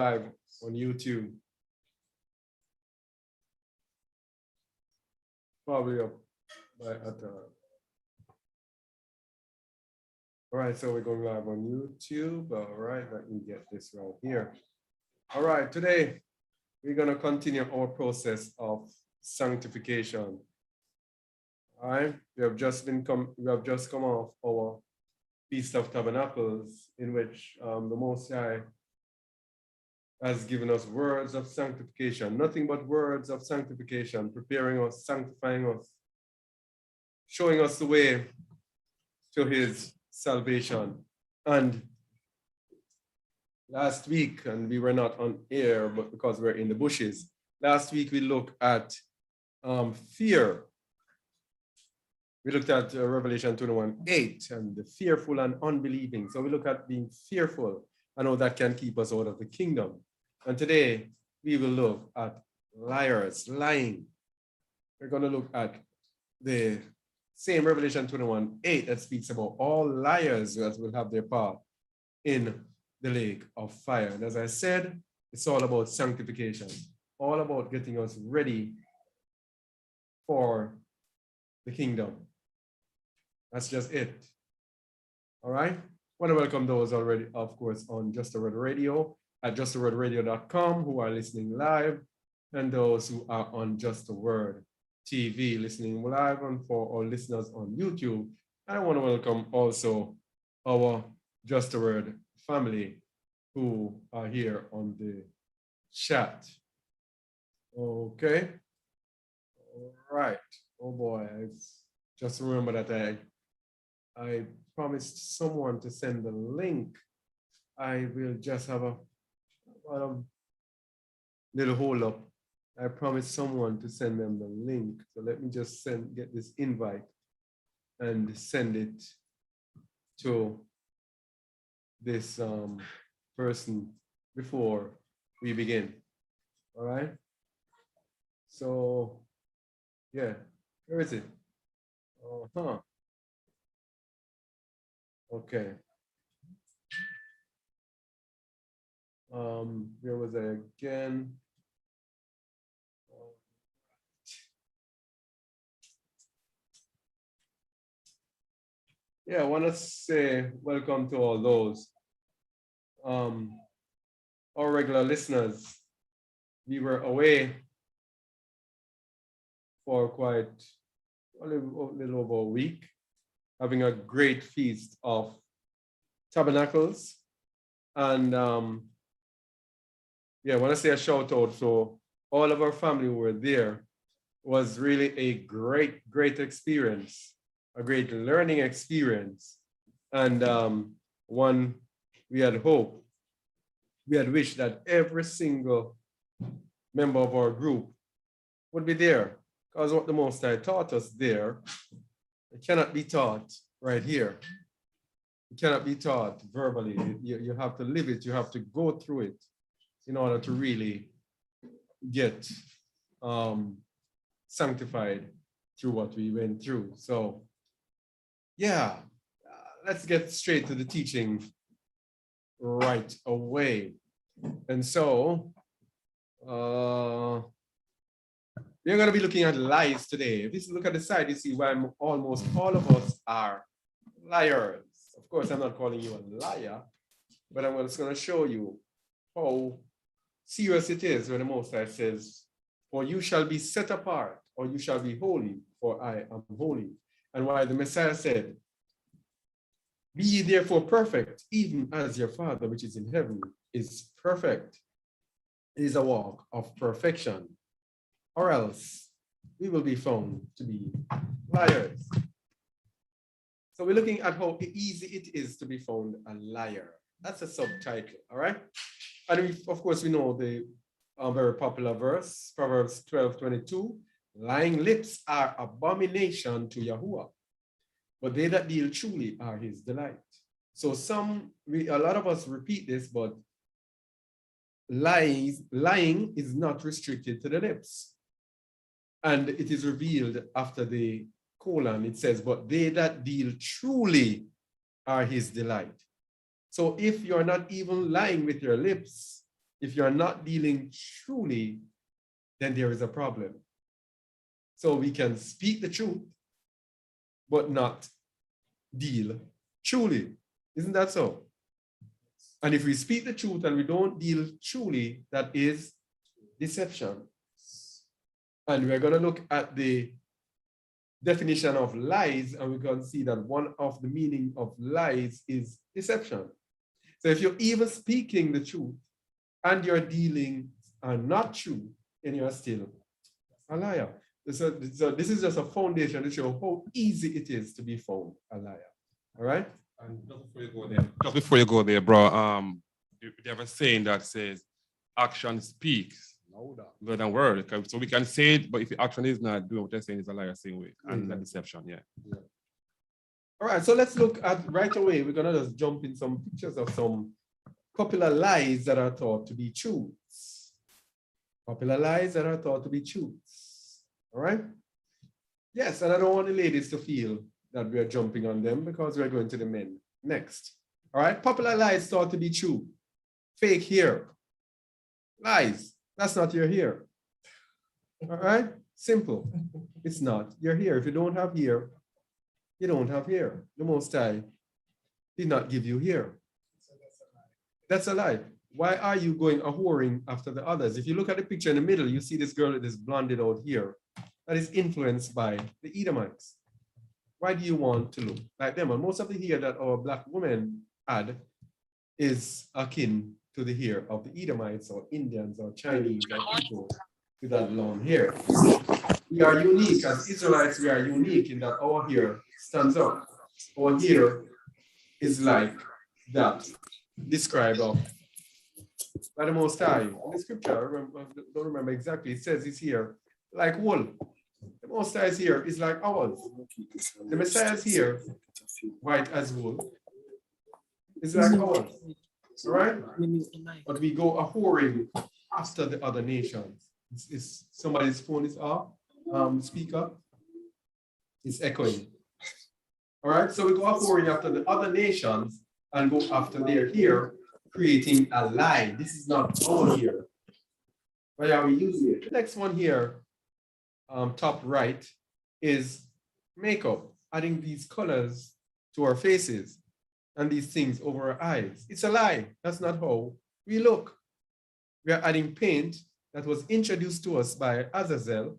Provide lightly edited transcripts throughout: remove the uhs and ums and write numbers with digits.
live on YouTube. Probably up by all right, so we're going live on YouTube. All right, let me get this right here. All right, today we're going to continue our process of sanctification. All right, we have just come off our Feast of Tabernacles, in which the Most High has given us words of sanctification, nothing but words of sanctification, preparing us, sanctifying us, showing us the way to his salvation. And last week, and we were not on air, but because we're in the bushes, last week we looked at fear. We looked at Revelation 21:8 and the fearful and unbelieving. So we look at being fearful and how that can keep us out of the kingdom. And today we will look at liars, lying. We're going to look at the same Revelation 21:8 that speaks about all liars that will have their part in the lake of fire. And as I said, it's all about sanctification, all about getting us ready for the kingdom. That's just it. All right. I want to welcome those already, of course, on Just a Word Radio at justawordradio.com who are listening live, and those who are on Just a Word TV listening live, and for our listeners on YouTube. I want to welcome also our Just a Word family who are here on the chat. Okay. All right. Oh boy, I just remember that I promised someone to send the link. I will just have a little hold up. I promised someone to send them the link. So let me just get this invite and send it to this person before we begin. All right. So yeah, where is it? Okay. Where was I again? Yeah, I want to say welcome to all those, our regular listeners. We were away for quite a little over a week, having a great feast of tabernacles. And yeah, I want to say a shout out to all of our family who were there. It was really a great experience, a great learning experience. And one we had hoped, we had wished that every single member of our group would be there, because what the Most High taught us there, it cannot be taught right here. It cannot be taught verbally. You have to live it. You have to go through it in order to really get sanctified through what we went through. So yeah, let's get straight to the teaching right away. And so we're going to be looking at lies today. If you look at the side, you see why almost all of us are liars. Of course, I'm not calling you a liar, but I'm just going to show you how serious it is when the Most High says, "For you shall be set apart, or you shall be holy, for I am holy." And why the Messiah said, "Be ye therefore perfect, even as your Father which is in heaven is perfect." It is a walk of perfection, or else we will be found to be liars. So we're looking at how easy it is to be found a liar. That's a subtitle, all right? And of course, we know the very popular verse, Proverbs 12:22, lying lips are abomination to Yahuwah, but they that deal truly are his delight. So a lot of us repeat this, but lying is not restricted to the lips. And it is revealed after the colon. It says, but they that deal truly are his delight. So if you're not even lying with your lips, If you're not dealing truly, then there is a problem. So we can speak the truth, but not deal truly. Isn't that so? And if we speak the truth and we don't deal truly, that is deception. And we're going to look at the definition of lies, and we're going to see that one of the meaning of lies is deception. So if you're even speaking the truth and your dealing are not true, then you're still a liar. So this is just a foundation to show how easy it is to be found a liar. All right? And just before you go there, bro, you have a saying that says action speaks louder than word. So we can say it, but if the action is not doing what you're saying, it's a liar same way. And that deception, yeah. All right, so let's look at right away. We're gonna just jump in some pictures of some popular lies that are thought to be truths. Popular lies that are thought to be truths. All right? Yes, and I don't want the ladies to feel that we are jumping on them because we're going to the men next. All right, popular lies thought to be true. Fake hair. Lies. That's not your hair. All right? Simple. It's not your hair. If you don't have hair, you don't have hair. The Most High did not give you hair. That's a lie. Why are you going a whoring after the others? If you look at the picture in the middle, you see this girl with this blonded out hair that is influenced by the Edomites. Why do you want to look like them? And most of the hair that our Black women had is akin to the hair of the Edomites or Indians or Chinese or people with that long hair. We are unique as Israelites. We are unique in that our hair stands up. Our hair is like that described of by the Most High. In the scripture, I don't remember exactly, it says it's here like wool. The Most High's here is like ours. The Messiah's here, white as wool, is like ours. All right? But we go a whoring after the other nations. It's somebody's phone is off. Speaker is echoing. All right, so we go a whoring after the other nations and go after their hair, creating a lie. This is not our hair. Why are we using it? The next one here, top right, is makeup, adding these colors to our faces and these things over our eyes. It's a lie. That's not how we look. We are adding paint that was introduced to us by Azazel,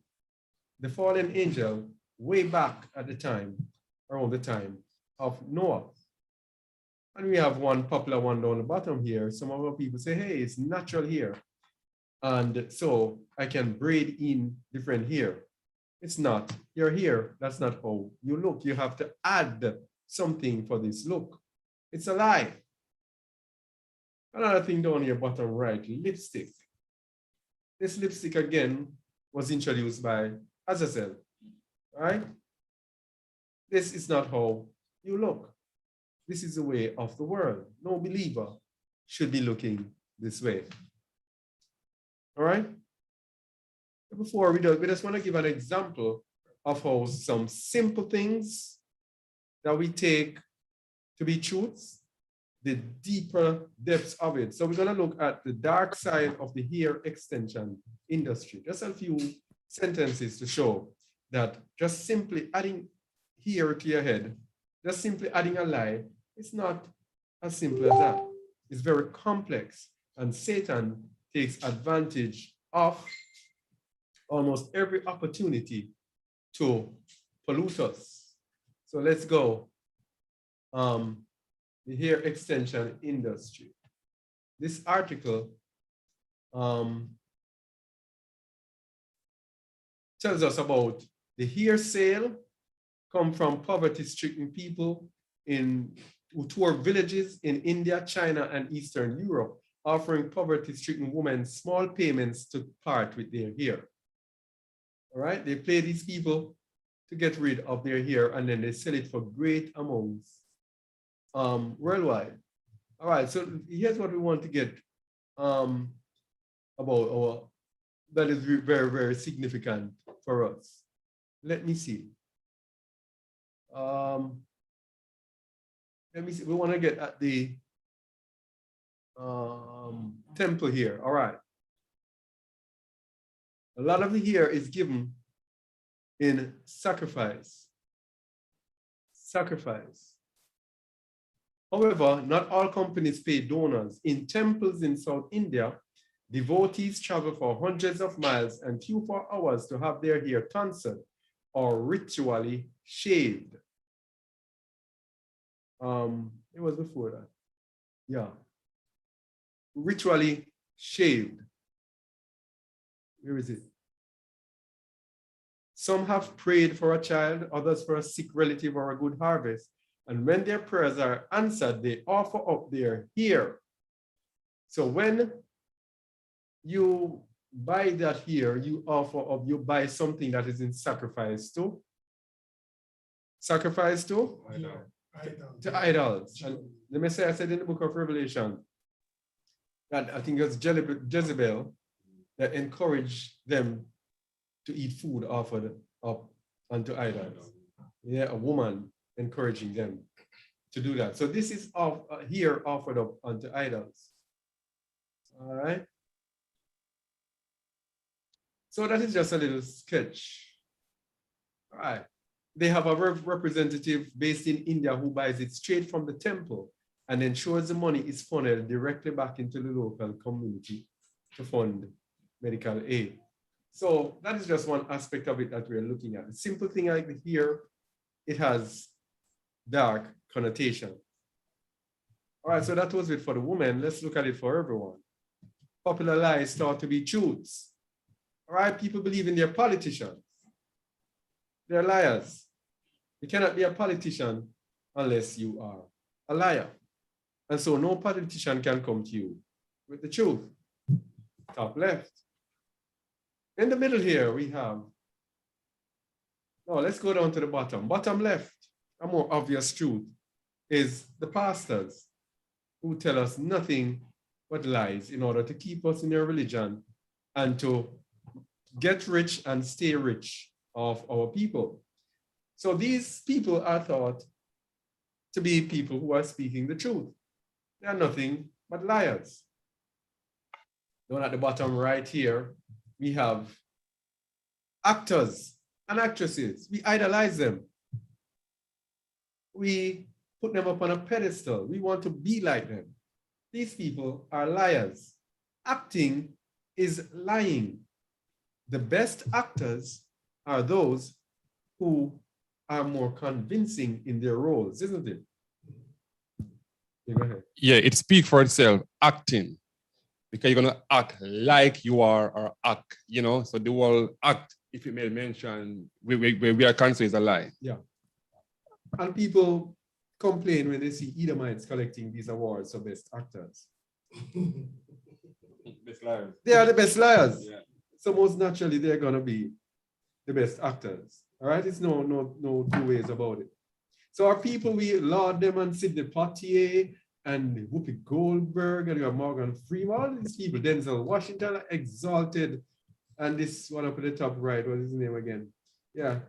the fallen angel, way back at the time, around the time of Noah. And we have one popular one down the bottom here. Some of our people say, hey, it's natural hair. And so I can braid in different hair. It's not your hair. That's not how you look. You have to add something for this look. It's a lie. Another thing down here, bottom right, lipstick. This lipstick again was introduced by Azazel, right? This is not how you look. This is the way of the world. No believer should be looking this way. All right? Before we do, we just want to give an example of how some simple things that we take to be truths, the deeper depths of it. So we're going to look at the dark side of the hair extension industry. Just a few sentences to show that just simply adding hair to your head, just simply adding a lie, it's not as simple as that. It's very complex, and Satan takes advantage of almost every opportunity to pollute us. So let's go. The hair extension industry. This article tells us about the hair sale come from poverty-stricken people who tour villages in India, China, and Eastern Europe, offering poverty-stricken women small payments to part with their hair. All right, they pay these people to get rid of their hair, and then they sell it for great amounts worldwide. All right, so here's what we want to get about our, that is very, very significant for us. Let me see. Let me see, we want to get at the temple here. All right. A lot of the here is given in sacrifice. Sacrifice. However, not all companies pay donors. In temples in South India, devotees travel for hundreds of miles and queue for hours to have their hair tonsured or ritually shaved. It was before that. Yeah. Ritually shaved. Where is it? Some have prayed for a child, others for a sick relative or a good harvest. And when their prayers are answered, they offer up their hair. So when you buy that here, you offer up, you buy something that is in sacrifice to. Sacrifice to? To idols. And the Messiah said in the book of Revelation that I think it was Jezebel that encouraged them to eat food offered up unto idols. Yeah, a woman encouraging them to do that. So this is here offered up unto idols. All right. So that is just a little sketch. All right. They have a representative based in India who buys it straight from the temple and ensures the money is funneled directly back into the local community to fund medical aid. So that is just one aspect of it that we're looking at. A simple thing like here, it has dark connotation. All right, so that was it for the woman. Let's look at it for everyone. Popular lies thought to be truths. All right, people believe in their politicians. They're liars. You cannot be a politician unless you are a liar. And so no politician can come to you with the truth. Top left. In the middle here, we have, let's go down to the bottom. Bottom left, a more obvious truth is the pastors who tell us nothing but lies in order to keep us in their religion and to get rich and stay rich of our people. So these people are thought to be people who are speaking the truth. They are nothing but liars. Down at the bottom right here, we have actors and actresses. We idolize them. We put them up on a pedestal. We want to be like them. These people are liars. Acting is lying. The best actors are those who are more convincing in their roles, isn't it? Yeah, go ahead. Yeah, it speaks for itself, acting. Because you're going to act like you are or act, So the word act, if it may mention, we are considered is a lie. Yeah. And people complain when they see Edomites collecting these awards for best actors. Best liars. They are the best liars. Yeah. So most naturally, they're going to be the best actors. All right? It's no two ways about it. So our people, we laud them and Sidney Poitier and Whoopi Goldberg and you have Morgan Freeman, all these people, Denzel Washington, exalted. And this one up at the top right, what is his name again? Yeah.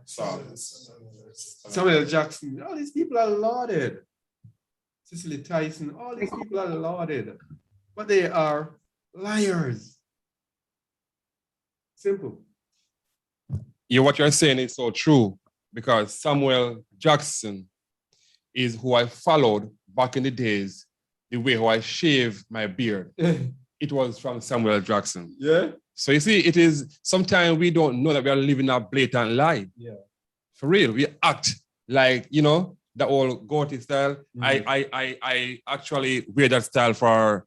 Samuel Jackson. All these people are lauded. Cicely Tyson, all these people are lauded. But they are liars. Simple. Yeah, what you're saying is so true because Samuel Jackson is who I followed back in the days, the way how I shaved my beard. It was from Samuel Jackson. Yeah. So you see, it is sometimes we don't know that we are living a blatant lie. Yeah. For real, we act like the old goatee style. I actually wear that style for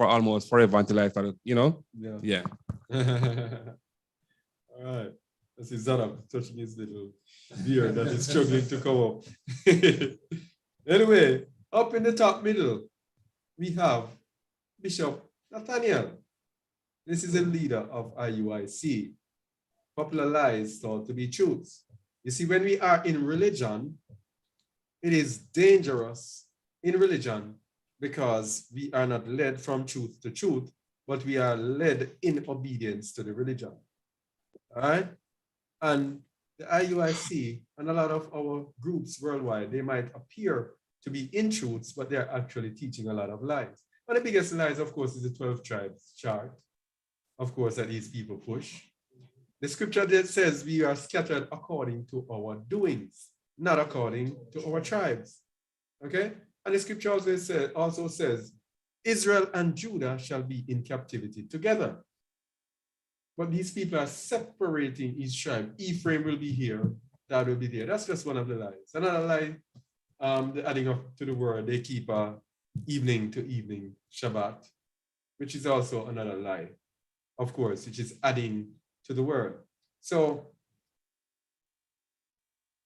almost forever until I started, Yeah. All right. This is Zadok touching his little beard that is struggling to come up. Anyway, up in the top middle, we have Bishop Nathaniel. This is a leader of IUIC. Popular lies thought to be truths. You see, when we are in religion, it is dangerous in religion because we are not led from truth to truth, but we are led in obedience to the religion. All right? And the IUIC and a lot of our groups worldwide, they might appear to be in truths, but they're actually teaching a lot of lies. One of the biggest lies, of course, is the 12 tribes chart, of course, that these people push. The scripture that says we are scattered according to our doings, not according to our tribes. Okay? And the scripture also says, Israel and Judah shall be in captivity together. But these people are separating each tribe. Ephraim will be here, that will be there. That's just one of the lies. Another lie, the adding up to the word, they keep evening to evening Shabbat, which is also another lie, of course, which is adding to the word. So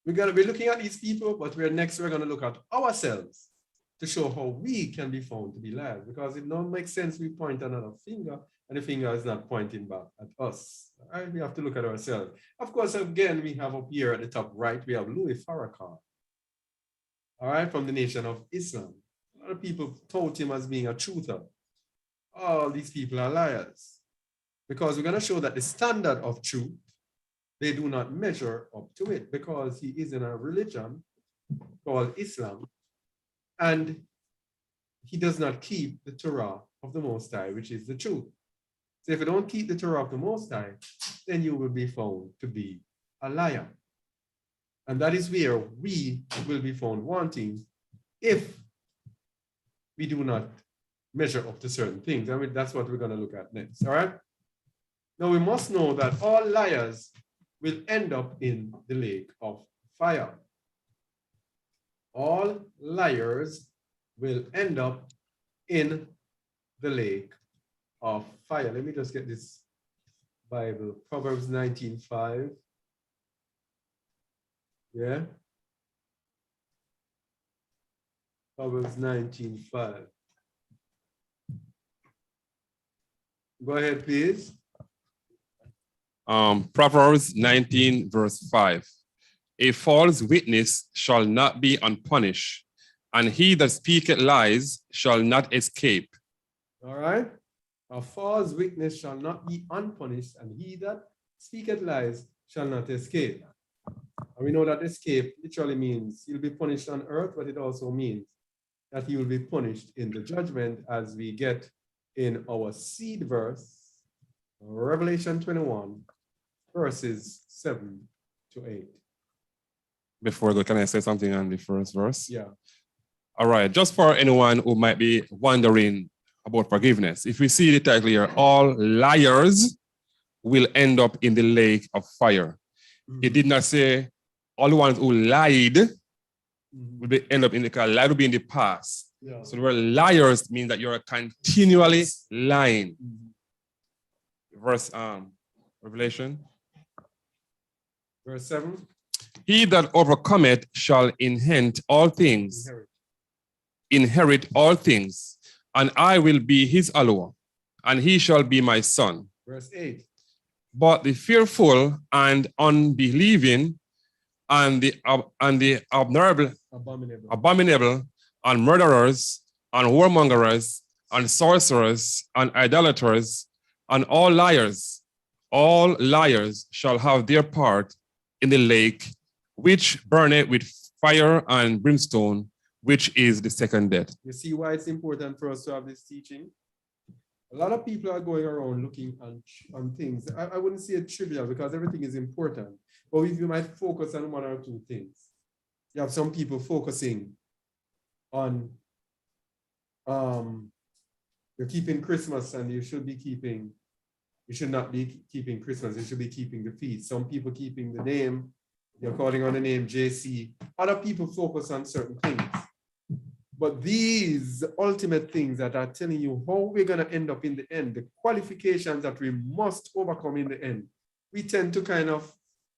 we're going to be looking at these people, but we're going to look at ourselves to show how we can be found to be liars, because it don't make sense we point another finger and the finger is not pointing back at us. All right? We have to look at ourselves. Of course, again, we have up here at the top right, we have Louis Farrakhan, all right, from the Nation of Islam. A lot of people tout him as being a truther. All these people are liars, because we're going to show that the standard of truth, they do not measure up to it, because he is in a religion called Islam, and he does not keep the Torah of the Most High, which is the truth. So if you don't keep the Torah of the Most High, then you will be found to be a liar. And that is where we will be found wanting if we do not measure up to certain things. I mean, that's what we're going to look at next, all right? Now, we must know that all liars will end up in the lake of fire. All liars will end up in the lake of fire. Let me just get this Bible. Proverbs 19:5. Yeah. Proverbs 19:5. Go ahead, please. Proverbs 19, verse 5. A false witness shall not be unpunished, and he that speaketh lies shall not escape. All right. A false witness shall not be unpunished, and he that speaketh lies shall not escape. And we know that escape literally means he'll be punished on earth, but it also means that he will be punished in the judgment, as we get in our seed verse, Revelation 21, verses 7 to 8. Before I go, can I say something on the first verse? Yeah. All right, just for anyone who might be wondering about forgiveness, if we see the title here, all liars will end up in the lake of fire. It did not say all the ones who lied will end up in the car. Lie will be in the past. Yeah. So the word liars means that you're continually lying. Verse Revelation. Verse 7. He that overcometh shall inherit all things. Inherit all things, and I will be his alloy, and he shall be my son. Verse 8. But the fearful and unbelieving and the abominable and murderers and whoremongers and sorcerers and idolaters and all liars shall have their part in the lake, which burneth with fire and brimstone, which is the second death. You see why it's important for us to have this teaching? A lot of people are going around looking on things. I wouldn't say it trivial, because everything is important. But if you might focus on one or two things. You have some people focusing on you're keeping Christmas, and you should not be keeping Christmas. You should be keeping the feast. Some people keeping the name. You're calling on the name JC. Other people focus on certain things. But these ultimate things that are telling you how we're going to end up in the end, the qualifications that we must overcome in the end, we tend to kind of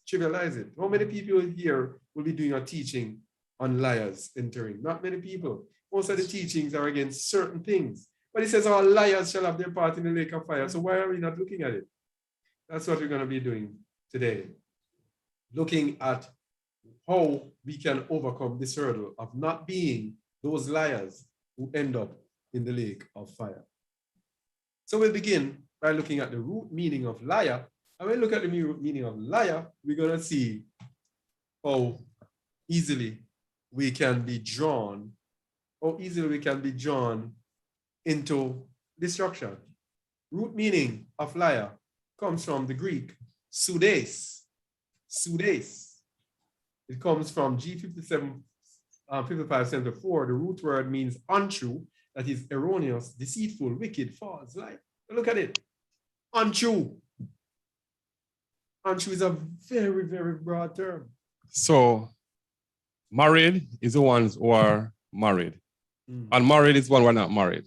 trivialize it. How many people here will be doing a teaching on liars entering? Not many people. Most of the teachings are against certain things. But it says all liars shall have their part in the lake of fire. So why are we not looking at it? That's what we're going to be doing today. Looking at how we can overcome this hurdle of not being those liars who end up in the lake of fire. So we'll begin by looking at the root meaning of liar. And when we look at the root meaning of liar, we're going to see how easily we can be drawn into destruction. Root meaning of liar comes from the Greek pseudes. Pseudes. It comes from G57, 5574. The root word means untrue, that is erroneous, deceitful, wicked, false, lie. Look at it. Untrue. Untrue is a very, very broad term. So married is the ones who are married. Unmarried is one who are not married.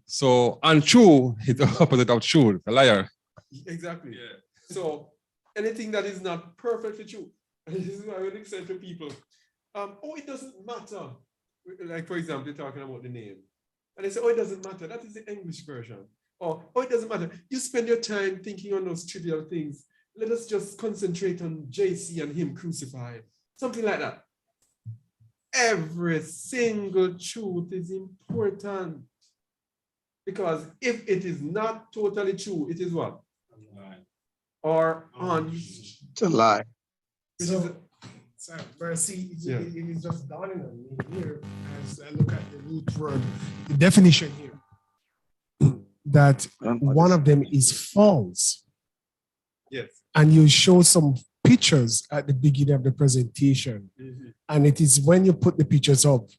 So untrue is the opposite of true, a liar. Exactly. Yeah. So anything that is not perfectly true. And this is what I would say to people. Oh, it doesn't matter. Like, for example, you're talking about the name. And they say, oh, it doesn't matter. That is the English version. Or, oh, it doesn't matter. You spend your time thinking on those trivial things. Let us just concentrate on JC and him crucified. Something like that. Every single truth is important. Because if it is not totally true, it is what? A lie. Or It's a lie. Sorry, but see, it is just dawning on me here as I look at the root word, the definition here, that one of them is false. Yes. And you show some pictures at the beginning of the presentation. And it is when you put the pictures up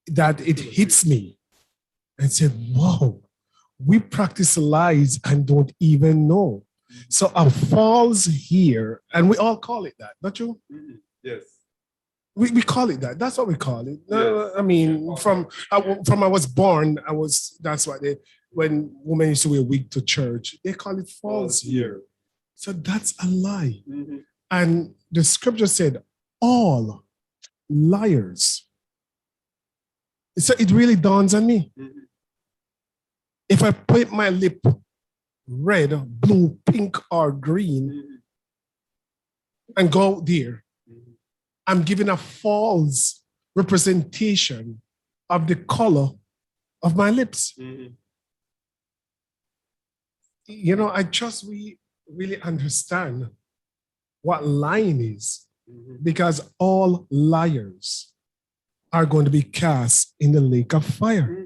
that it hits me and said, wow, we practice lies and don't even know. So a false here, and we all call it that, don't you? Yes. We call it that. That's what we call it. Yes. I mean, from I was born, that's what when women used to wear wig to church, they call it false here. So that's a lie. And the scripture said, all liars. So it really dawns on me. If I paint my lip red, blue, pink, or green and go there, I'm giving a false representation of the color of my lips. You know, we really understand what lying is, because all liars are going to be cast in the lake of fire.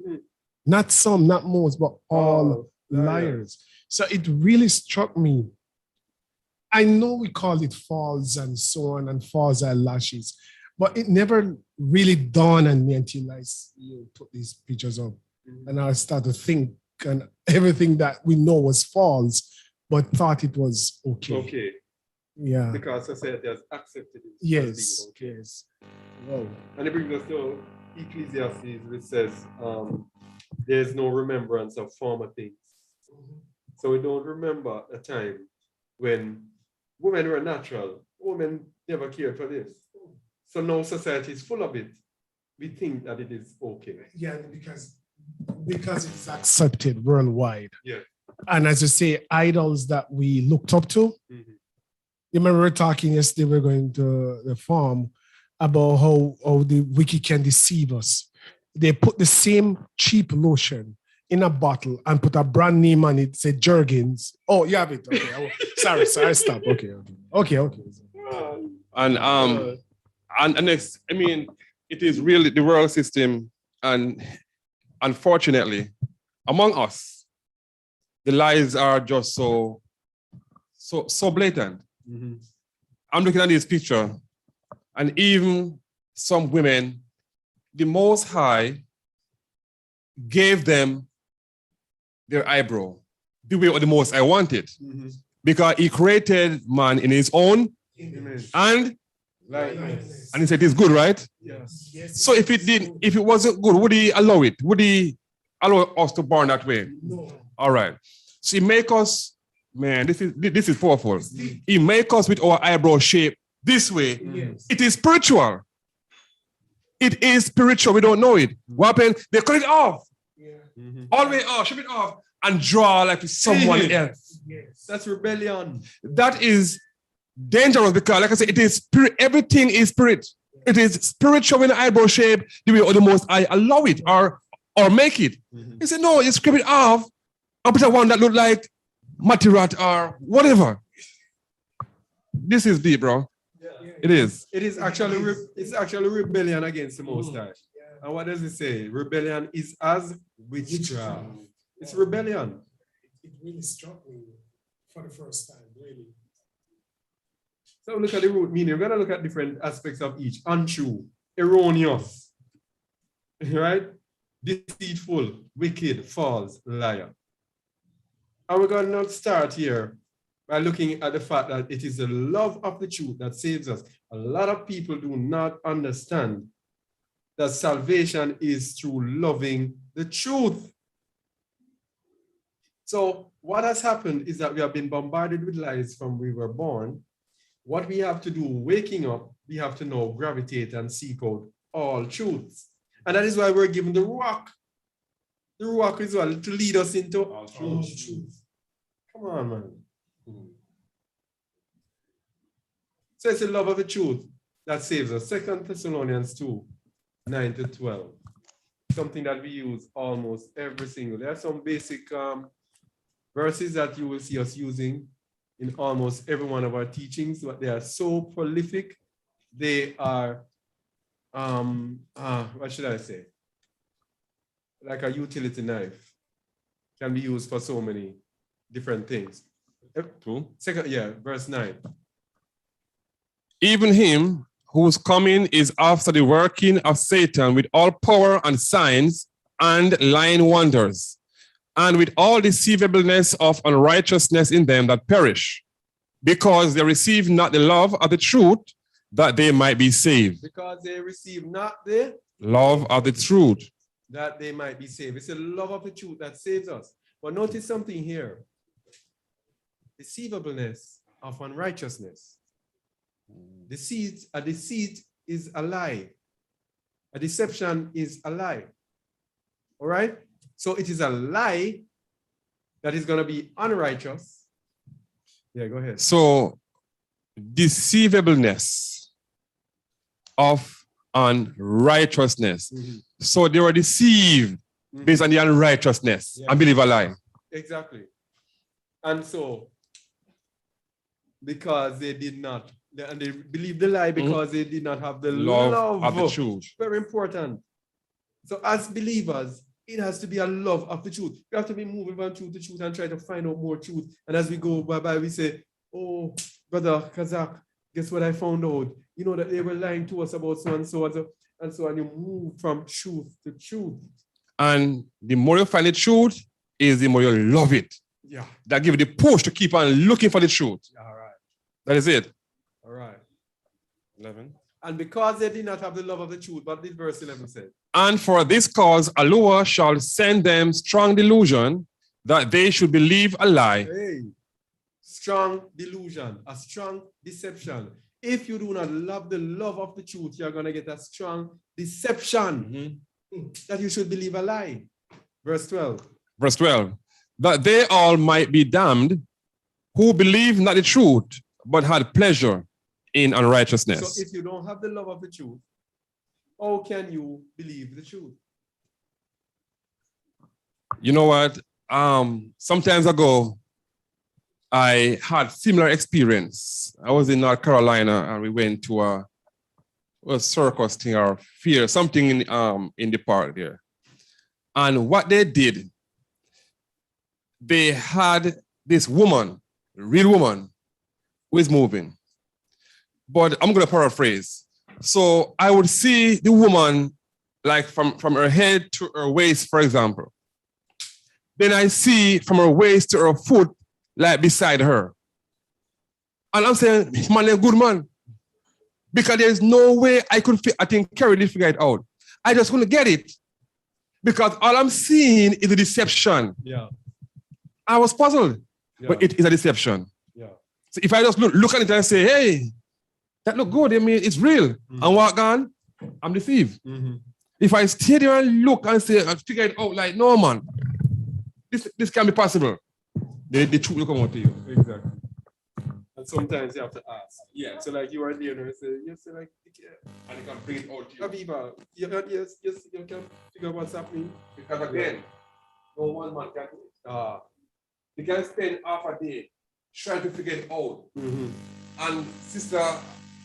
Not some, not most, but all liars. So it really struck me. I know we call it false and so on and false eyelashes, but it never really dawned on me until you put these pictures up. And I started to think, and everything that we know was false, but thought it was okay. Okay. Yeah. Because society has accepted it. Yes. Okay. Yes. Wow. And it brings us to Ecclesiastes, which says, there's no remembrance of former things. So we don't remember a time when women were natural. Women never cared for this. So now society is full of it. We think that it is okay. Yeah, because it's accepted worldwide. Yeah. And as you say, idols that we looked up to. You remember we were talking yesterday, we were going to the farm about how the wicked can deceive us. They put the same cheap lotion in a bottle and put a brand name on it, say Jergens. Oh, you have it. Okay. Sorry, stop. Okay. And next, I mean, it is really the world system, and unfortunately, among us, the lies are just so blatant. I'm looking at this picture, and even some women, the Most High gave them their eyebrow the way of the Most I wanted, because He created man in His own image and likeness. And He said it's good, right? Yes. So if it wasn't good, would He allow it? Would He allow us to burn that way? No. All right. So He make us, man, this is powerful. He make us with our eyebrow shape this way. Yes. It is spiritual. It is spiritual. We don't know it. What happened? They cut it off. All the way off, shove it off, and draw like someone else. Yes. That's rebellion. That is dangerous, because, like I said, it is spirit. Everything is spirit. It is spiritual in the eyebrow shape, the way of the Most I allow it or make it. He said, no, you scrape it off, and put one that look like Matirat or whatever. This is deep, bro. It is. It is actually rebellion against the Most High. And what does it say? Rebellion is as witchcraft. It's rebellion. It really struck me for the first time, really. So look at the root meaning. We're going to look at different aspects of each. Untrue, erroneous, right? Deceitful, wicked, false, liar. And we're going to start here by looking at the fact that it is the love of the truth that saves us. A lot of people do not understand that salvation is through loving the truth. So what has happened is that we have been bombarded with lies from we were born. What we have to do, waking up, we have to now gravitate and seek out all truths. And that is why we're given the Ruach. The Ruach is well to lead us into all truth. Come on, man. So it's the love of the truth that saves us. 2 Thessalonians 2, 9-12. Something that we use almost every single. There are some basic verses that you will see us using in almost every one of our teachings, but they are so prolific. They are, what should I say? Like a utility knife. Can be used for so many different things. Verse 9. Even him whose coming is after the working of Satan with all power and signs and lying wonders, and with all deceivableness of unrighteousness in them that perish, because they receive not the love of the truth, that they might be saved. Because they receive not the love of the truth, that they might be saved. It's the love of the truth that saves us. But notice something here. Deceivableness of unrighteousness. A deceit is a lie. A deception is a lie. All right? So it is a lie that is going to be unrighteous. Yeah, go ahead. So, deceivableness of unrighteousness. So they were deceived based on the unrighteousness and believe a lie. Exactly. And so, because they did not, and they believed the lie because they did not have the love of the truth. Very important. So as believers, it has to be a love of the truth. We have to be moving from truth to truth and try to find out more truth. And as we go by, we say, oh, brother Kazakh, guess what I found out? You know that they were lying to us about so and so and so. And so, and you move from truth to truth. And the more you find the truth, is the more you love it. Yeah. That give you the push to keep on looking for the truth. All right. That is it. All right. 11. And because they did not have the love of the truth, what did verse 11 say? And for this cause, Yahuwah shall send them strong delusion that they should believe a lie. Hey, strong delusion, a strong deception. If you do not love the love of the truth, you're going to get a strong deception that you should believe a lie. Verse 12. Verse 12. That they all might be damned who believe not the truth, but had pleasure in unrighteousness. So if you don't have the love of the truth, how can you believe the truth? You know what? Sometimes ago, I had similar experience. I was in North Carolina and we went to a circus thing or fair, something in the park there. And what they did, they had this woman, a real woman, who is moving. But I'm going to paraphrase. So I would see the woman like from her head to her waist, for example. Then I see from her waist to her foot, like beside her. And I'm saying, man, a good man. Because there's no way I think Kerry did figure it out. I just couldn't get it. Because all I'm seeing is a deception. Yeah. I was puzzled, but it is a deception. Yeah. So if I just look at it and say, hey, that look good, I mean, it's real, and walk on, I'm deceived. If I stay there and look and say, I figure it out, like, no, man, this can be possible. The truth will come out to you. Exactly. And sometimes you have to ask. Yeah. So like you are there and you say, yes, like, And you can bring it out to you. Aviva, yes, you can figure out what's happening. Because again, no one man can do it. You can spend half a day trying to figure it out. And Sister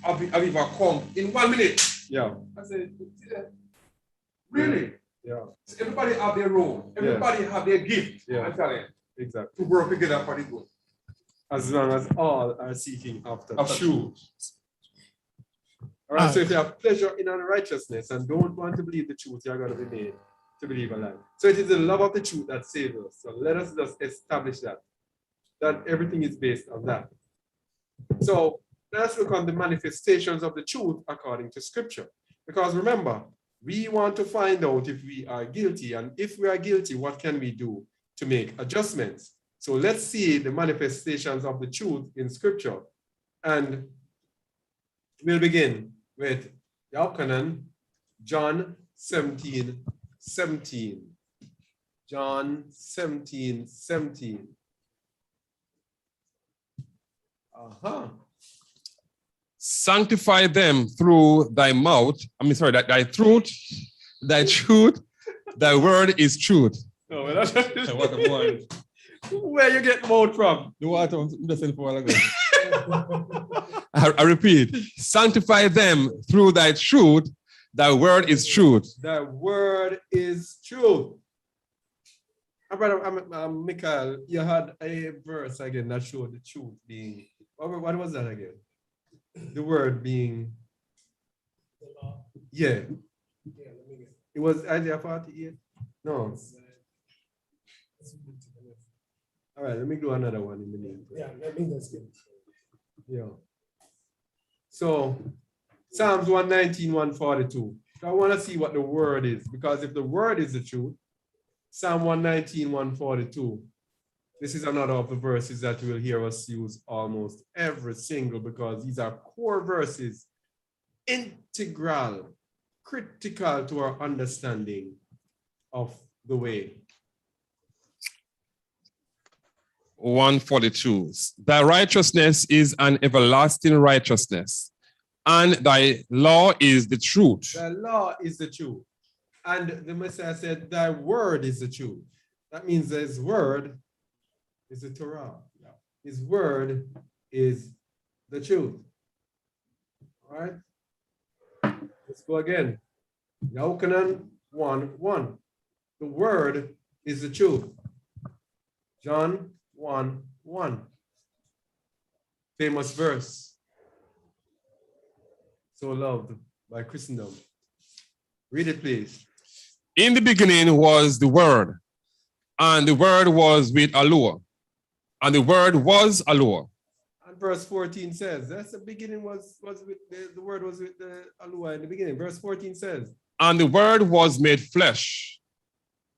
Aviva come in 1 minute. Yeah. I said, really? Yeah, So everybody have their role. Everybody have their gift. Yeah. I'm telling you, exactly. to work together for the good. As long as all are seeking after Of truth. All right, so if you have pleasure in unrighteousness and don't want to believe the truth, you're going to be made to believe a lie. So it is the love of the truth that saves us. So let us just establish that everything is based on that. So let's look on the manifestations of the truth according to Scripture. Because remember, we want to find out if we are guilty, and if we are guilty, what can we do to make adjustments? So let's see the manifestations of the truth in Scripture. And we'll begin with Yahuwah, John 17:17. John 17:17. Sanctify them through thy mouth. Thy truth, thy truth, thy word is truth. No, we're not. What a boy. Where you get mouth from? The water I'm just for a while ago. I repeat, sanctify them through thy truth, thy word is truth. Thy word is truth. Brother Michael, you had a verse again that showed the truth being, what was that again? The word being, yeah. It was Isaiah 48? No. All right, let me do another one in the meantime. Yeah, I think that's good. Yeah. So Psalms 119, 142. So I want to see what the word is, because if the word is the truth, Psalm 119, 142. This is another of the verses that you will hear us use almost every single, because these are core verses, integral, critical to our understanding of the way. 142. Thy righteousness is an everlasting righteousness, and thy law is the truth. Thy law is the truth. And the Messiah said, thy word is the truth. That means his word is the Torah. His word is the truth. All right? Let's go again. Yahuwah 1:1. The word is the truth. John 1:1. Famous verse. So loved by Christendom. Read it, please. In the beginning was the word, and the word was with Yahuwah, and the word was Yahuwah. And verse 14 says, that's the beginning was with the word was with the Yahuwah in the beginning. Verse 14 says, and the word was made flesh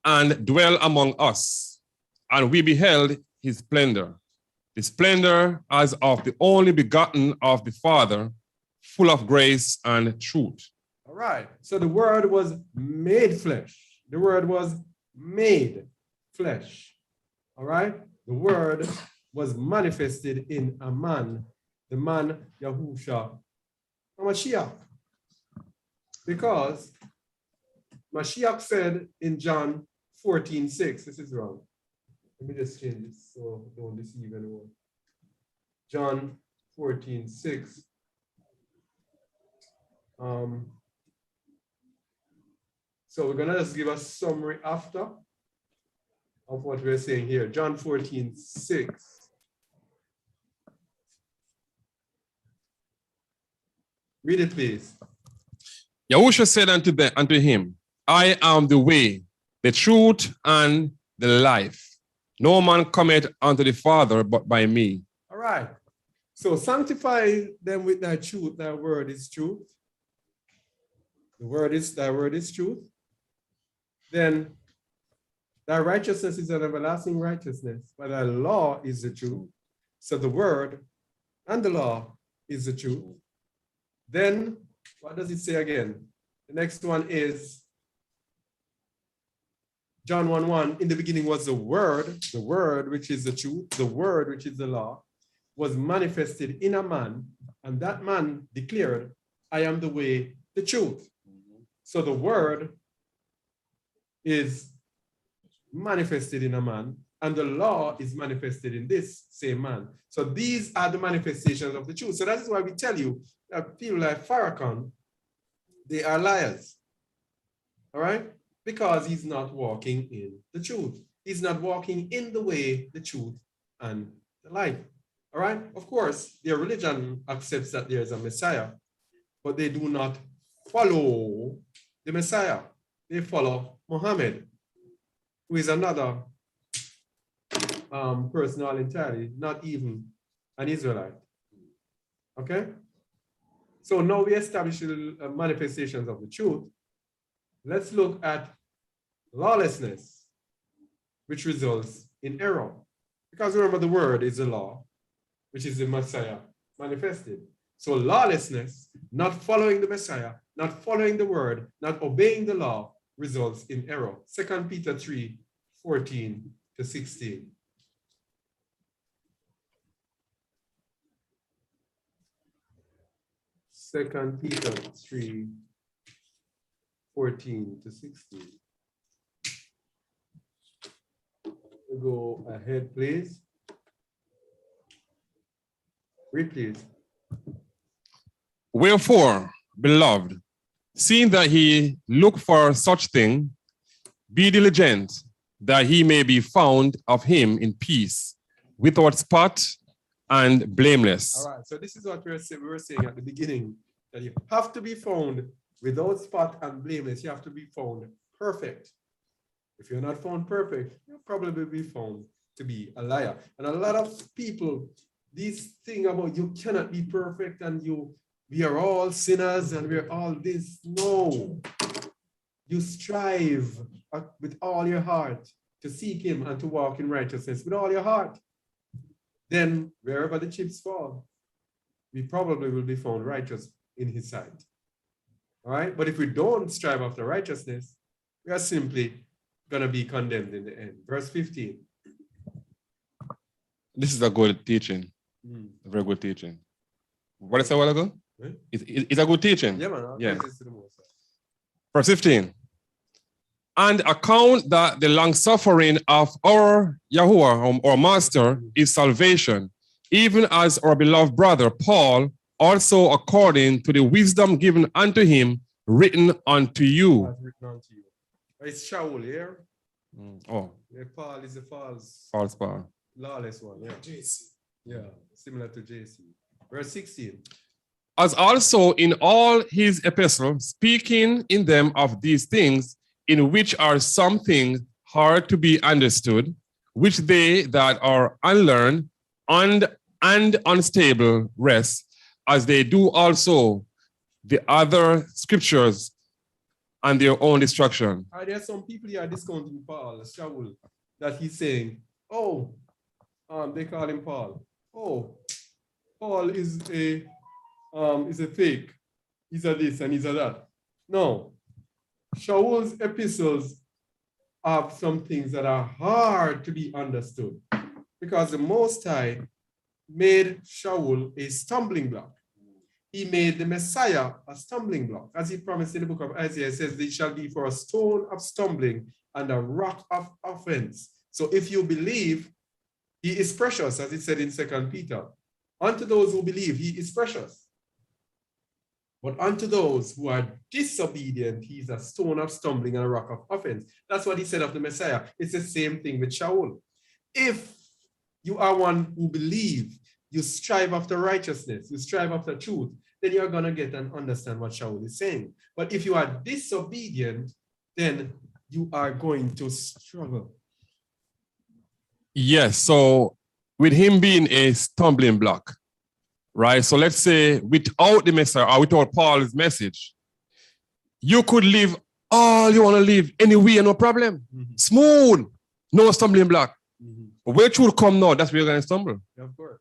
and dwelt among us, and we beheld his splendor, the splendor as of the only begotten of the Father, full of grace and truth. all right. So the word was made flesh. The word was made flesh. All right. The word was manifested in a man, the man Yahushua, Mashiach. Because Mashiach said in John 14:6, this is wrong. Let me just change this so don't deceive anyone. John 14:6. So we're gonna just give a summary after of what we're saying here. John 14:6. Read it, please. Yahushua said unto him, I am the way, the truth, and the life. No man cometh unto the Father but by me. All right. So sanctify them with thy truth. Thy word is truth. Thy word is truth. Then thy righteousness is an everlasting righteousness, but thy law is the truth. So the word and the law is the truth. Then what does it say again? The next one is John 1:1. In the beginning was the word which is the truth, the word which is the law, was manifested in a man, and that man declared, I am the way, the truth. So the word is manifested in a man, and the law is manifested in this same man. So these are the manifestations of the truth. So that's why we tell you that people like Farrakhan, they are liars. All right? because he's not walking in the truth. He's not walking in the way, the truth, and the life. All right? Of course, their religion accepts that there is a Messiah, but they do not follow the Messiah. They follow Muhammad, who is another person entirely, not even an Israelite. Okay? So now we establish the manifestations of the truth. Let's look at lawlessness, which results in error. Because remember, the word is the law, which is the Messiah manifested. So lawlessness, not following the Messiah, not following the word, not obeying the law, results in error. 2 Peter 3:14-16. Second Peter 3:14-16. Go ahead, please. Read, please. Wherefore, beloved, seeing that he look for such thing, be diligent that he may be found of him in peace, without spot and blameless. All right, so this is what we were saying at the beginning, that you have to be found without spot and blameless. You have to be found perfect. If you're not found perfect, you'll probably be found to be a liar. And a lot of people, this thing about you cannot be perfect and we are all sinners and we're all this. No. You strive with all your heart to seek him and to walk in righteousness with all your heart. Then wherever the chips fall, we probably will be found righteous in his sight. All right? But if we don't strive after righteousness, we are simply going to be condemned in the end. Verse 15. This is a good teaching. A very good teaching. What did I say a while ago? It's a good teaching. Yeah, man. Yeah. Verse 15. And account that the long suffering of our Yahuwah, our master, is salvation, even as our beloved brother Paul, also according to the wisdom given unto him, written unto you. It's Shaul here. Oh, Yeah, Paul is a false Paul. lawless one. Yeah. JC. Yeah, similar to JC. Verse 16. As also in all his epistles, speaking in them of these things, in which are some things hard to be understood, which they that are unlearned and unstable rest, as they do also the other scriptures and their own destruction. There are some people here discounting Paul, Shaul, that he's saying, oh, they call him Paul. Oh, Paul is a fake. He's a this and he's a that. No. Shaul's epistles have some things that are hard to be understood because the Most High made Shaul a stumbling block. He made the Messiah a stumbling block. As he promised in the book of Isaiah, it says, they shall be for a stone of stumbling and a rock of offense. So if you believe, he is precious, as it said in 2 Peter. Unto those who believe, he is precious. But unto those who are disobedient, he's a stone of stumbling and a rock of offense. That's what he said of the Messiah. It's the same thing with Shaul. If you are one who believes, you strive after righteousness, you strive after truth, then you're going to get and understand what Shaul is saying. But if you are disobedient, then you are going to struggle. Yes, so with him being a stumbling block, right? So let's say without the Messiah or without Paul's message, you could live all you want to live anywhere, no problem. Smooth, no stumbling block. But where truth come now, that's where you're going to stumble. Yeah, of course.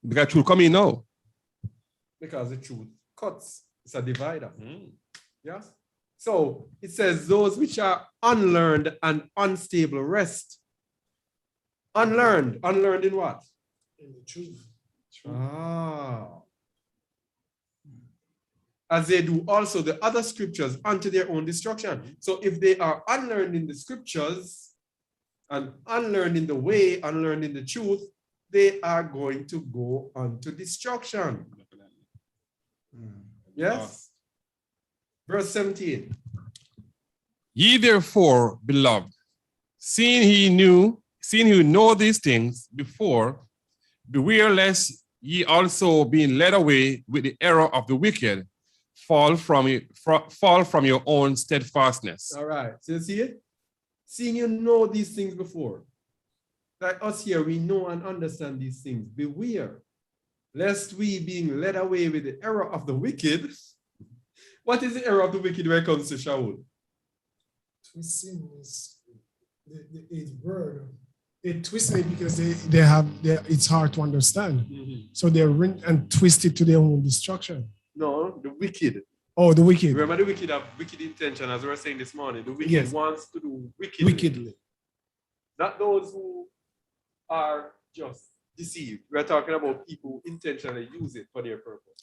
Because truth come in now. Because the truth cuts. It's a divider. Yes? So it says, those which are unlearned and unstable rest. Unlearned. Unlearned in what? In the truth. As they do also the other scriptures unto their own destruction. So if they are unlearned in the scriptures and unlearned in the way, unlearned in the truth, they are going to go unto destruction. Yes? Verse 17. Ye therefore, beloved, seeing you know these things before, beware lest ye also, being led away with the error of the wicked, fall from your own steadfastness. All right. So you see it? Seeing you know these things before. Like us here, we know and understand these things. Beware, lest we, being led away with the error of the wicked. What is the error of the wicked when it comes to Shaul? Twisting is the eighth word. They twist it because it's hard to understand. So they ring and twist it to their own destruction. No, the wicked. Oh, the wicked. Remember, the wicked have wicked intention, as we were saying this morning. The wicked Yes. wants to do wickedly. Wickedly. Not those who are just deceived. We're talking about people who intentionally use it for their purpose.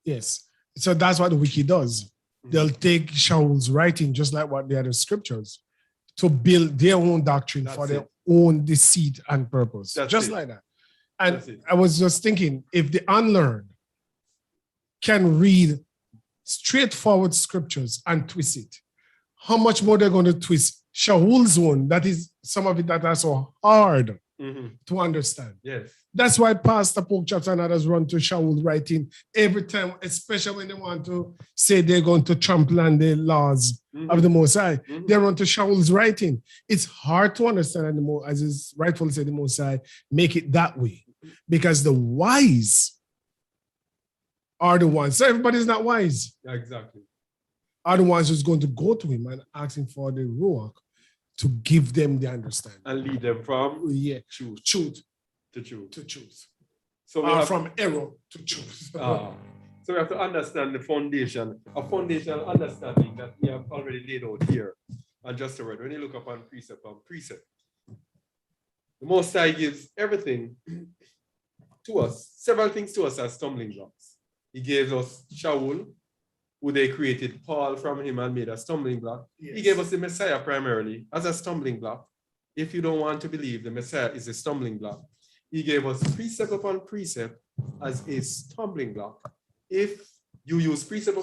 Yes. So that's what the wicked does. They'll take Shaul's writing, just like what the other scriptures, to build their own doctrine for their own deceit and purpose. Just like that. And I was just thinking, if the unlearned can read straightforward scriptures and twist it, how much more they're going to twist Shaul's one, that is some of it that are so hard to understand. Yes. That's why Pastor Pope Chapter and others run to Shaul's writing every time, especially when they want to say they're going to trample on the laws of the Most High. They run to Shaul's writing. It's hard to understand, and as is rightfully said, the Most High make it that way because the wise are the ones. So everybody's not wise. Yeah, exactly. Are the ones who's going to go to him and ask him for the ruach to give them the understanding and lead them from truth to truth. To truth. So we have, from error to truth. So we have to understand the foundation, a foundational understanding that we have already laid out here. And just a word, when you look upon precept, the Most High gives everything to us, several things to us as stumbling blocks. He gave us Shaul, who they created Paul from him and made a stumbling block. Yes. He gave us the Messiah primarily as a stumbling block. If you don't want to believe the Messiah is a stumbling block, he gave us precept upon precept as a stumbling block. If you use precept,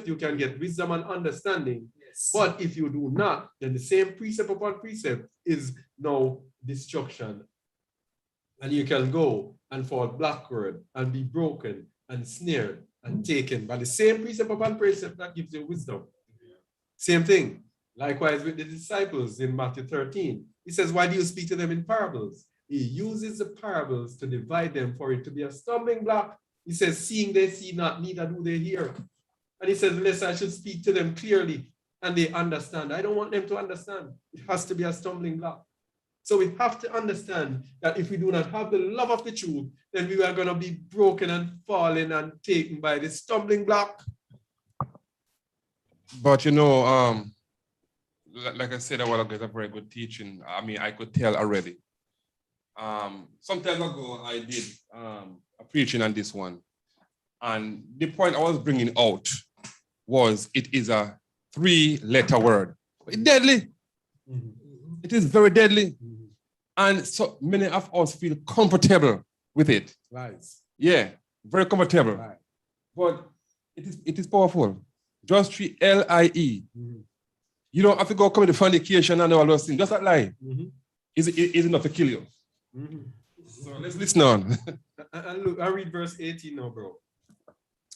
you can get wisdom and understanding. Yes. But if you do not, then the same precept upon precept is now destruction. And you can go and fall backward and be broken and snared and taken by the same precept upon precept that gives you wisdom. Same thing. Likewise with the disciples in Matthew 13. He says, why do you speak to them in parables? He uses the parables to divide them for it to be a stumbling block. He says, seeing they see not, neither do they hear. And he says, unless I should speak to them clearly and they understand. I don't want them to understand. It has to be a stumbling block. So we have to understand that if we do not have the love of the truth, then we are going to be broken and fallen and taken by this stumbling block. But you know, like I said, I was a very good teaching. I mean, I could tell already. Some time ago, I did a preaching on this one. And the point I was bringing out was it is a 3-letter word. It's deadly. It is very deadly. And so many of us feel comfortable with it. Right. Yeah, very comfortable. Right. But it is powerful. Just 3 LIE. You don't have to go commit fornication and all those things. Just that lie. Is enough to kill you. So let's listen on. And look, I read verse 18 now, bro.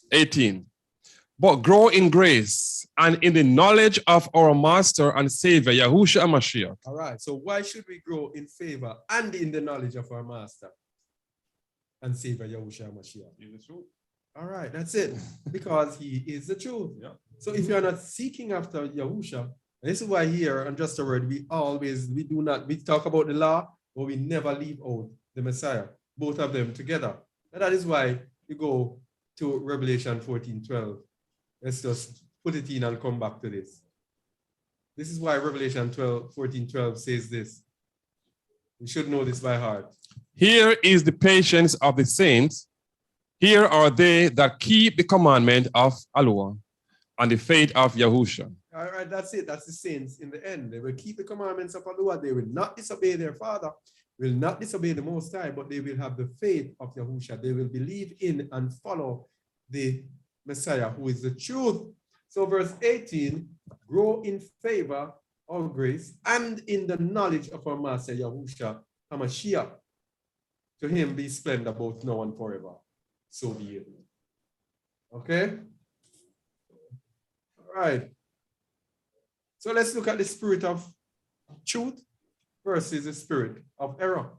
18. But grow in grace and in the knowledge of our Master and Savior, Yahushua Mashiach. All right. So why should we grow in favor and in the knowledge of our Master and Savior, Yahushua Mashiach? Is the truth. All right. That's it. Because he is the truth. Yeah. So if you are not seeking after Yahushua, this is why here, and just a word, we talk about the law, but we never leave out the Messiah, both of them together. And that is why you go to Revelation 14:12. Let's just put it in and come back to this. This is why Revelation 14:12 says this. We should know this by heart. Here is the patience of the saints. Here are they that keep the commandment of Allah and the faith of Yahushua. All right, that's it. That's the saints in the end. They will keep the commandments of Allah. They will not disobey their father, will not disobey the Most High, but they will have the faith of Yahushua. They will believe in and follow the Messiah, who is the truth. So verse 18, grow in favor of grace and in the knowledge of our Master Yahushua HaMashiach. To him be splendor both now and forever. So be it. Okay? All right. So let's look at the spirit of truth versus the spirit of error.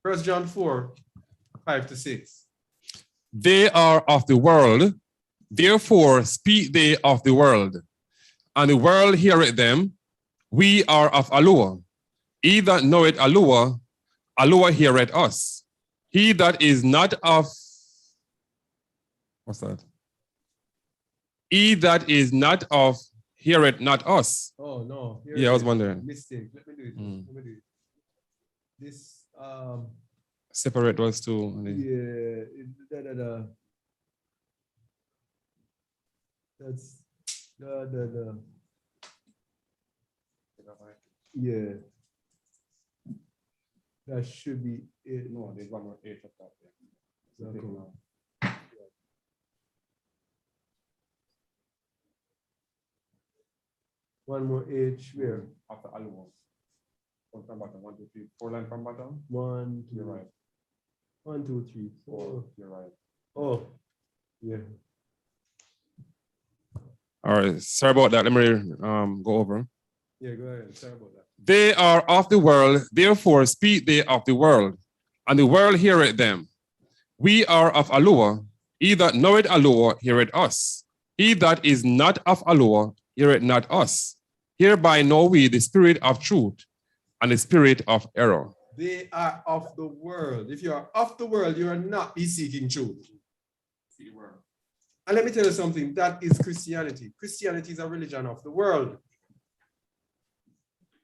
1 John 4, 5-6. They are of the world, therefore speak they of the world. And the world heareth them. We are of Yahuwah. He that knoweth Yahuwah, Yahuwah heareth us. He that is not of, what's that? He that is not of, heareth not us. Oh, no. Here Yeah, it I was is. wondering. Mistake. Let me do it. Mm. Let me do it. This, Separate those two. yeah, that's, yeah. That should be it. No, there's one more eight of that. Okay. One more H where? After Yahuwah. From bottom, 1, 2, 3, 4 line from bottom. 1, 2, You're right. 1, 2, 3, 4. You're right. Oh, yeah. All right. Sorry about that. Let me go over. Yeah, go ahead. Sorry about that. They are of the world, therefore speak they of the world, and the world heareth them. We are of Yahuwah. He that knoweth Yahuwah heareth us. He that is not of Yahuwah heareth not us. Hereby know we the spirit of truth and the spirit of error. They are of the world. If you are of the world, you are not be seeking truth. And let me tell you something, that is Christianity. Christianity is a religion of the world.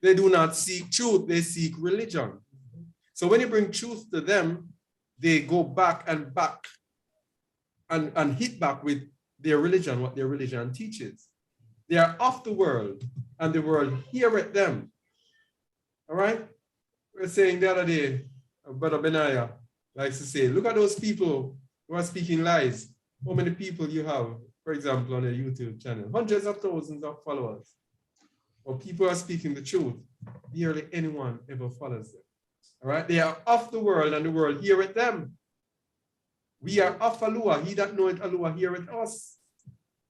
They do not seek truth, they seek religion. So when you bring truth to them, they go back and hit back with their religion, what their religion teaches. They are of the world, and the world heareth them. All right? We're saying the other day, Brother Benaiah likes to say, look at those people who are speaking lies. How many people you have, for example, on a YouTube channel? Hundreds of thousands of followers. Or people are speaking the truth. Barely anyone ever follows them. All right? They are of the world, and the world heareth them. We are of Yahuwah. He that knoweth Yahuwah heareth us.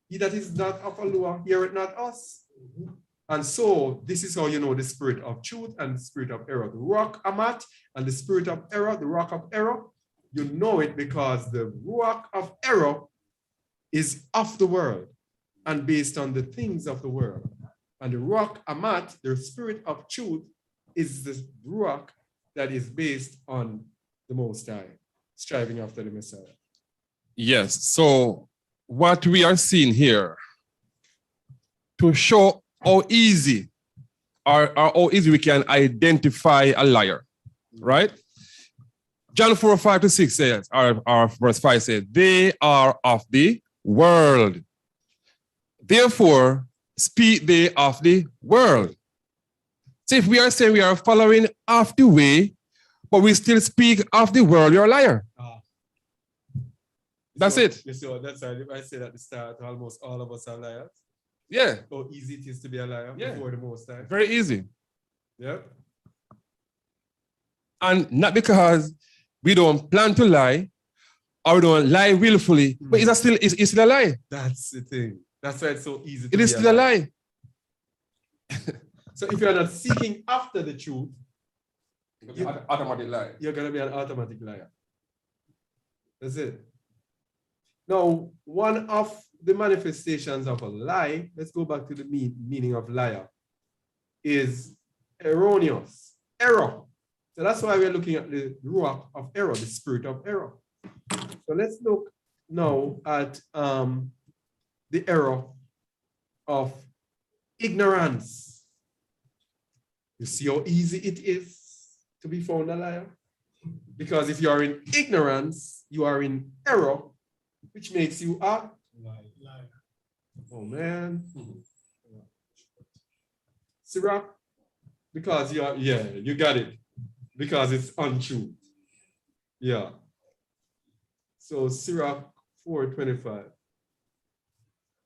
He that is not of Yahuwah heareth not us. And so this is how you know the spirit of truth and the spirit of error. The Ruach Amat and the spirit of error, the rock of error, you know it because the Ruach of error is of the world and based on the things of the world. And the Ruach Amat, the spirit of truth, is the Ruach that is based on the Most High, striving after the Messiah. Yes. So what we are seeing here to show how easy or how easy we can identify a liar, right? John 4, 5-6 says, or verse 5 says, they are of the world. Therefore, speak they of the world. So if we are saying we are following of the way, but we still speak of the world, you're a liar. That's it. You see what that's why I said at the start, almost all of us are liars. Yeah. How easy it is to be a liar before the Most High. Very easy. Yep. And not because we don't plan to lie or we don't lie willfully, but it's still a lie. That's the thing. That's why it's so easy to It is still a lie. So if you're not seeking after the truth, automatic lie. you're going to be an automatic liar. That's it. Now, one of the manifestations of a lie, let's go back to the meaning of liar, is erroneous, error. So that's why we're looking at the ruach of error, the spirit of error. So let's look now at the error of ignorance. You see how easy it is to be found a liar? Because if you are in ignorance, you are in error, which makes you a liar. Oh man. Sirach, because you are, yeah, you got it. Because it's untrue. Yeah. So Sirach 4:25.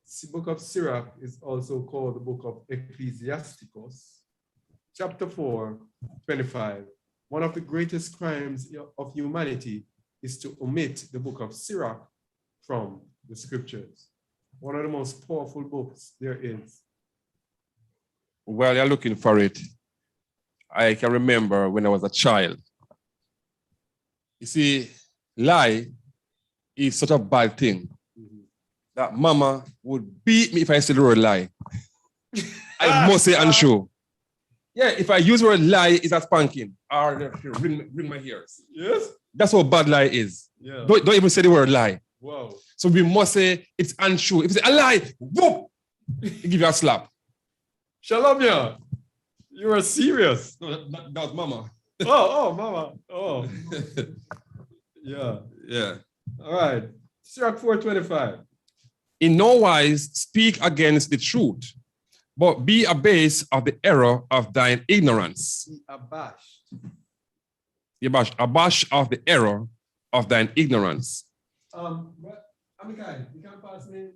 The book of Sirach is also called the book of Ecclesiasticus, chapter 4, 25. One of the greatest crimes of humanity is to omit the book of Sirach from the scriptures. One of the most powerful books there is. While you're looking for it, I can remember when I was a child. You see, lie is such a bad thing that mama would beat me if I said the word lie. I must say untrue. Yeah, if I use the word lie, it's a spanking or ring my ears. Yes? That's what bad lie is. Yeah. Don't even say the word lie. Wow. So we must say it's untrue. If you say a lie, whoop, it give you a slap. Shalom, yeah. You are serious. No, that was mama. Oh, mama. Oh. Yeah. Yeah. All right. Sirach 4:25. In no wise speak against the truth, but be abased of the error of thine ignorance. Be abashed. Abashed of the error of thine ignorance. But Amikai, you can pass me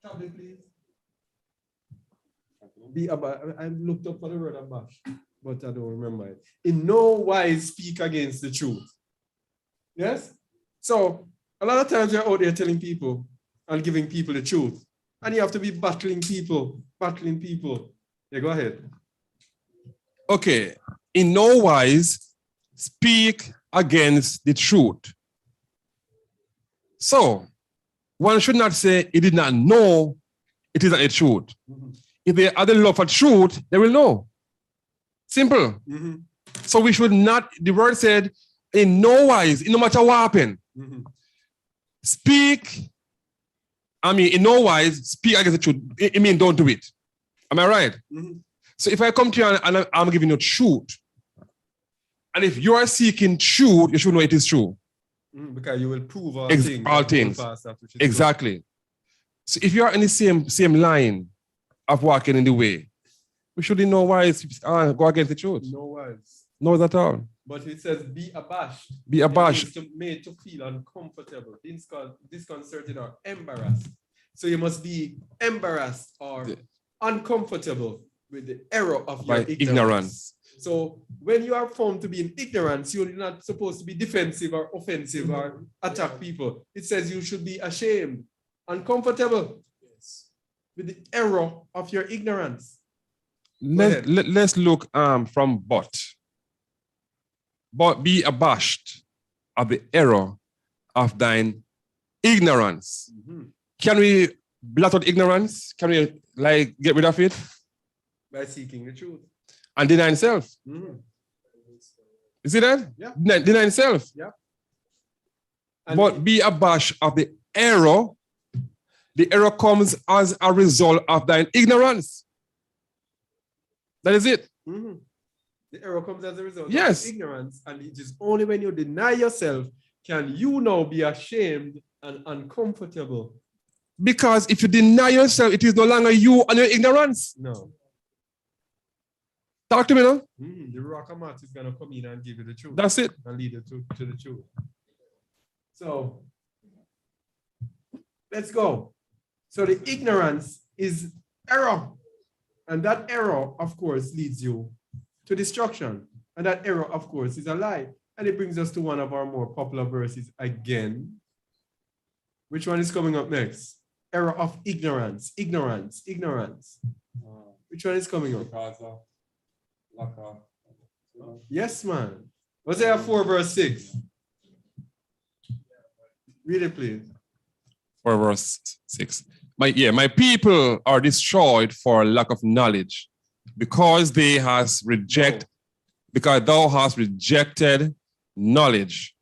tablet, please. Be abashed. I looked up for the word abashed, but I don't remember it. In no wise speak against the truth. Yes? So a lot of times you're out there telling people and giving people the truth. And you have to be battling people. Yeah, go ahead. Okay. In no wise speak against the truth. So one should not say he did not know it is not the truth. If they had the love for truth, they will know. Simple. So we should not, the word said, in no wise, no matter what happened, speak. In no wise, speak against the truth. I mean, don't do it. Am I right? So if I come to you and I'm giving you truth, and if you are seeking truth, you should know it is true. Because you will prove all things. Exactly. So if you are in the same line of walking in the way, we shouldn't know why it's go against the truth. No wise. No at all. But it says be abashed. Be abashed. Made to feel uncomfortable, disconcerted, or embarrassed. So you must be embarrassed or uncomfortable with the error of your ignorance. So when you are found to be in ignorance, you're not supposed to be defensive or offensive or attack people. It says you should be ashamed, uncomfortable with the error of your ignorance. Let's look from but be abashed of the error of thine ignorance. Can we blot out ignorance? Can we get rid of it? By seeking the truth. And denying self. You see that? Yeah. Denying self. Yeah. But be abashed of the error. The error comes as a result of thine ignorance. That is it. The error comes as a result of ignorance, and it is only when you deny yourself can you now be ashamed and uncomfortable. Because if you deny yourself, it is no longer you and your ignorance. No. Talk to me now. The Rakamat is going to come in and give you the truth. That's it. And lead you to the truth. So, let's go. So the ignorance is error. And that error, of course, leads you to destruction. And that error, of course, is a lie. And it brings us to one of our more popular verses again. Which one is coming up next? Error of ignorance. Ignorance. Which one is coming up? Yes, man. Hosea 4, verse 6. Read it, please. 4 verse 6. My people are destroyed for lack of knowledge, because thou hast rejected knowledge.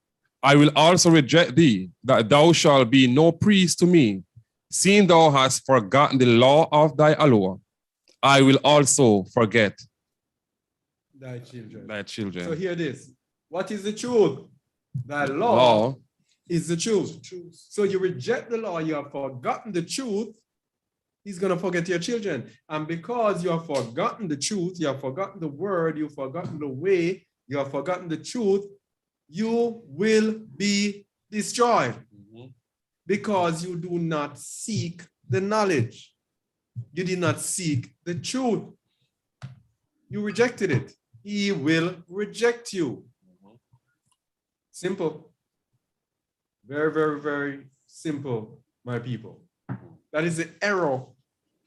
I will also reject thee, that thou shalt be no priest to me, seeing thou hast forgotten the law of thy Yahuwah. I will also forget thy children. Thy children. So hear this. What is the truth? Thy law is the truth. So you reject the law, you have forgotten the truth, he's going to forget your children. And because you have forgotten the truth, you have forgotten the word, you've forgotten the way, you have forgotten the truth, you will be destroyed. Because you do not seek the knowledge. You did not seek the truth. You rejected it. He will reject you. Simple. Very, very, very simple, my people. That is the error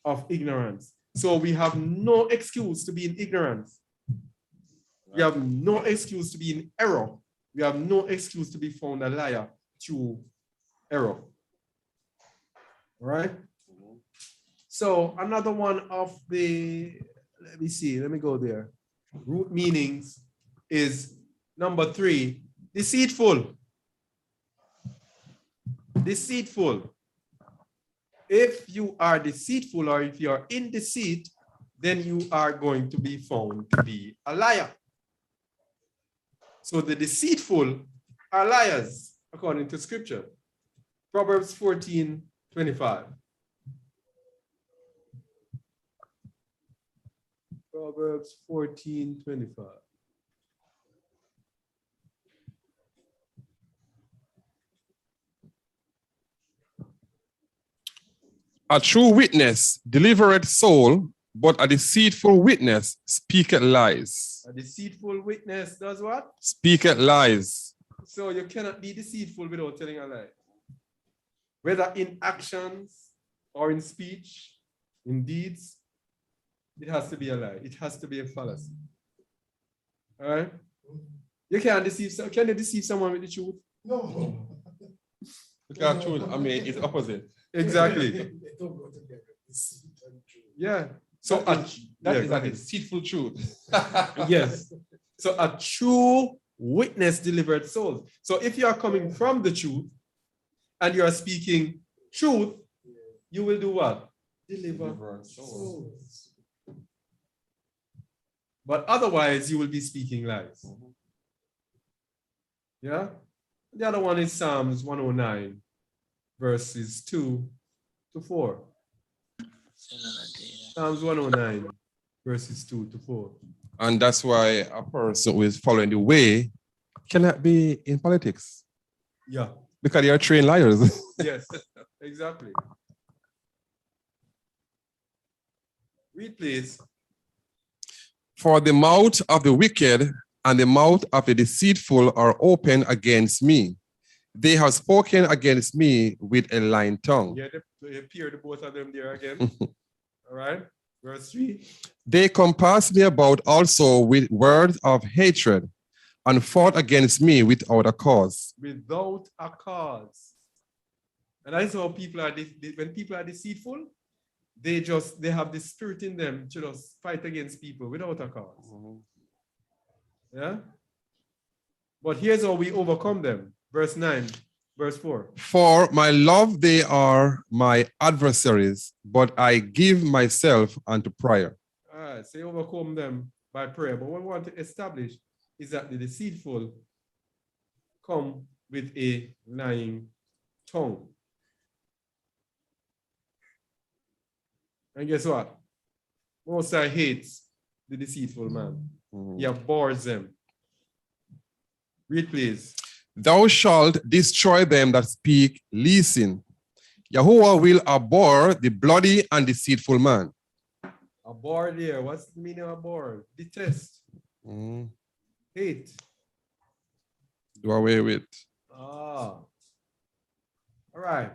of ignorance. So we have no excuse to be in ignorance. We have no excuse to be in error. We have no excuse to be found a liar through error. All right? So another one of the, let me see, let me go there. Root meanings is number 3, deceitful. Deceitful. If you are deceitful or if you are in deceit, then you are going to be found to be a liar. So the deceitful are liars, according to scripture. Proverbs 14:25. Proverbs 14:25. A true witness delivereth soul, but a deceitful witness speaketh lies. A deceitful witness does what? Speaketh lies. So you cannot be deceitful without telling a lie. Whether in actions or in speech, in deeds, it has to be a lie. It has to be a fallacy. All right? You can't deceive. Can you deceive someone with the truth? No. Because truth, I mean, it's opposite. Exactly. They don't go together. Deceit and truth. Yeah. So That is a deceitful truth. yes. So a true witness delivered souls. So if you are coming from the truth and you are speaking truth, you will do what? Deliver souls. But otherwise, you will be speaking lies. Yeah? The other one is Psalms 109, verses 2 to 4. Psalms 109, verses 2 to 4. And that's why a person who is following the way cannot be in politics. Yeah. Because they are trained liars. Yes, exactly. Read, please. For the mouth of the wicked and the mouth of the deceitful are open against me. They have spoken against me with a lying tongue. Yeah, they appear the both of them there again. All right. Verse 3. They compass me about also with words of hatred and fought against me without a cause. Without a cause. And that's how people are, when people are deceitful, they have the spirit in them to just fight against people without a cause. Yeah? But here's how we overcome them. Verse 9, verse 4. For my love, they are my adversaries, but I give myself unto prayer. All right, so you overcome them by prayer. But what we want to establish is that the deceitful come with a lying tongue. And guess what? Most High hates the deceitful man. He abhors them. Read, please. Thou shalt destroy them that speak leasing. Yahuwah will abhor the bloody and deceitful man. Abhor there. What's the meaning of abhor? Detest. Hate. Do away with. Ah. All right.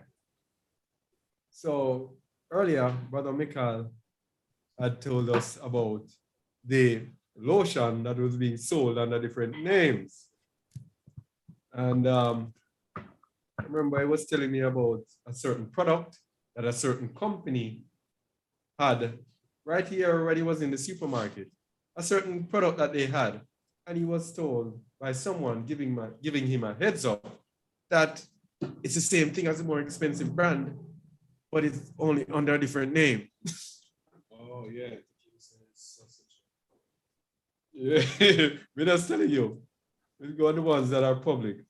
So earlier, Brother Michael had told us about the lotion that was being sold under different names. And remember, he was telling me about a certain product that a certain company had right here when he was in the supermarket. A certain product that they had. And he was told by someone giving him a heads up that it's the same thing as a more expensive brand, but it's only under a different name. Oh, yeah. Yeah, we're just telling you. We'll go on the ones that are public.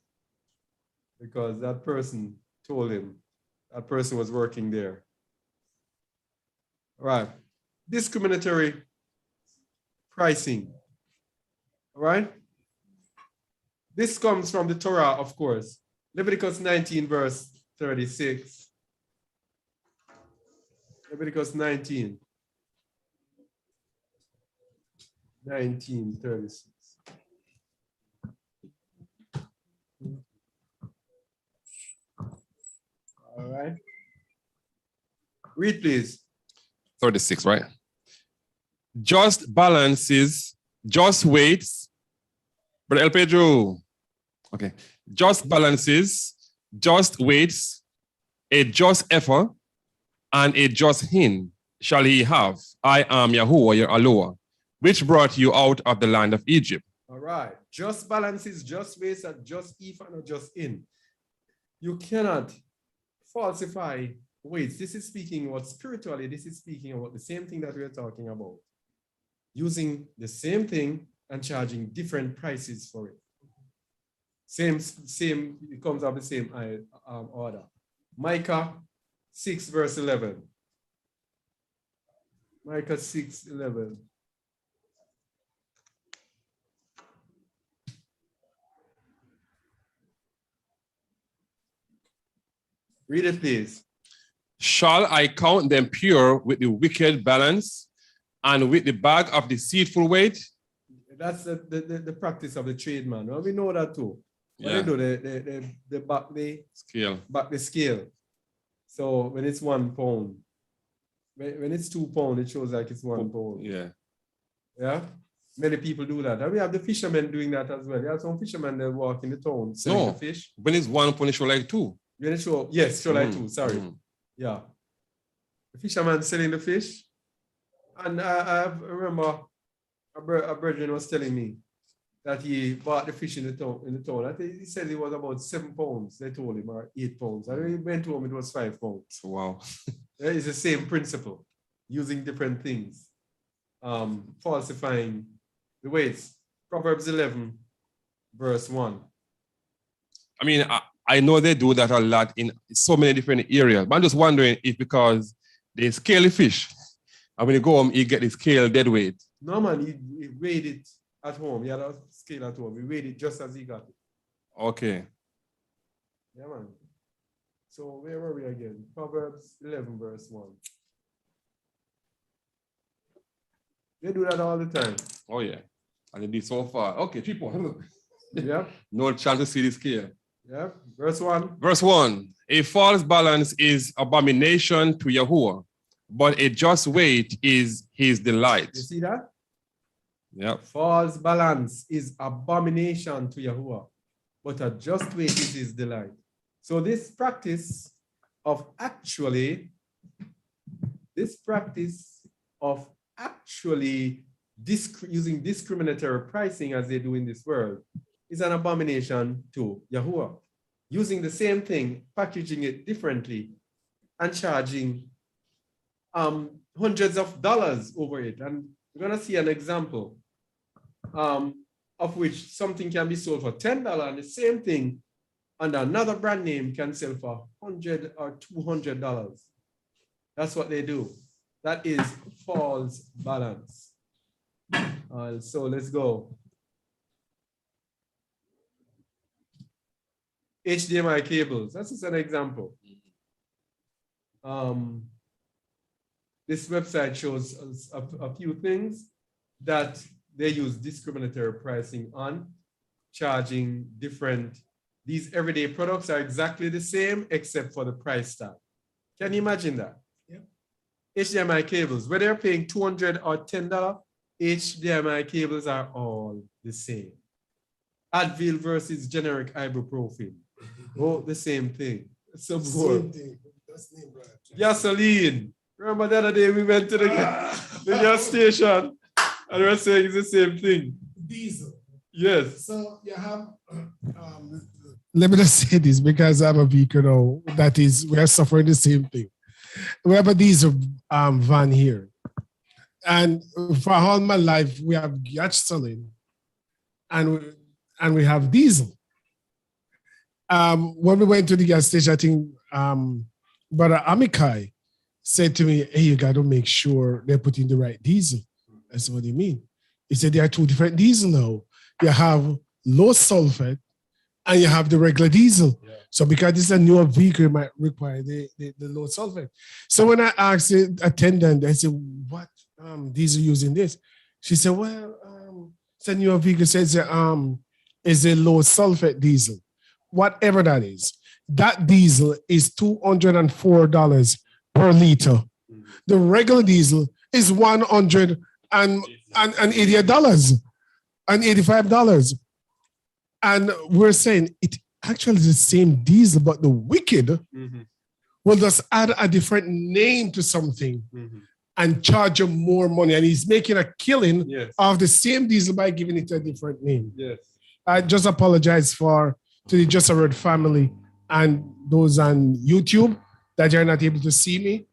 Because that person told him, that person was working there. All right. Discriminatory pricing. All right. This comes from the Torah, of course. Leviticus 19, verse 36. Leviticus 19. 19:36. All right. Read, please. 36, right? Just balances, just weights. Brother El Pedro. Okay. Just balances, just weights, a just effort, and a just hin shall he have. I am Yahuwah, your Aloha, which brought you out of the land of Egypt. All right. Just balances, just weights, and just if and just in. You cannot falsify weights. This is speaking about spiritually. This is speaking about the same thing that we're talking about. Using the same thing and charging different prices for it. Same, it comes out the same order. Micah 6, verse 11. Micah 6:11. Read it, please. Shall I count them pure with the wicked balance and with the bag of deceitful weight? That's the practice of the tradesman. Well, we know that too. What Yeah. they do, they back the scale. So when it's 1 pound, when it's 2 pounds, it shows like it's 1 pound. Yeah. Yeah. Many people do that. And we have the fishermen doing that as well. There are some fishermen that walk in the town selling the fish. When it's 1 pound, it show like 2. When it show, yes, show like 2. Sorry. Yeah. The fisherman selling the fish. And I remember a brethren was telling me that he bought the fish in the town. I think he said it was about 7 pounds. They told him, or 8 pounds. And when he went home, it was 5 pounds. Wow. It's the same principle, using different things, falsifying the weights. Proverbs 11, verse 1. I mean, I know they do that a lot in so many different areas, but I'm just wondering if because they scale the fish, and when you go home, you get the scale dead weight. No, man, he weighed it at home. He had a scale at home. He weighed it just as he got it. Okay. Yeah, man. So where were we again? Proverbs 11, verse 1. They do that all the time. Oh, yeah. And they do so far. Okay, 3 points. Yeah. No chance to see the scale. Yeah. Verse 1. Verse 1. A false balance is abomination to Yahuwah, but a just weight is his delight. You see that? Yeah. False balance is abomination to Yahuwah, but a just weight is his delight. So this practice of actually using discriminatory pricing as they do in this world is an abomination to Yahuwah. Using the same thing, packaging it differently, and charging hundreds of dollars over it. And we're going to see an example of which something can be sold for $10 and the same thing under another brand name can sell for $100 or $200. That's what they do. That is false balance. So let's go. HDMI cables. That's just an example. This website shows us a few things that they use discriminatory pricing on, charging different. These everyday products are exactly the same except for the price tag. Can you imagine that? Yeah. HDMI cables, whether they're paying $200 or $10, HDMI cables are all the same. Advil versus generic ibuprofen. Oh, the same thing. Some more. Same thing. That's the name, brother. Gasoline. Remember the other day we went to the gas station and we were saying it's the same thing. Diesel. Yes. So you have, let me just say this because I'm a vehicle now, that is, we are suffering the same thing. We have a diesel van here. And for all my life, we have gasoline and we have diesel. When we went to the gas station, I think Brother Amikai said to me, hey, you got to make sure they're putting the right diesel. I said, what do you mean? He said, there are 2 different diesel now. You have low sulfate and you have the regular diesel. Yeah. So because this is a newer vehicle, it might require the low sulfate. So when I asked the attendant, I said, what diesel using this? She said, well, it's a newer vehicle, says is a low sulfate diesel. Whatever that is. That diesel is $204 per liter. The regular diesel is $188 and $85. And we're saying it actually is the same diesel, but the wicked will just add a different name to something and charge him more money. And he's making a killing of the same diesel by giving it a different name. Yes. I just apologize to the Just a Word family and those on YouTube that are not able to see me.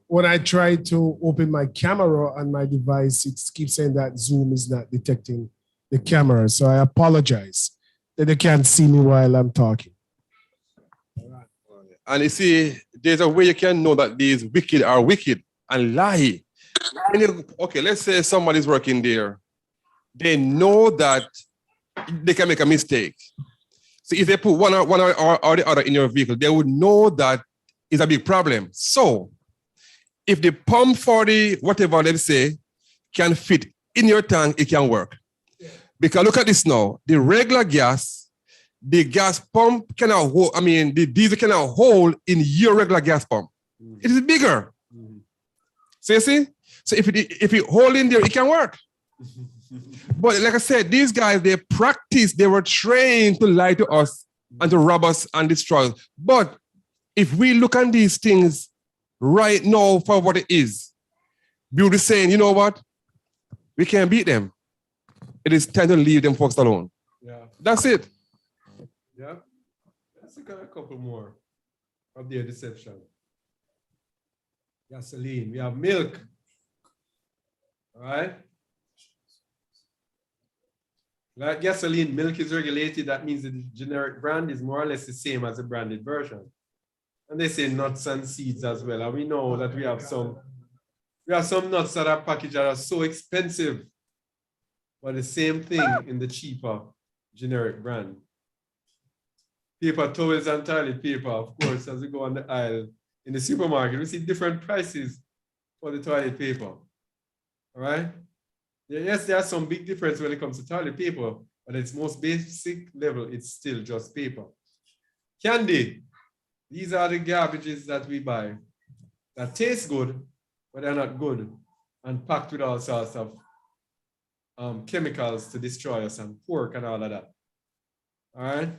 When I try to open my camera on my device, it keeps saying that Zoom is not detecting the camera. So I apologize that they can't see me while I'm talking. And you see, there's a way you can know that these wicked are wicked and lie. Okay, let's say somebody's working there. They know that they can make a mistake. So if they put one or the other in your vehicle, they would know that it's a big problem. So if the pump for the whatever, let's say, can fit in your tank, it can work. Because look at this now, the regular gas, the gas pump cannot hold, the diesel cannot hold in your regular gas pump. It is bigger. So you see? So if you hold in there, it can work. But like I said, these guys, they were trained to lie to us and to rob us and destroy us. But if we look at these things right now for what it is, we be saying, you know what? We can't beat them. It is time to leave them folks alone. Yeah. That's it. Yeah. Let's look at a couple more of their deception. Gasoline. We have milk. All right. Like gasoline, milk is regulated. That means the generic brand is more or less the same as the branded version. And they say nuts and seeds as well. And we know that we have some nuts that are packaged that are so expensive, but the same thing in the cheaper generic brand. Paper towels and toilet paper, of course, as we go on the aisle in the supermarket, we see different prices for the toilet paper. All right? Yes, there are some big difference when it comes to toilet paper, but its most basic level, it's still just paper. Candy. These are the garbages that we buy that taste good, but they're not good and packed with all sorts of chemicals to destroy us and pork and all of that. All right.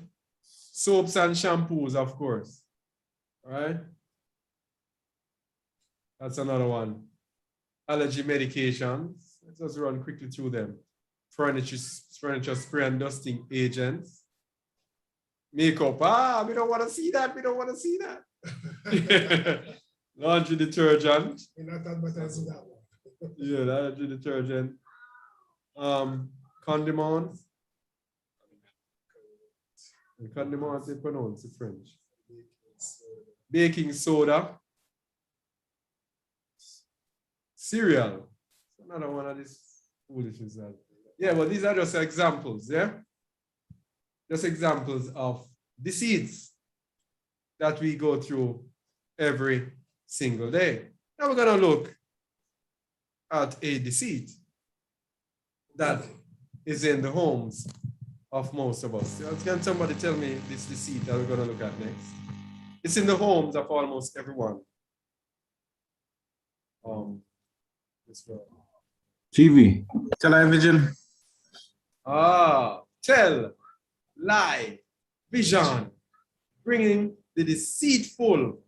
Soaps and shampoos, of course. All right. That's another one. Allergy medications. Let's just run quickly through them. Furniture spray and dusting agents. Makeup. We don't want to see that. We don't want to see that. Laundry detergent. We're not advertising that one. Yeah, laundry detergent. Condiments. And condiments, they pronounce in French. Baking soda. Cereal. Another one of these foolishness. Yeah, well, these are just examples, yeah? Just examples of deceits that we go through every single day. Now we're going to look at a deceit that is in the homes of most of us. Can somebody tell me this deceit that we're going to look at next? It's in the homes of almost everyone. TV. Television. Tell, lie, vision, bringing the deceitful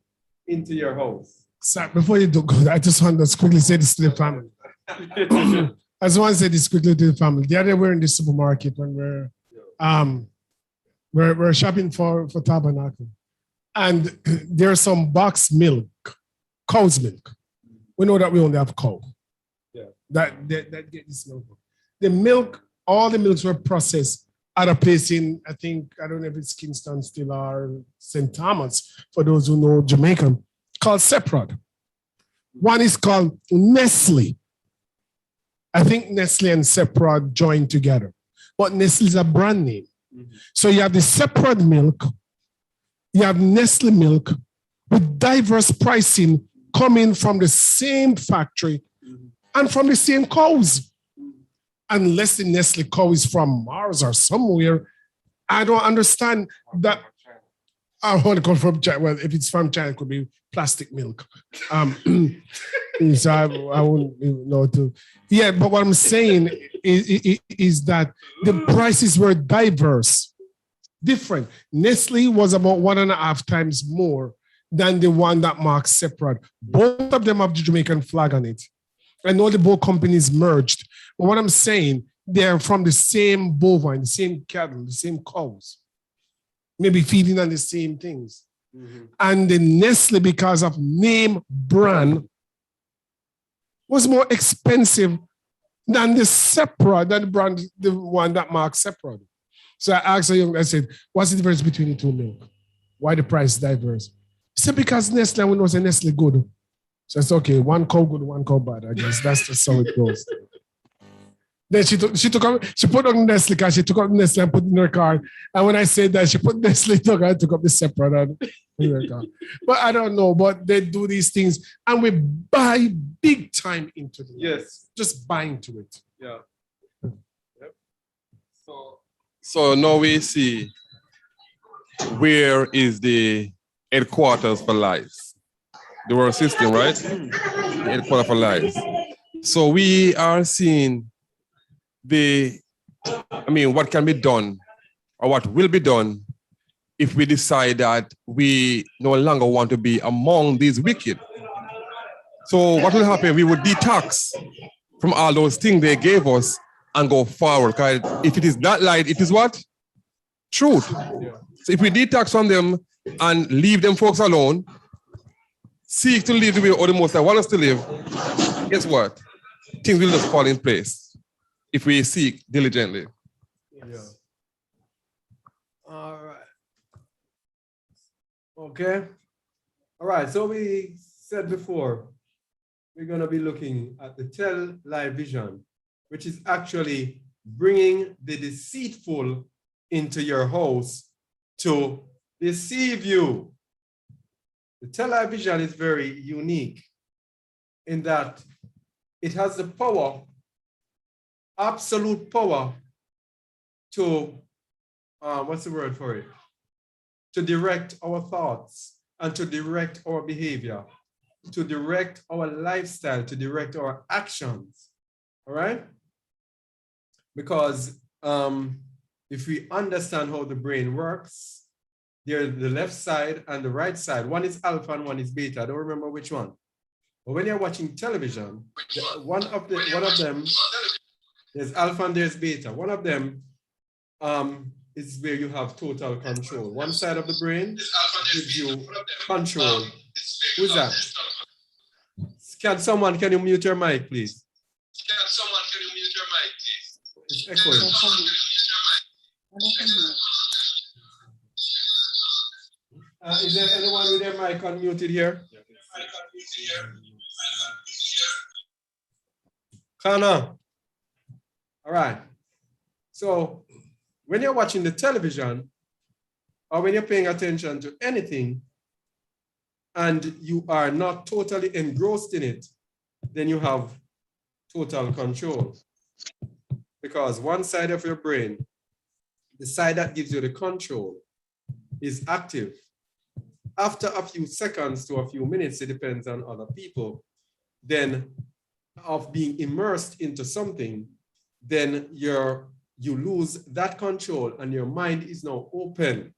into your house. Sorry, before you do go, I just want to quickly say this to the family. I just want to say this quickly to the family. The other day we're in the supermarket when we're shopping for Tabernacle, and there's some boxed milk, cow's milk. We know that we only have cow. Yeah. That get this milk. The milk, all the milks were processed at a place in, I don't know if it's Kingston still or St. Thomas, for those who know Jamaican, called Seprod. One is called Nestle. I think Nestle and Seprod joined together. But Nestle is a brand name. So you have the separate milk, you have Nestle milk with diverse pricing coming from the same factory and from the same cows. Unless the Nestle cow is from Mars or somewhere, I don't understand that. I want to come from China. Well, if it's from China, it could be plastic milk. So I wouldn't even know to. Yeah, but what I'm saying is that the prices were diverse, different. Nestle was about 1.5 times more than the one that marks separate. Both of them have the Jamaican flag on it. I know the both companies merged, but what I'm saying, they're from the same bovine, the same cattle, the same cows, maybe feeding on the same things. And the Nestle, because of name brand, was more expensive than the separate, than the brand, the one that marks separate. So I asked a young guy, I said, what's the difference between the two milk? Why the price is diverse? He said, because Nestle, we know it's Nestle good. So it's okay, one cow good, one cow bad. I guess that's just how it goes. Then she put on Nestle because she took up Nestle and put it in her car. And when I said that, she put Nestle, I took up the separate and put it in her car. But I don't know, but they do these things and we buy big time into them. Yes. Just buy into it. Yeah. Yep. So now we see where is the headquarters for lies. The world system, right? The headquarters for lies. So we are seeing what can be done or what will be done if we decide that we no longer want to be among these wicked. So what will happen? We would detox from all those things they gave us and go forward. Because if it is not light, it is what? Truth. Yeah. So if we detox from them and leave them folks alone, seek to live the way all the most I want us to live, guess what? Things will just fall in place if we seek diligently. Yeah. All right. Okay. All right. So we said before, we're going to be looking at the tell lie vision, which is actually bringing the deceitful into your house to deceive you. The tell lie vision is very unique in that it has the power, absolute power to, what's the word for it? To direct our thoughts and to direct our behavior, to direct our lifestyle, to direct our actions, all right? Because if we understand how the brain works, there's the left side and the right side. One is alpha and one is beta. I don't remember which one. But when you're watching television, one of them, there's alpha and there's beta. One of them is where you have total control. One side of the brain gives you control. Who's that? Can you mute your mic, please? It's echoing. Is there anyone with their mic unmuted here? Kana. All right. So when you're watching the television or when you're paying attention to anything and you are not totally engrossed in it, then you have total control. Because one side of your brain, the side that gives you the control, is active. After a few seconds to a few minutes, it depends on other people, then of being immersed into something, then you lose that control and your mind is now open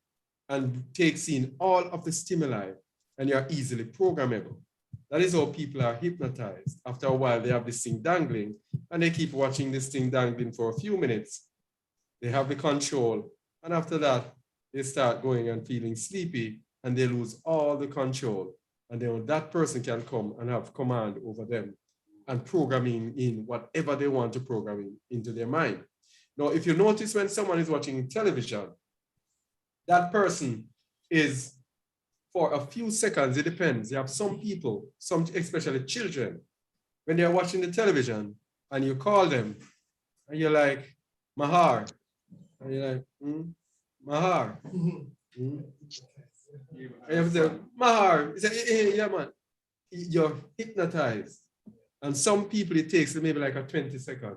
and takes in all of the stimuli and you're easily programmable. That is how people are hypnotized. After a while, they have this thing dangling and they keep watching this thing dangling for a few minutes. They have the control. And after that, they start going and feeling sleepy and they lose all the control. And then that person can come and have command over them and programming in whatever they want to program into their mind. Now, if you notice when someone is watching television, that person is, for a few seconds, it depends. You have some people, especially children, when they're watching the television and you call them and you're like, Mahar, and you're like, Mahar. Mm. And you have to say, Mahar. He said, hey, yeah, man. You're hypnotized. And some people, it takes maybe like a 20-second,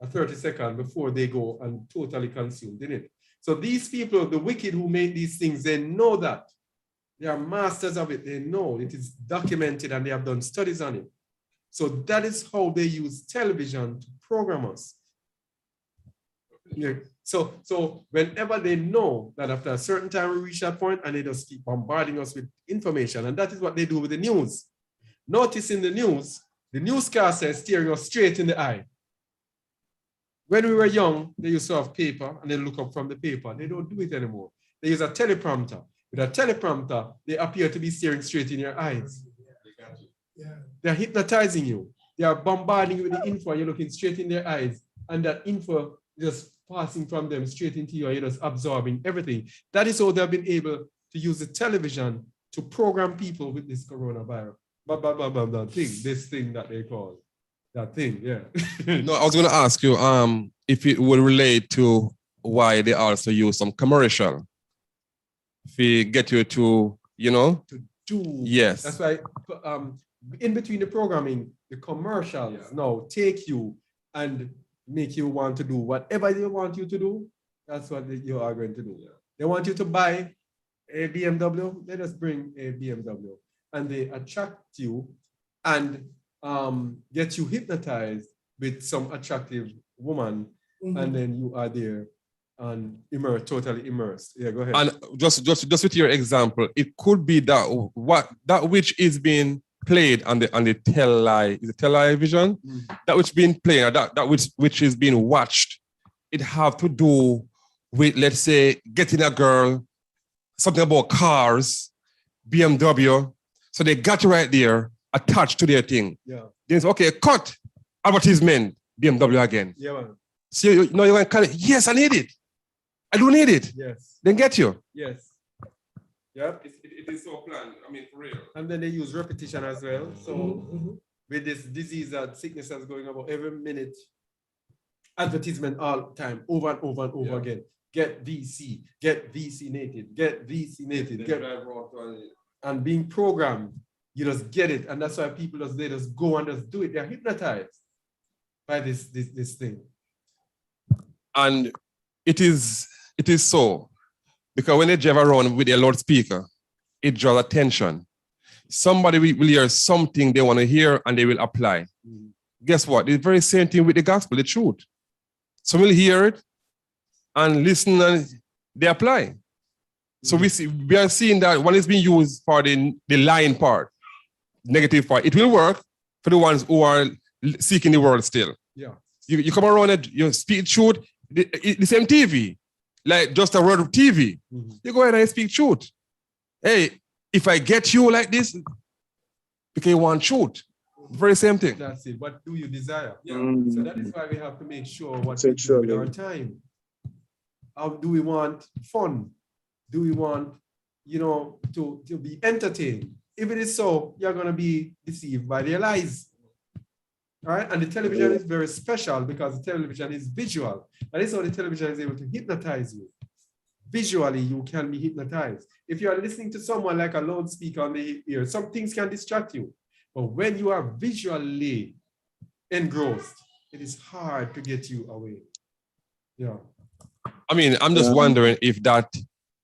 a 30-second before they go and totally consumed, didn't it? So these people, the wicked who make these things, they know that. They are masters of it. They know it is documented and they have done studies on it. So that is how they use television to program us. Yeah. So whenever they know that after a certain time we reach that point and they just keep bombarding us with information, and that is what they do with the news. Notice in the newscaster is staring us straight in the eye. When we were young, they used to have paper and they look up from the paper. They don't do it anymore. They use a teleprompter. With a teleprompter, they appear to be staring straight in your eyes. They're hypnotizing you. They are bombarding you with the info. You're looking straight in their eyes, and that info just passing from them straight into you. You're just absorbing everything. That is how they've been able to use the television to program people with this coronavirus. That thing, this thing that they call that thing, yeah. No, I was going to ask you if it would relate to why they also use some commercial. If we get you to, to do. Yes. That's why in between the programming, the commercials now take you and make you want to do whatever they want you to do. That's what you are going to do. Yeah. They want you to buy a BMW. They just bring a BMW and they attract you and get you hypnotized with some attractive woman, and then you are there and totally immersed. Yeah, go ahead. And just with your example, it could be that which is being played on the television, that which being played, that which is being watched. It have to do with, let's say, getting a girl, something about cars, BMW. So they got you right there, attached to their thing. Yeah. Then it's okay, cut advertisement, BMW again. Yeah, man. So you're going to call it, yes, I need it. I do need it. Yes. Then get you. Yes. Yeah. It is so planned. I mean, for real. And then they use repetition as well. So with this disease and sickness that's going about every minute, advertisement all the time, over and over and over again. Get VC nated, get VC nated, and being programmed, you just get it. And that's why people they just go and just do it. They're hypnotized by this thing. And it is so, because when they drive around with their loudspeaker, it draws attention. Somebody will hear something they want to hear and they will apply. Guess what? It's the very same thing with the gospel, the truth. Some will hear it and listen and they apply. So we are seeing that when it's being used for the lying part, negative part, it will work for the ones who are seeking the world still. Yeah. You come around and you speak truth, the same TV, like just a word of TV. You go ahead and speak truth. Hey, if I get you like this, because you want truth. Very same thing. That's it. What do you desire? Yeah. So that is why we have to make sure what we do with our time. How do we want fun? Do we want, to be entertained? If it is so, you're going to be deceived by their lies. All right? And the television is very special because the television is visual. That is how the television is able to hypnotize you. Visually, you can be hypnotized. If you are listening to someone like a loudspeaker on the ear, some things can distract you. But when you are visually engrossed, it is hard to get you away. Yeah. I mean, I'm just wondering if that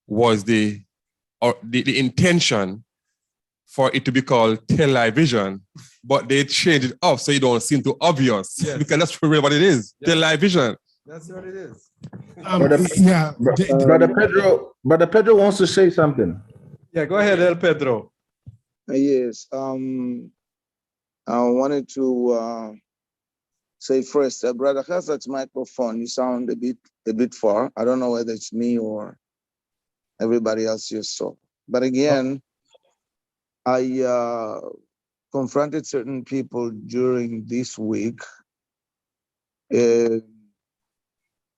was the intention for it to be called television, but they changed it up so it don't seem too obvious. Yes. Because that's really what it is. Yes. Television. That's what it is. Brother Pedro wants to say something. Yeah, go ahead, El Pedro. Yes. I wanted to say first, Brother Hazard's microphone, you sound a bit far. I don't know whether it's me or everybody else here saw. But again, I confronted certain people during this week. The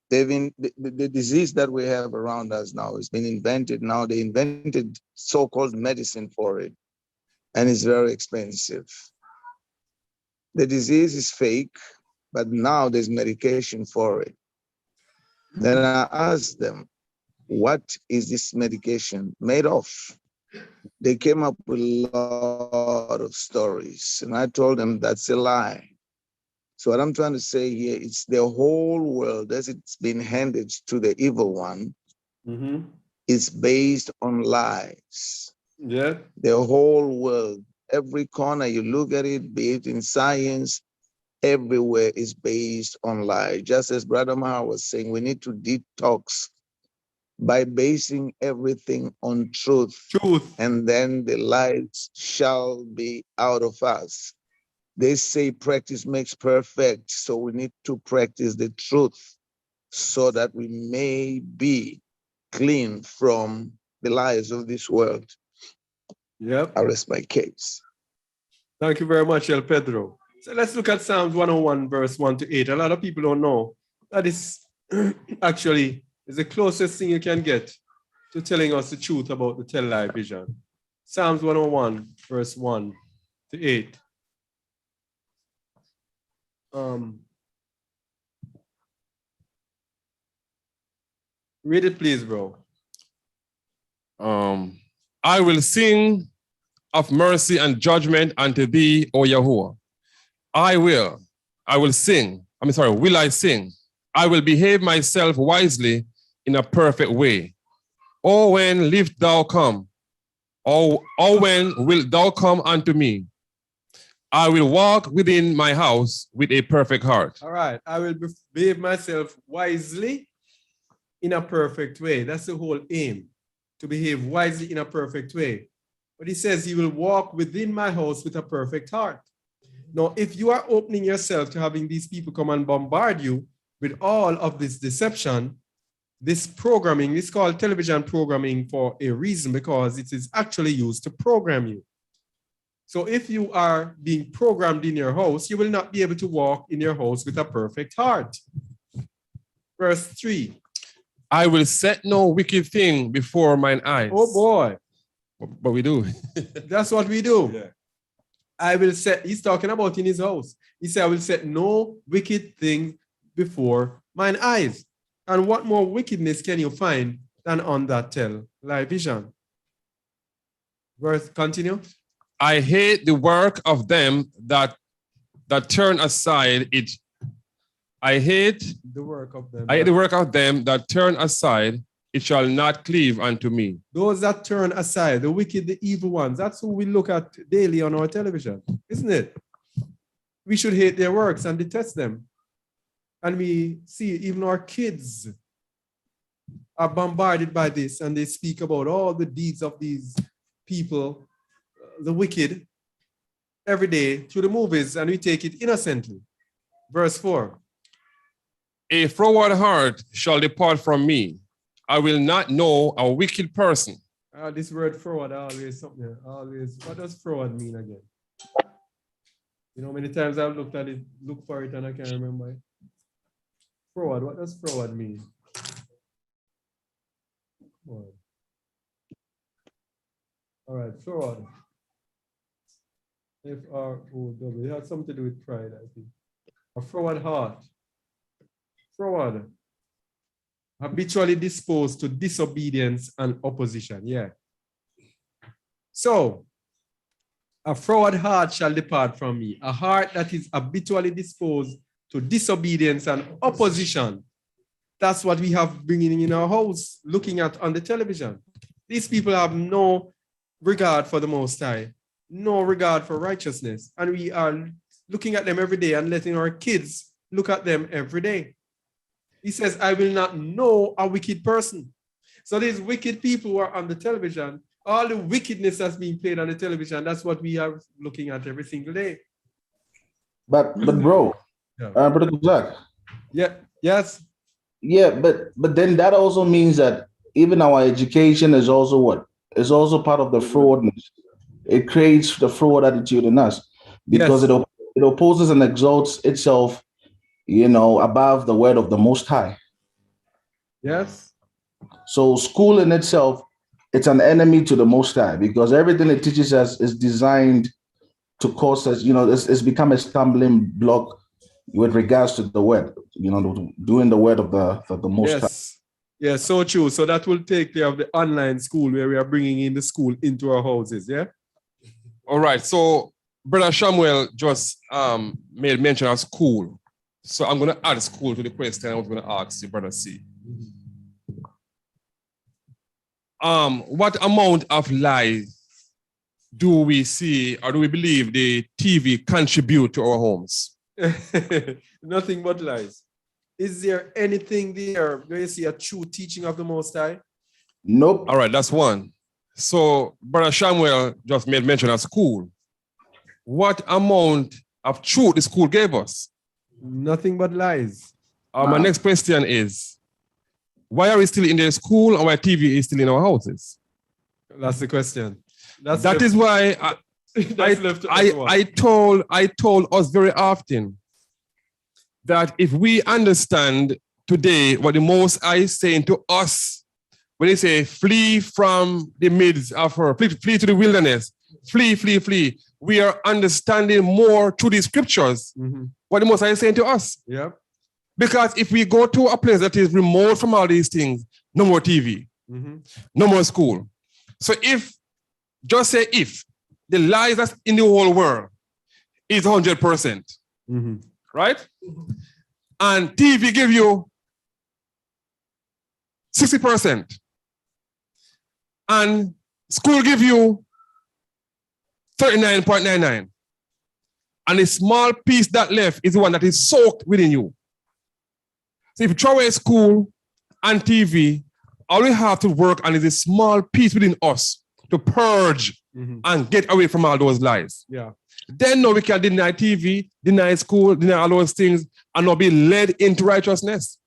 disease that we have around us now has been invented. Now they invented so-called medicine for it, and it's very expensive. The disease is fake, but now there's medication for it. Then I asked them, what is this medication made of? They came up with a lot of stories, and I told them that's a lie. So what I'm trying to say here, it's the whole world as it's been handed to the evil one. Is based on lies. Yeah. The whole world, every corner you look at it, be it in science, everywhere is based on lies. Just as Brother Maha was saying, we need to detox by basing everything on truth. And then the lies shall be out of us. They say practice makes perfect, so we need to practice the truth so that we may be clean from the lies of this world. Yep. I rest my case. Thank you very much, El Pedro. So let's look at Psalms 101, verse 1 to 8. A lot of people don't know that is actually is the closest thing you can get to telling us the truth about the tell lie vision. Psalms 101, verse 1 to 8. Read it, please, bro. I will sing of mercy and judgment unto thee, O Yahuwah. Will I sing? I will behave myself wisely in a perfect way. O when lift thou come? O when wilt thou come unto me? I will walk within my house with a perfect heart. All right. I will behave myself wisely in a perfect way. That's the whole aim, to behave wisely in a perfect way. But he says he will walk within my house with a perfect heart. Now, if you are opening yourself to having these people come and bombard you with all of this deception, this programming is called television programming for a reason, because it is actually used to program you. So if you are being programmed in your house, you will not be able to walk in your house with a perfect heart. Verse 3. I will set no wicked thing before mine eyes. Oh boy. But we do. That's what we do. Yeah. I will set, he's talking about in his house. He said, I will set no wicked thing before mine eyes. And what more wickedness can you find than on that tell lie vision? Verse, continue. I hate the work of them that turn aside it. I hate the work of them. I hate the work of them that turn aside, it shall not cleave unto me. Those that turn aside, the wicked, the evil ones, that's who we look at daily on our television, isn't it? We should hate their works and detest them. And we see even our kids are bombarded by this, and they speak about all the deeds of these people, the wicked, every day through the movies, and we take it innocently. Verse 4. A froward heart shall depart from me. I will not know a wicked person. This word froward always something. Always. What does froward mean again? You know, many times I've looked at it, looked for it, and I can't remember. Froward. What does froward mean? All right, froward. F-R-O-W. It has something to do with pride, I think. A froward heart. Froward. Habitually disposed to disobedience and opposition. Yeah. So, a froward heart shall depart from me. A heart that is habitually disposed to disobedience and opposition. That's what we have bringing in our house, looking at on the television. These people have no regard for the Most High, no regard for righteousness. And we are looking at them every day and letting our kids look at them every day. He says, I will not know a wicked person. So these wicked people who are on the television, all the wickedness that's being played on the television, that's what we are looking at every single day. But bro, Brother Zach. Yeah, yes. Yeah, but then that also means that even our education is also what? It's also part of the fraudness. It creates the fraud attitude in us because yes. it opposes and exalts itself, you know, above the word of the Most High. Yes. So school in itself, it's an enemy to the Most High because everything it teaches us is designed to cause us, you know, it's become a stumbling block with regards to the word, you know, doing the word of the Most High. Yeah, so true. So that will take care of the online school where we are bringing in the school into our houses. Yeah. All right. So Brother Samuel just made mention of school. So I'm going to add school to the question I was going to ask you, Brother C. What amount of lies do we see or do we believe the TV contribute to our homes? Nothing but lies. Is there anything there where you see a true teaching of the Most High? Nope. All right, that's one. So Brother Samuel just made mention of school. What amount of truth the school gave us? Nothing but lies. My next question is, why are we still in the school and why TV is still in our houses? That's the question. That is why I told us very often that if we understand today what the Most High is saying to us, when he say flee from the midst of her, flee to the wilderness, flee, we are understanding more through the scriptures what the Most High is saying to us. Yeah. Because if we go to a place that is remote from all these things, no more TV, no more school. So if the lies that's in the whole world is 100%, right? And TV give you 60%, and school give you 39.99. And a small piece that left is the one that is soaked within you. So if you throw away school and TV, all we have to work on is a small piece within us to purge and get away from all those lies. Yeah. Then no, we can deny TV, deny school, deny all those things, and not be led into righteousness.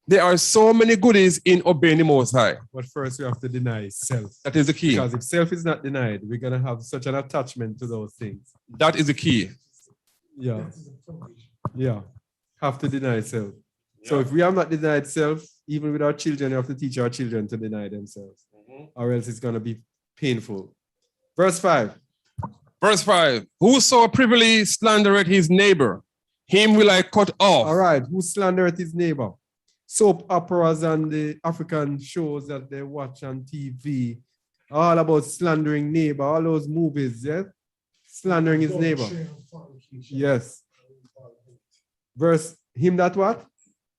There are so many goodies in obeying the Most High. But first we have to deny self. That is the key. Because if self is not denied, we're going to have such an attachment to those things. That is the key. Yeah. Yeah. Have to deny self. So if we have not denied self, even with our children, we have to teach our children to deny themselves. Or else it's going to be painful. Verse 5. Verse 5. Whoso privily slandereth his neighbor, him will I cut off. All right. Who slandereth his neighbor? Soap operas and the African shows that they watch on TV, all about slandering neighbor, all those movies, yeah? Slandering his neighbor. Yes. Verse, him that what?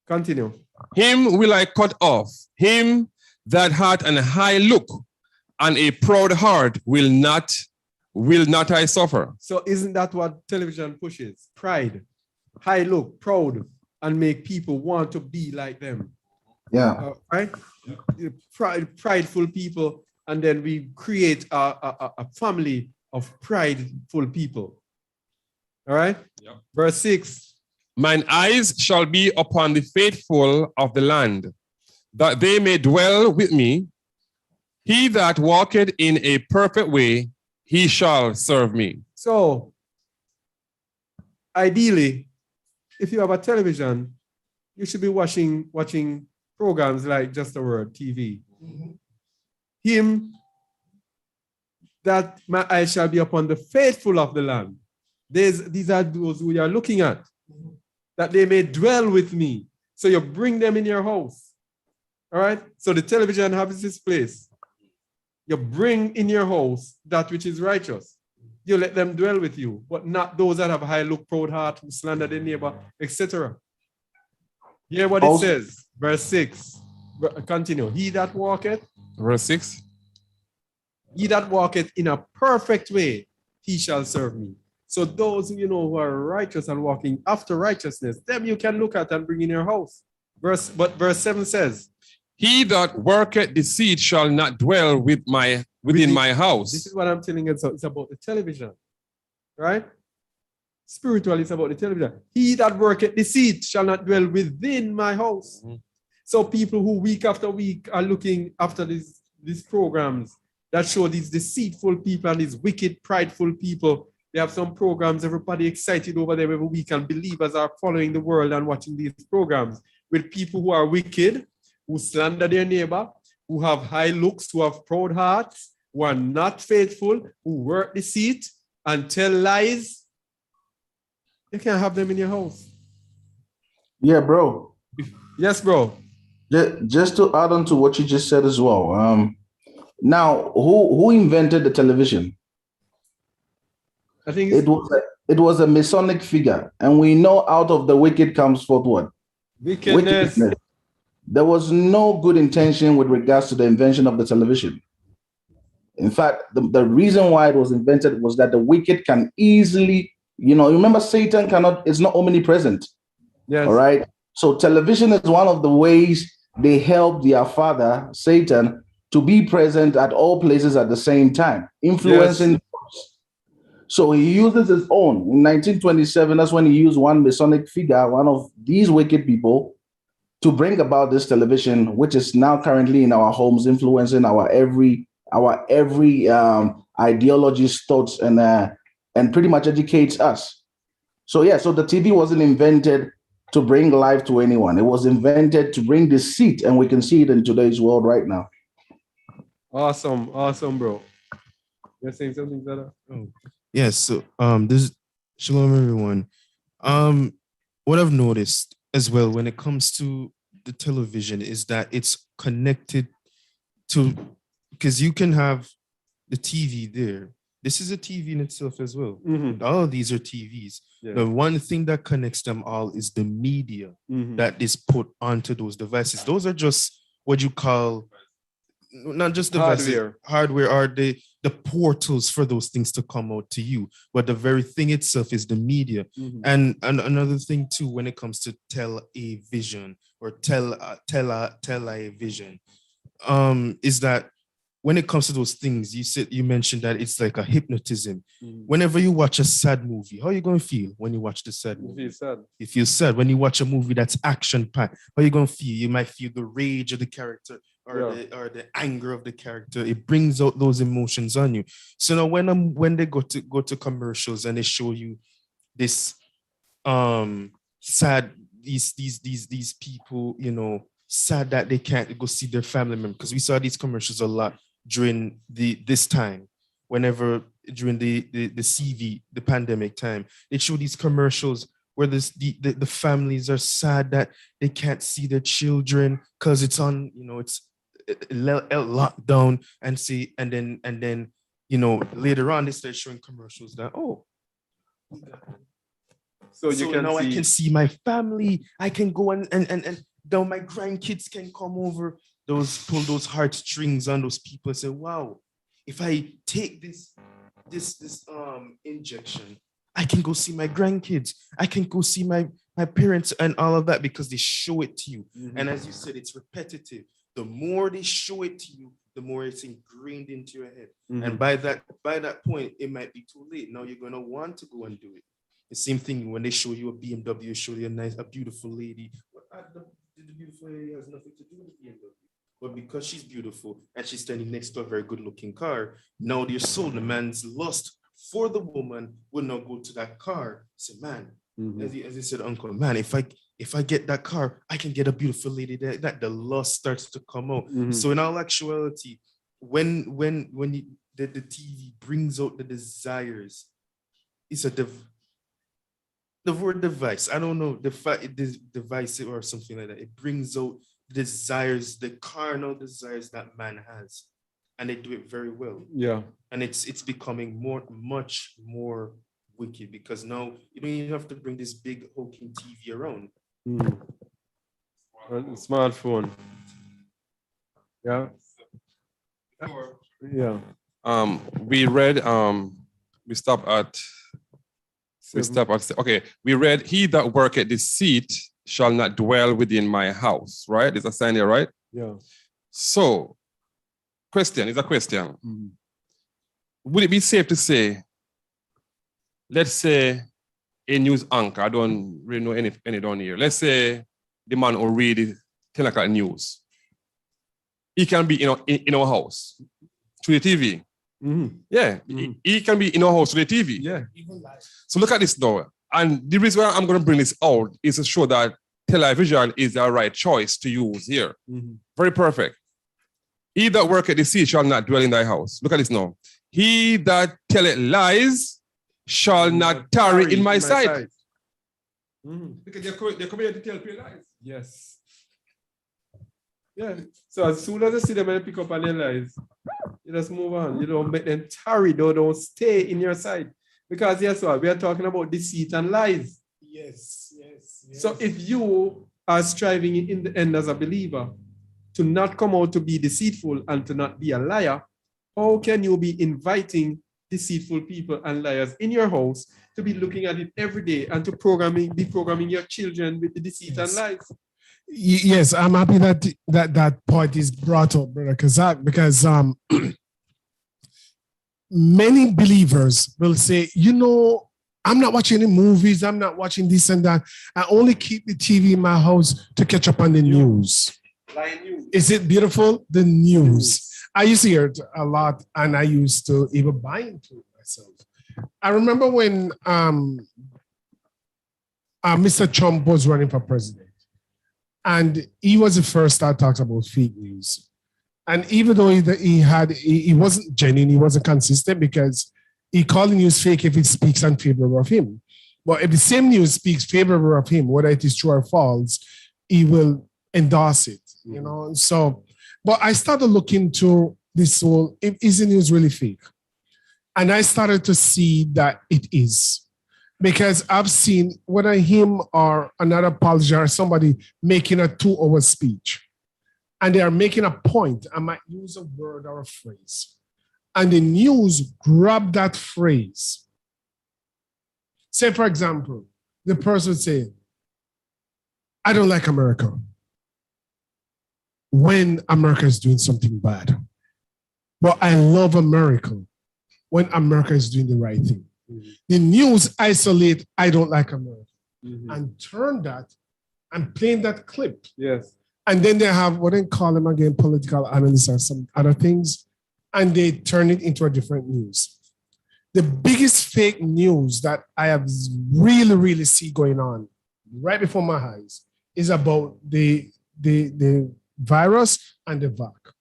Continue. Him will I cut off. Him that hath an high look and a proud heart will not I suffer. So isn't that what television pushes? Pride, high look, proud, and make people want to be like them. Yeah. Right? Prideful people, and then we create a family of prideful people. All right? Yeah. Verse 6. Mine eyes shall be upon the faithful of the land, that they may dwell with me. He that walketh in a perfect way, he shall serve me. So, ideally, if you have a television, you should be watching programs like Just a Word TV. Him that my eyes shall be upon the faithful of the land. These are those who you are looking at, that they may dwell with me. So you bring them in your house. All right? So the television has this place. You bring in your house that which is righteous. You let them dwell with you, but not those that have a high look, proud heart, who slander their neighbor, etc. Hear what it says, verse 6. Continue. He that walketh. Verse 6. He that walketh in a perfect way, he shall serve me. So those who are righteous and walking after righteousness, them you can look at and bring in your house. But verse 7 says, he that worketh deceit shall not dwell within my house. This is what I'm telling you. It's about the television, right? Spiritually, it's about the television. He that worketh deceit shall not dwell within my house. So people who week after week are looking after these programs that show these deceitful people and these wicked, prideful people. They have some programs, everybody excited over there every week, and believers are following the world and watching these programs with people who are wicked, who slander their neighbor, who have high looks, who have proud hearts, who are not faithful, who work deceit and tell lies. You can't have them in your house. Yeah, bro. Yes, bro. Just to add on to what you just said as well. Now, who invented the television? I think It was a Masonic figure, and we know out of the wicked comes forth what? wickedness. There was no good intention with regards to the invention of the television. In fact, the reason why it was invented was that the wicked can easily, remember Satan is not omnipresent. Yes. All right. So television is one of the ways they help their father, Satan, to be present at all places at the same time, influencing. Yes. So he uses his own. In 1927, that's when he used one Masonic figure, one of these wicked people, to bring about this television, which is now currently in our homes, influencing our every ideologies, thoughts, and pretty much educates us. So so the TV wasn't invented to bring life to anyone. It was invented to bring deceit, and we can see it in today's world right now. Awesome, bro. You're saying something, Zara? Oh. Yes. So this shalom everyone. What I've noticed as well when it comes to the television is that it's connected to, because you can have the TV there. This is a TV in itself as well. Mm-hmm. All of these are TVs. Yeah. The one thing that connects them all is the media that is put onto those devices. Those are just what you call not just devices, hardware are the portals for those things to come out to you, but the very thing itself is the media. And another thing too, when it comes to television or television, is that when it comes to those things, you mentioned that it's like a hypnotism. Whenever you watch a sad movie, how are you going to feel when you watch the sad movie? You feel sad. You feel sad. When you watch a movie that's action-packed, how are you going to feel? You might feel the rage of the character or the anger of the character. It brings out those emotions on you. So now when they go to commercials and they show you this sad, these people, sad that they can't go see their family member, because we saw these commercials a lot during this time, whenever during the CV, the pandemic time, they show these commercials where the families are sad that they can't see their children because it's on, it's lockdown, and then later on they start showing commercials that so now I can see my family, I can go and now my grandkids can come over. Pull those heartstrings on those people and say, wow, if I take this injection, I can go see my grandkids. I can go see my parents and all of that, because they show it to you. And as you said, it's repetitive. The more they show it to you, the more it's ingrained into your head. And by that point, it might be too late. Now you're going to want to go and do it. The same thing when they show you a BMW, show you a beautiful lady. The beautiful lady has nothing to do with the BMW. But because she's beautiful and she's standing next to a very good-looking car, now their soul, the man's lust for the woman, will now go to that car. Say, man, as he said, uncle, man, if I get that car, I can get a beautiful lady. That the lust starts to come out. So in all actuality, when the TV brings out the desires, it's the word device. I don't know, device or something like that. It brings out desires, the carnal desires that man has, and they do it very well. Yeah, and it's becoming much more wicked, because now you don't even have to bring this big hulking TV around. Smartphone. Yeah. Yeah. We read. We stop at. Okay, we read, he that worketh deceit shall not dwell within my house, right? There's a sign here, right? Yeah. So, it's a question. Would it be safe to say, let's say a news anchor, I don't really know any down here. Let's say the man who read the 10 o'clock news. He can be in our house through the TV. Yeah, he can be in our house with the TV. Yeah. So look at this now. And the reason why I'm going to bring this out is to show that television is the right choice to use here. Very perfect. He that worketh deceit shall not dwell in thy house. Look at this now. He that telleth lies shall not tarry in my sight. Because they're coming here to tell people lies. Yes. Yeah. So as soon as you see them and pick up on their lies, you just move on. You don't make them tarry, though, don't stay in your side. Because guess what? We are talking about deceit and lies. Yes, yes, yes. So if you are striving in the end as a believer to not come out to be deceitful and to not be a liar, how can you be inviting deceitful people and liars in your house to be looking at it every day and to be programming your children with the deceit and lies? Yes, I'm happy that point is brought up, Brother Kazak, because many believers will say, I'm not watching any movies, I'm not watching this and that. I only keep the TV in my house to catch up on the news. Is it beautiful? The news. I used to hear it a lot, and I used to even buy into it myself. I remember when Mr. Trump was running for president, and he was the first that talked about fake news. And even though he wasn't genuine, he wasn't consistent, because he called the news fake if it speaks in favor of him. But if the same news speaks favor of him, whether it is true or false, he will endorse it. So, but I started looking into this whole, is the news really fake? And I started to see that it is. Because I've seen whether him or another politician or somebody making a 2-hour speech, and they are making a point, I might use a word or a phrase, and the news grab that phrase. Say, for example, the person say, I don't like America, when America is doing something bad. But I love America when America is doing the right thing. Mm-hmm. The news isolate, I don't like America, and turn that and playing that clip. Yes. And then they have what they call them again, political analysts or some other things, and they turn it into a different news. The biggest fake news that I have really see going on right before my eyes is about the virus and the vac.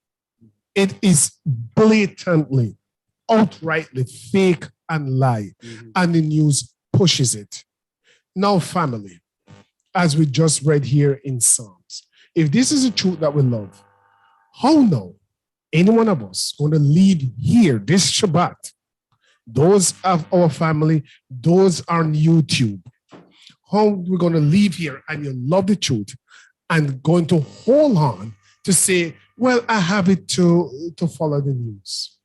It is blatantly, outrightly fake and lie, and the news pushes it. Now, family, as we just read here in Psalms, if this is the truth that we love, how now any one of us going to leave here this Shabbat, those of our family, those on YouTube, how we're going to leave here and you love the truth and going to hold on to say, well, I have it to follow the news.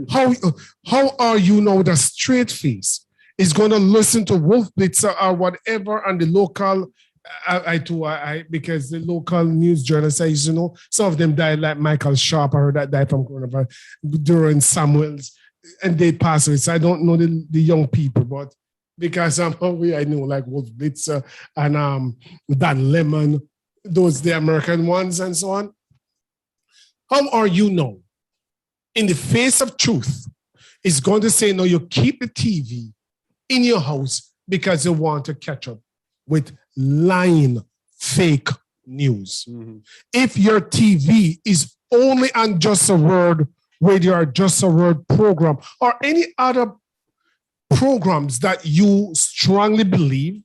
How are you now with a straight face is going to listen to Wolf Blitzer or whatever on the local, because the local news journalists says, some of them died like Michael Sharp, I heard that died from coronavirus, during Samuels, and they passed away. So I don't know the young people, but because I know like Wolf Blitzer and Dan Lemon, those the American ones and so on. How are you now, in the face of truth, is going to say, no, you keep the TV in your house because you want to catch up with lying, fake news. If your TV is only on Just a Word radio or Just a Word program or any other programs that you strongly believe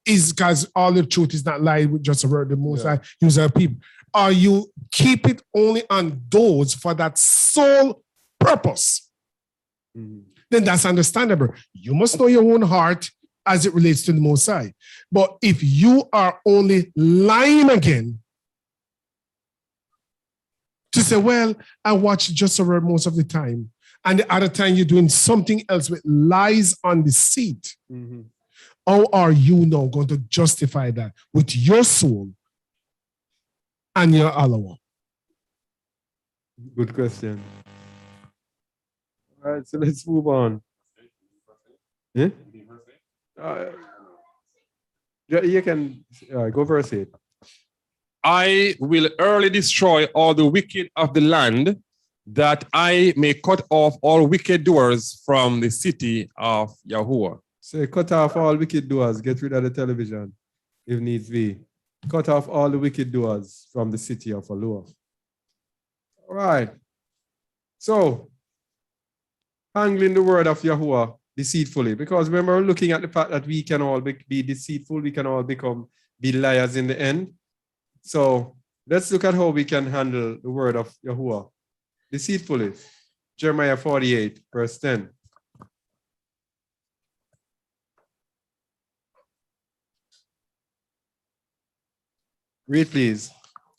is because all the truth is not lying with Just a Word, the most I use our people, or you keep it only on those for that sole purpose, then that's understandable. You must know your own heart as it relates to the Most High. But if you are only lying again to say, well, I watch Just a Word most of the time, and the other time you're doing something else with lies on the seat, how are you now going to justify that with your soul and your Allah? Good question. All right, so let's move on. Yeah? You can go verse 8. I will early destroy all the wicked of the land, that I may cut off all wicked doers from the city of Yahuwah. So cut off all wicked doers, get rid of the television, if needs be. Cut off all the wicked doers from the city of Yahuwah. All right. So, handling the word of Yahuwah deceitfully, because remember looking at the fact that we can all be deceitful, we can all be liars in the end. So Let's look at how we can handle the word of Yahuwah deceitfully. Jeremiah 48, verse 10. Read, please.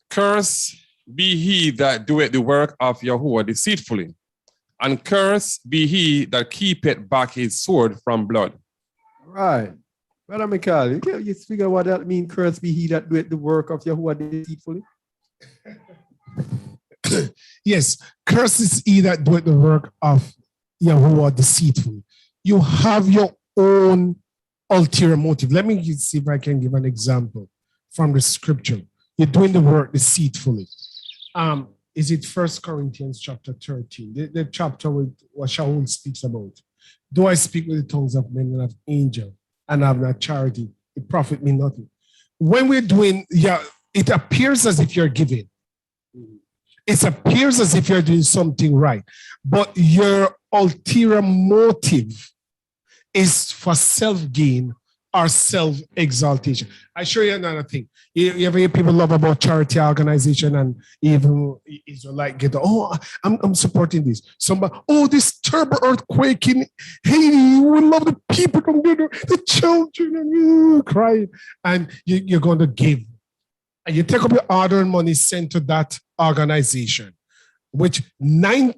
Curse be he that doeth the work of Yahuwah deceitfully, and curse be he that keepeth back his sword from blood. Right. Brother Michael, you figure what that means? Curse be he that doeth the work of Yahuwah deceitfully. Yes, curse is he that doeth the work of Yahuwah deceitfully. You have your own ulterior motive. Let me see if I can give an example from the scripture. You're doing the work deceitfully. Is it 1 Corinthians chapter 13, the chapter with what Shaul speaks about? Do I speak with the tongues of men and of angels and have not charity? It profit me nothing. When we're doing, it appears as if you're giving. It appears as if you're doing something right, but your ulterior motive is for self-gain or self-exaltation. I show you another thing. You ever hear people love about charity organization and even Israelite get, I'm supporting this. Somebody, this terrible earthquake in Haiti, we love the people, the children, and you crying, and you're going to give. And you take up your hard-earned money sent to that organization, which 90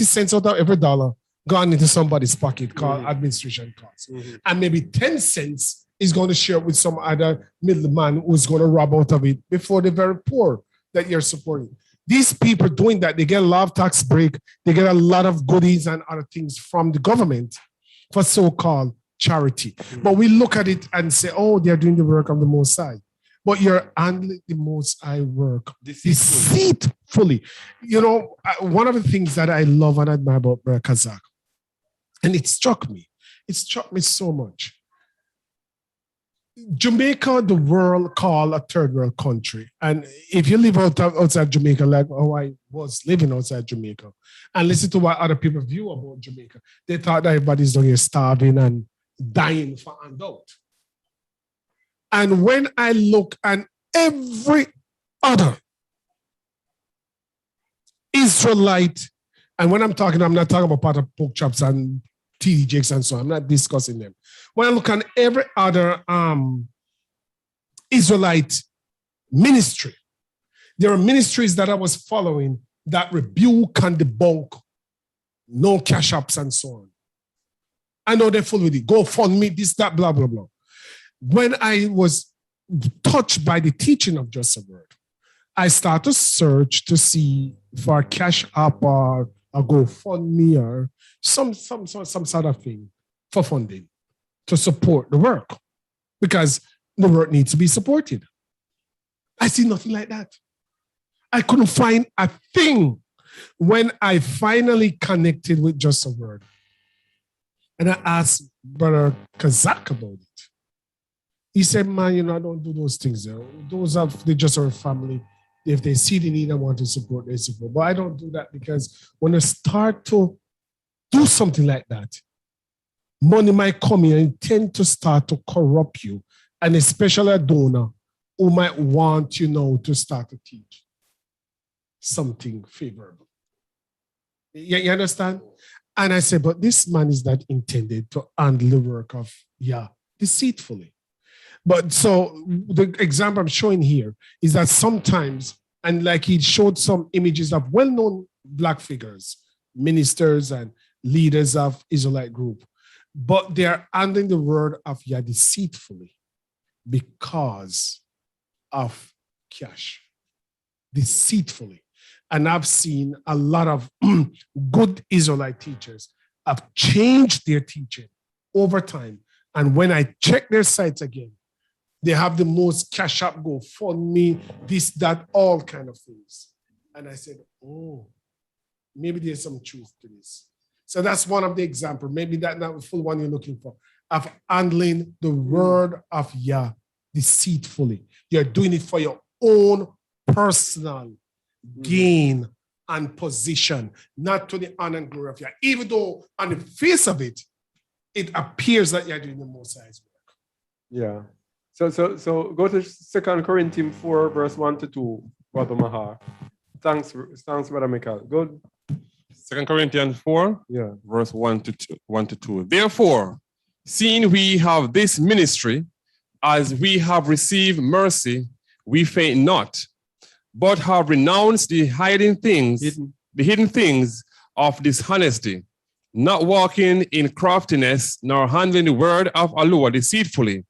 cents out of every dollar gone into somebody's pocket called administration costs. And maybe 10 cents is going to share with some other middleman who's going to rob out of it before the very poor that you're supporting. These people doing that, they get a lot of tax break, they get a lot of goodies and other things from the government for so-called charity. But we look at it and say, they're doing the work of the Most High. But you're handling the Most High work deceitfully. You know, one of the things that I love and admire about Brother Kazak, and it struck me so much. Jamaica, the world called a third world country. And if you live outside Jamaica, like how I was living outside Jamaica, and listen to what other people view about Jamaica, they thought that everybody's down here starving and dying for handout. And when I look at every other Israelite, and when I'm not talking about part of pork chops and TD Jakes and so on, I'm not discussing them. When I look at every other Israelite ministry, there are ministries that I was following that rebuke and debunk, no cash ups and so on. I know they're full with it. Go fund me, this, that, blah, blah, blah. When I was touched by the teaching of Just a Word, I started to search to see for a cash app or a GoFundMe or some sort of thing for funding to support the work, because the work needs to be supported. I see nothing like that. I couldn't find a thing when I finally connected with Just a Word. And I asked Brother Kazak about it. He said, man, I don't do those things. Those are the Just a Word family. If they see the need and want to support, they support. But I don't do that, because when I start to do something like that, money might come in and tend to start to corrupt you, and especially a donor who might want to start to teach something favorable. You understand? And I said, but this man is not intended to handle the work of deceitfully. But so the example I'm showing here is that sometimes, and like he showed some images of well-known Black figures, ministers and leaders of Israelite group, but they're handling the word of deceitfully because of cash, deceitfully. And I've seen a lot of good Israelite teachers have changed their teaching over time. And when I check their sites again, they have the most cash up, go fund me, this, that, all kind of things. And I said, maybe there's some truth to this. So that's one of the examples. Maybe that's not the full one you're looking for, of handling the word of Yah deceitfully. You're doing it for your own personal gain and position, not to the honor and glory of Yah. Even though on the face of it, it appears that you're doing the Most High's work. Yeah. So go to 2 Corinthians 4, verse 1 to 2, Brother Mahar. Thanks, Brother Michael. Good. 2 Corinthians 4, Yeah. verse 1 to 2. Therefore, seeing we have this ministry, as we have received mercy, we faint not, but have renounced the hidden things of dishonesty, not walking in craftiness, nor handling the word of Allah deceitfully,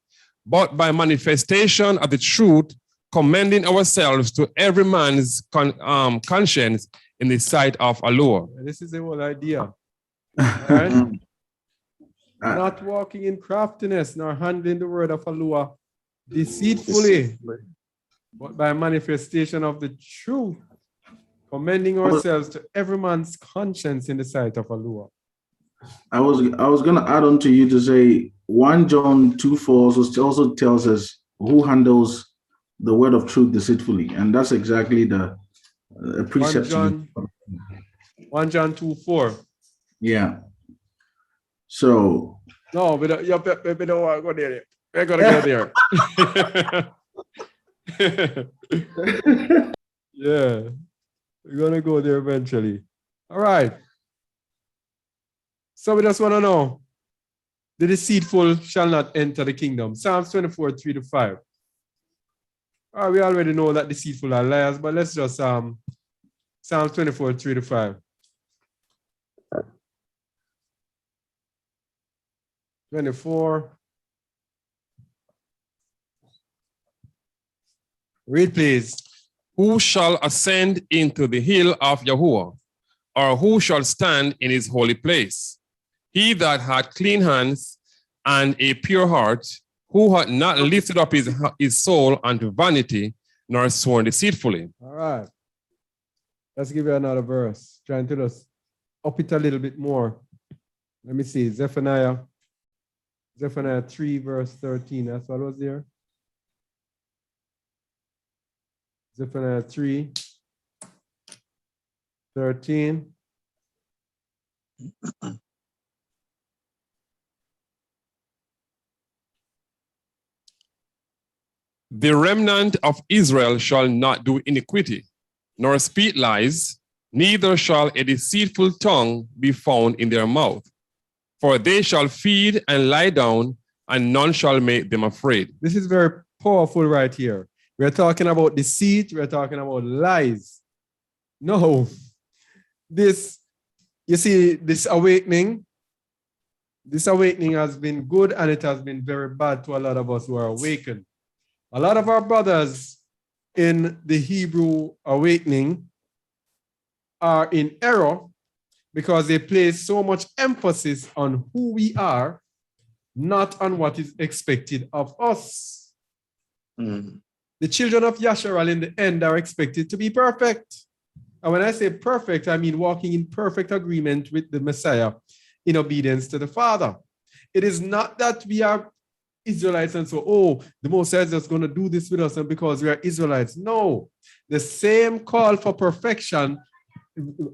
but by manifestation of the truth, commending ourselves to every man's conscience in the sight of Allah. This is the whole idea. Right? Not walking in craftiness, nor handling the word of Allah deceitfully, but by manifestation of the truth, commending ourselves to every man's conscience in the sight of Allah. I was going to add on to you to say 1 John 2:4 also tells us who handles the word of truth deceitfully, and that's exactly the precept. 1 John 2:4. Yeah. So no, we don't want to go there. We're gonna go there. Yeah, we're gonna go there eventually. All right. So we just want to know, the deceitful shall not enter the kingdom. Psalms 24, 3-5. All right, we already know that deceitful are liars, but let's just Psalms 24, 3-5. 24. Read, please. Who shall ascend into the hill of Yahuwah, or who shall stand in his holy place? He that had clean hands and a pure heart, who had not lifted up his soul unto vanity, nor sworn deceitfully. All right. Let's give you another verse. Trying to just up it a little bit more. Let me see. Zephaniah 3, verse 13. That's what was there. Zephaniah 3, 13. The remnant of Israel shall not do iniquity, nor speak lies, neither shall a deceitful tongue be found in their mouth. For they shall feed and lie down, and none shall make them afraid. This is very powerful right here. We're talking about deceit. We're talking about lies. No. You see, this awakening has been good, and it has been very bad to a lot of us who are awakened. A lot of our brothers in the Hebrew awakening are in error because they place so much emphasis on who we are, not on what is expected of us. The children of Yasharal in the end are expected to be perfect. And when I say perfect, I mean walking in perfect agreement with the Messiah in obedience to the Father. It is not that we are Israelites and so, the Messiah is just going to do this with us and because we are Israelites. No, the same call for perfection.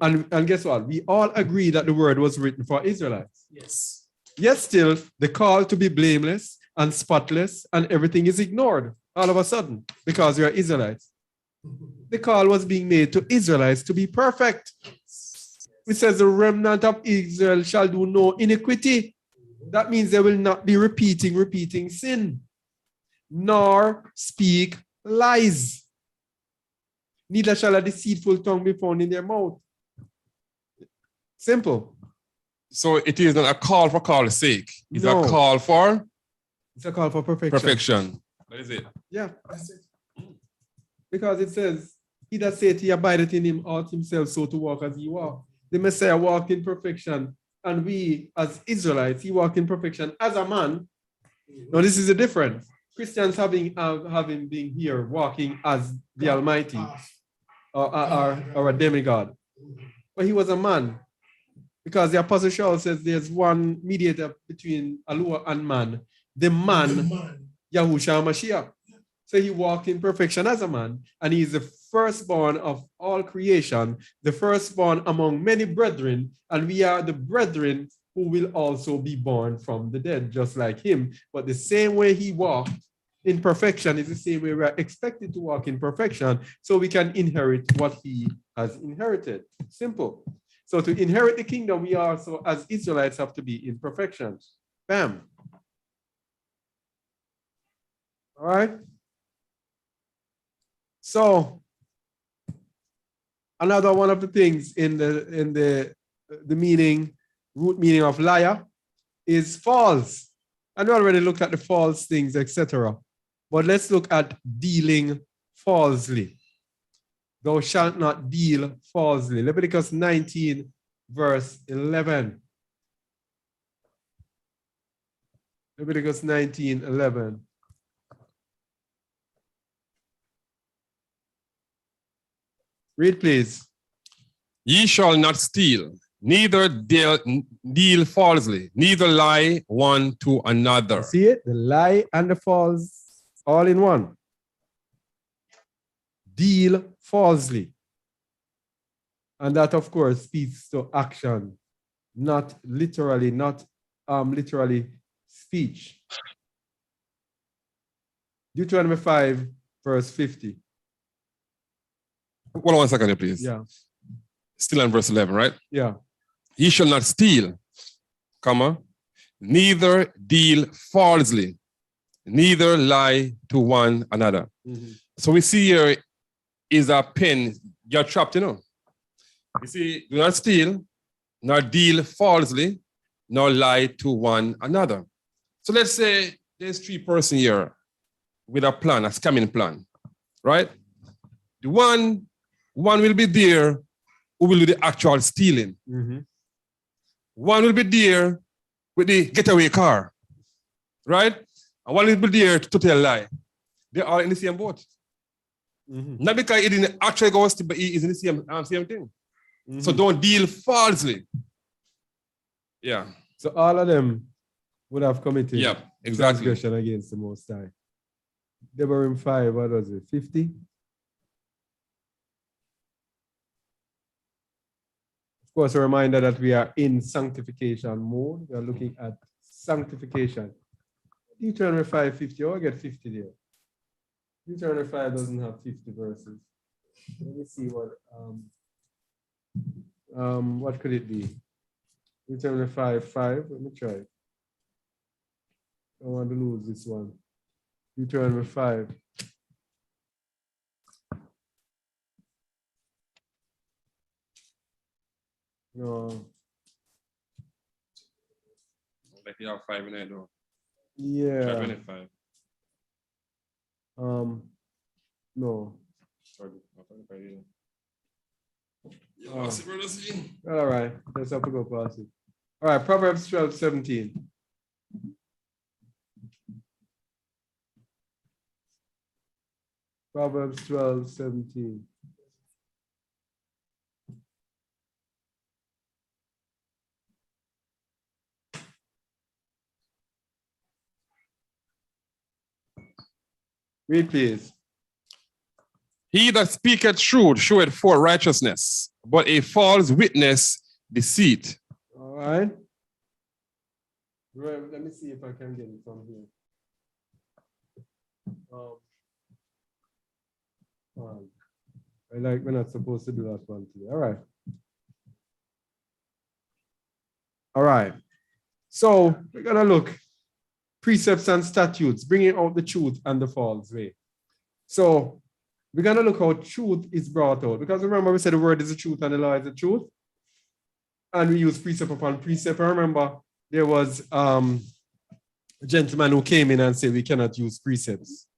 And guess what? We all agree that the word was written for Israelites. Yes. Yet still, the call to be blameless and spotless and everything is ignored all of a sudden because we are Israelites. The call was being made to Israelites to be perfect. It says the remnant of Israel shall do no iniquity. That means they will not be repeating sin, nor speak lies. Neither shall a deceitful tongue be found in their mouth. Simple. So it is not a call for call's sake. It's No. a call for It's a call for perfection. perfection. That is it. Yeah, that's it. Because it says, he that saith he abideth in him ought himself so to walk as he walked. The Messiah walked in perfection, and we as Israelites, he walked in perfection as a man. Now this is the difference. Christians having been here walking as the Almighty or a demigod. But he was a man. Because the Apostle Paul says there's one mediator between Allah and man. The man, Yahushua Mashiach. So he walked in perfection as a man, and he is the firstborn of all creation, the firstborn among many brethren, and we are the brethren who will also be born from the dead, just like him. But the same way he walked in perfection is the same way we are expected to walk in perfection so we can inherit what he has inherited. Simple. So to inherit the kingdom, we also, as Israelites, have to be in perfection. Bam. All right. So another one of the things in the meaning, root meaning of liar is false. And we already looked at the false things, etc. But let's look at dealing falsely. Thou shalt not deal falsely. Leviticus 19, verse 11. Leviticus 19, 11. Read, please. Ye shall not steal, neither deal falsely, neither lie one to another. See it? The lie and the false all in one. Deal falsely. And that, of course, speaks to action, not literally speech. Deuteronomy 5, verse 50. Hold on 1 second here, please. Yeah. Still in verse 11, right? Yeah. Ye shall not steal, comma, neither deal falsely, neither lie to one another. Mm-hmm. So we see here is a pen, you're trapped, you know. You see, do not steal, nor deal falsely, nor lie to one another. So let's say there's 3 persons here with a plan, a scamming plan, right? The one will be there who will do the actual stealing. Mm-hmm. One will be there with the getaway car, right? And one will be there to tell a lie. They're all in the same boat. Mm-hmm. Not because he didn't actually go steal, but he is in the same thing. Mm-hmm. So don't deal falsely. Yeah. So all of them would have committed exactly. transgression against the Most High. They were in 5, what was it, 50? Of course, a reminder that we are in sanctification mode. We are looking at sanctification. Deuteronomy 5:50, oh, I get 50 there. Deuteronomy 5 doesn't have 50 verses. Let me see what could it be? Deuteronomy 5:5, let me try it. I don't want to lose this one. Deuteronomy 5. No. Like you have 5 minutes though. Yeah. 5. No. Sorry. All right. Let's have to go past it. All right. Proverbs 12:17. Proverbs 12:17. Read, please. He that speaketh truth showeth forth righteousness, but a false witness deceit. All right. Let me see if I can get it from here. We're not supposed to do that one today. All right. All right. So we're going to look precepts and statutes, bringing out the truth and the false way. So we're going to look how truth is brought out. Because remember, we said the word is the truth and the law is the truth. And we use precept upon precept. I remember there was a gentleman who came in and said we cannot use precepts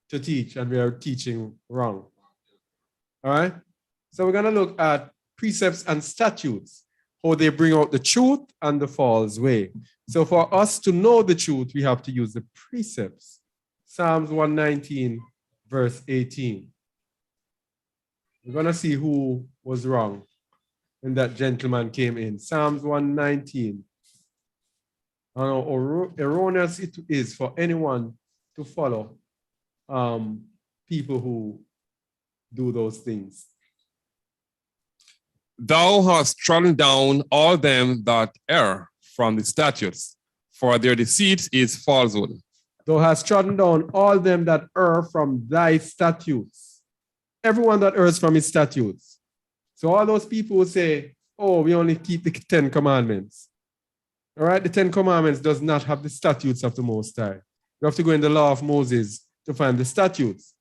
to teach, and we are teaching wrong. All right? So we're going to look at precepts and statutes, how they bring out the truth and the false way. So for us to know the truth, we have to use the precepts. Psalms 119, verse 18. We're going to see who was wrong when that gentleman came in. Psalms 119. How erroneous it is for anyone to follow people who do those things. Thou hast trodden down all them that err from the statutes, for their deceit is falsehood. Thou hast trodden down all them that err from thy statutes. Everyone that errs from his statutes. So all those people who say, oh, we only keep the 10 commandments. All right, the 10 commandments does not have the statutes of the Most High. You have to go in the law of Moses to find the statutes.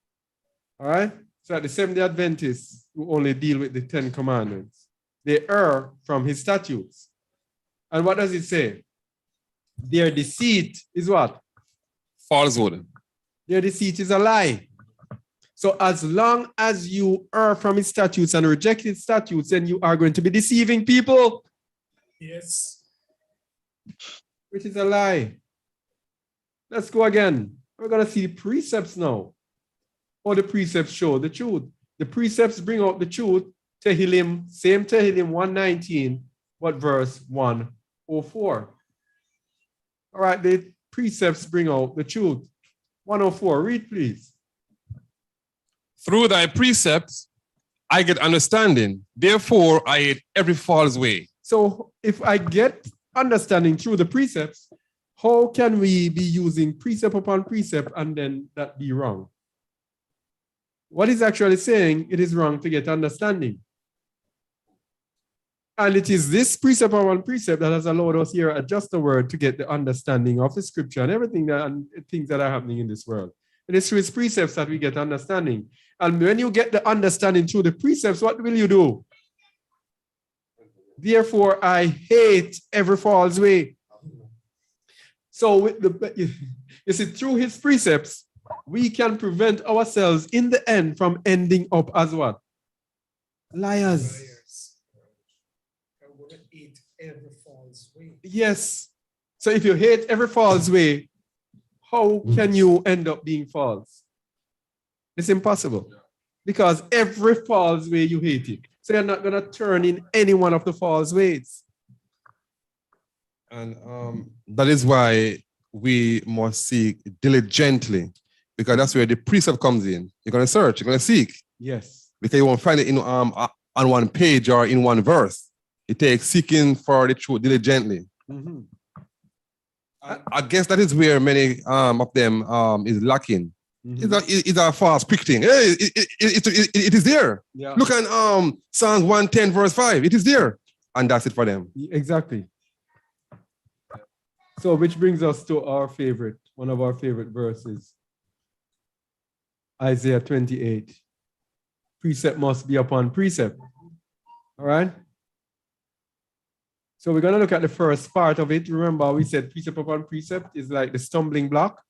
All right, so at the Seventh-day Adventists who only deal with the 10 commandments, they err from his statutes. And what does it say? Their deceit is what? Falsehood. Their deceit is a lie. So as long as you err from his statutes and reject his statutes, then you are going to be deceiving people. Yes. Which is a lie. Let's go again. We're going to see precepts now. Or the precepts show the truth. The precepts bring out the truth. Tehillim, same Tehillim 119, but verse 104. All right, the precepts bring out the truth. 104, read please. Through thy precepts, I get understanding. Therefore, I hate every false way. So if I get understanding through the precepts, how can we be using precept upon precept and then that be wrong? What is actually saying it is wrong to get understanding. And it is this precept upon precept that has allowed us here at Just the Word to get the understanding of the scripture and everything that and things that are happening in this world. It is through his precepts that we get understanding. And when you get the understanding through the precepts, what will you do? Therefore, I hate every false way. So with you see, through his precepts, we can prevent ourselves in the end from ending up as what? Liars. I'm going to eat every false way. Yes. So if you hate every false way, how can you end up being false? It's impossible. Because every false way you hate it. So you're not going to turn in any one of the false ways. And that is why we must seek diligently, because that's where the precept comes in. You're going to search, you're going to seek. Yes. Because you won't find it in on one page or in one verse. It takes seeking for the truth diligently. Mm-hmm. I guess that is where many of them is lacking. Mm-hmm. It's a false quick thing. Hey, it is there. Yeah. Look at Psalms 110 verse 5. It is there. And that's it for them. Exactly. So which brings us to our favorite, one of our favorite verses. Isaiah 28. Precept must be upon precept. All right. So we're going to look at the first part of it. Remember, we said precept upon precept is like the stumbling block.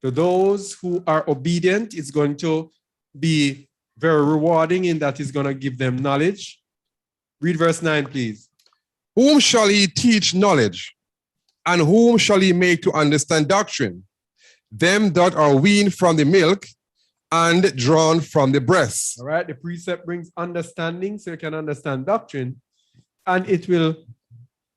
To those who are obedient, it's going to be very rewarding in that it's going to give them knowledge. Read verse 9, please. Whom shall he teach knowledge? And whom shall he make to understand doctrine? Them that are weaned from the milk and drawn from the breast. All right, the precept brings understanding so you can understand doctrine, and it will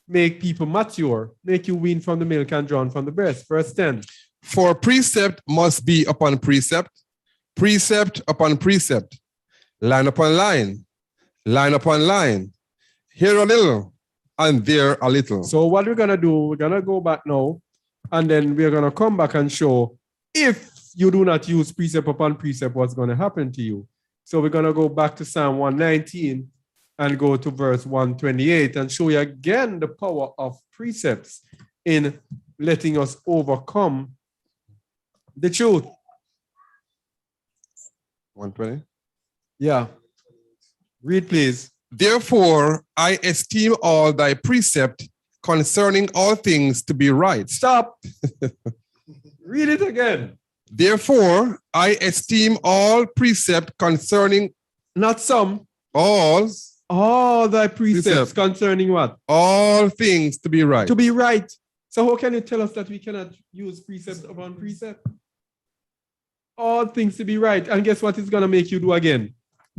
make people mature, make you wean from the milk and drawn from the breast. Verse 10. For precept must be upon precept, precept upon precept, line upon line, line upon line, here a little and there a little. So what we're going to do, we're going to go back now, and then we're going to come back and show if you do not use precept upon precept, what's going to happen to you. So we're going to go back to Psalm 119 and go to verse 128 and show you again the power of precepts in letting us overcome the truth. 120. Yeah. Read, please. Therefore, I esteem all thy precept concerning all things to be right. Stop. Read it again. Therefore, I esteem all precept concerning Not some. all Thy precepts Precept. concerning what? all things to be right. To be right. So how can you tell us that we cannot use precept upon precept? All things to be right. And guess what it's going to make you do again?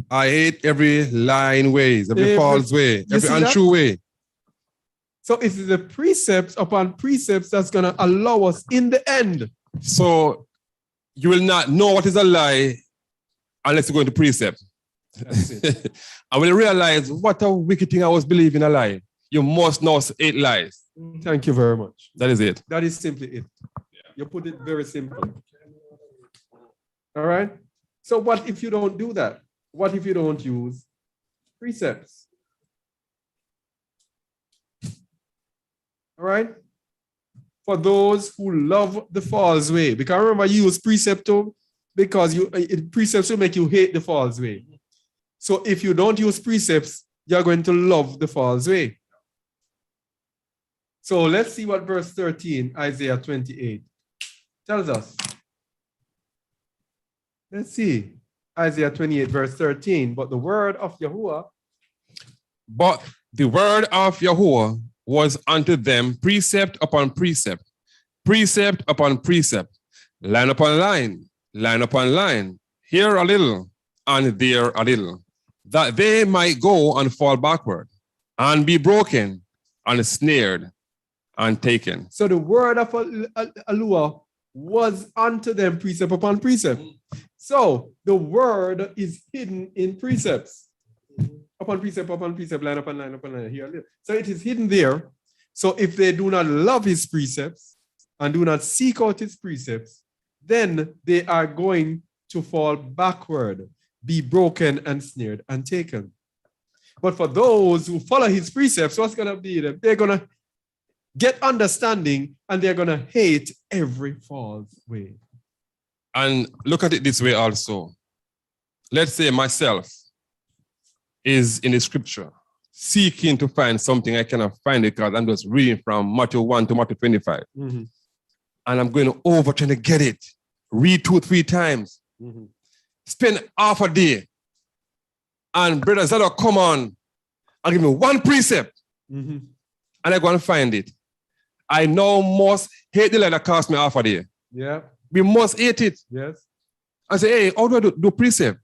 I hate every lying ways, every false way, every see that? untrue way. So it's the precepts upon precepts that's going to allow us in the end. So you will not know what is a lie unless you go into precept. That's it. And when you realize what a wicked thing I was believing a lie, you must know 8 lies. Thank you very much. That is it. That is simply it. You put it very simple. All right? So what if you don't do that? What if you don't use precepts? All right? For those who love the false way, because remember you use precept too, because precepts will make you hate the false way. So if you don't use precepts, you're going to love the false way. So let's see what verse 13, Isaiah 28, tells us. Let's see. Isaiah 28, verse 13. But the word of Yahuwah. But the word of Yahuwah was unto them precept upon precept, precept upon precept, line upon line, line upon line, here a little and there a little, that they might go and fall backward and be broken and snared and taken. So the word of Yahuwah was unto them precept upon precept. So the word is hidden in precepts. Upon precept, line upon line, upon line, here. So it is hidden there. So if they do not love his precepts and do not seek out his precepts, then they are going to fall backward, be broken and snared and taken. But for those who follow his precepts, what's going to be them? They're going to get understanding and they're going to hate every false way. And look at it this way also. Let's say myself is in the scripture, seeking to find something I cannot find it because I'm just reading from Matthew 1 to Matthew 25. Mm-hmm. And I'm going over trying to get it, read 2 or 3 times, spend half a day. And Brother Zadok come on and give me one precept. And I go and find it. I now must hate the light that cost me half a day. Yeah. We must hate it. Yes. I say, hey, how do I do precept?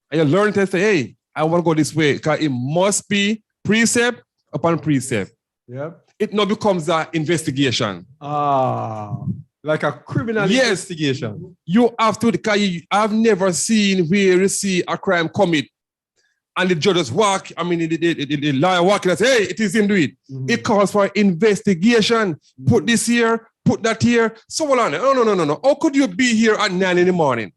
And you learn to say, hey, I want to go this way because it must be precept upon precept. Yeah. It now becomes an investigation. Like a criminal investigation. You have to, because I've never seen where you see a crime commit and the judges walk, the lawyer walking and say, hey, it is him do it. It calls for investigation. Put this here, put that here. So hold on. No. How could you be here at 9 in the morning?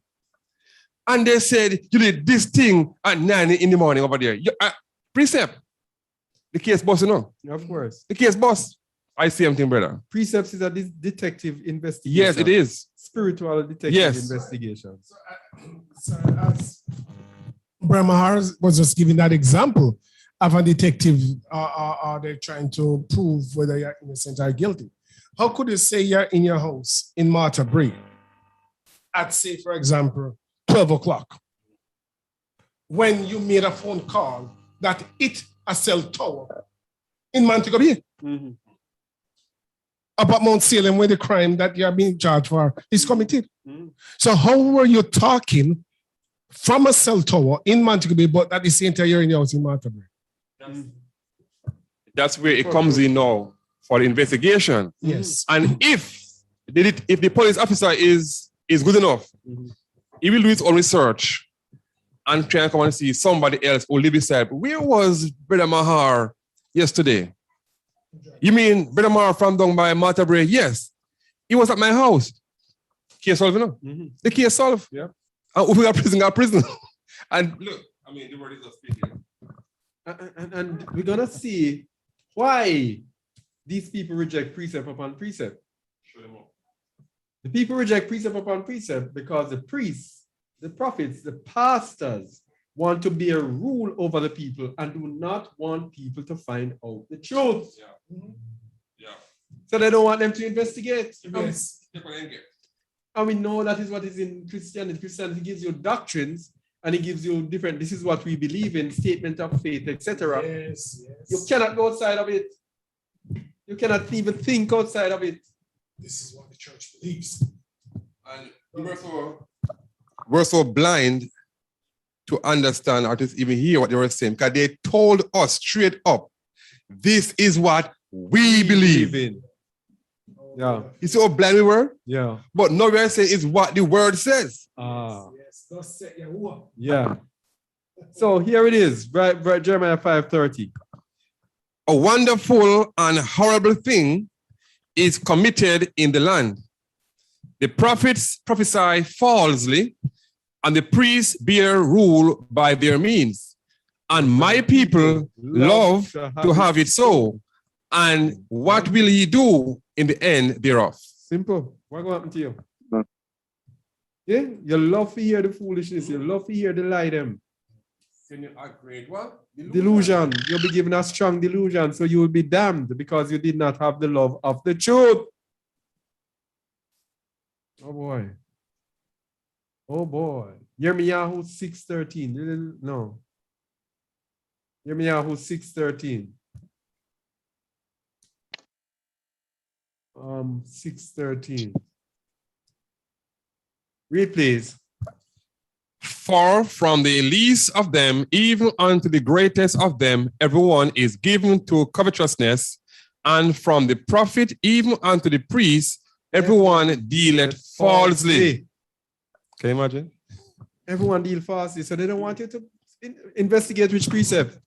And they said, you did this thing at 9 in the morning over there. Precept. The case boss, you know? Of course. The case boss. I see something, brother. Precepts is a detective investigation. Yes, it is. Spiritual detective investigation. So as Brahma was just giving that example of a detective, are they trying to prove whether you're innocent or guilty? How could you say you're in your house in Martha Bray at, say, for example, 12 o'clock, when you made a phone call that hit a cell tower in Montego Bay about Mount Salem, where the crime that you are being charged for is committed? So how were you talking from a cell tower in Montego Bay, but at the same time you're in your house in Montego Bay? That's where it comes in now for the investigation. Yes. And if the police officer is good enough, he will do his own research and try and come and see somebody else who live beside. Where was Brother Mahar yesterday? You mean Brother Mahar from down by Martha Bray? Yes. He was at my house. Case solved, you know? The case solved. Yeah. And we got prison. And look, the word is just speaking. And we're going to see why these people reject precept upon precept. Show them up. The people reject precept upon precept because the priests, the prophets, the pastors want to be a rule over the people and do not want people to find out the truth. Yeah. So they don't want them to investigate. Yes. And we know that is what is in Christianity. Christianity gives you doctrines and it gives you different, this is what we believe in, statement of faith, etc. Yes. You cannot go outside of it. You cannot even think outside of it. This is what the church believes. And we're so blind to understand or to even hear what they were saying, because they told us straight up, this is what we believe in. Yeah. You see how blind we were? Yeah. But now we're saying is what the word says. Yes. Thus said Yahuwah. Yeah. So here it is, right, Jeremiah 5:30. A wonderful and horrible thing is committed in the land. The prophets prophesy falsely, and the priests bear rule by their means. And my people love to have it so. And what will he do in the end thereof? Simple. What will happen to you? Hmm. Yeah, you love to hear the foolishness. You love to hear the lie them. Can you upgrade what? Delusion. You'll be given a strong delusion, so you will be damned because you did not have the love of the truth. Oh boy. Oh boy. Yirmiyahu 6:13. No. Yirmiyahu 6:13. 6:13. Read, please. For from the least of them, even unto the greatest of them, everyone is given to covetousness, and from the prophet even unto the priest, everyone dealeth falsely. Can you imagine? Everyone deal falsely, so they don't want you to investigate which precept.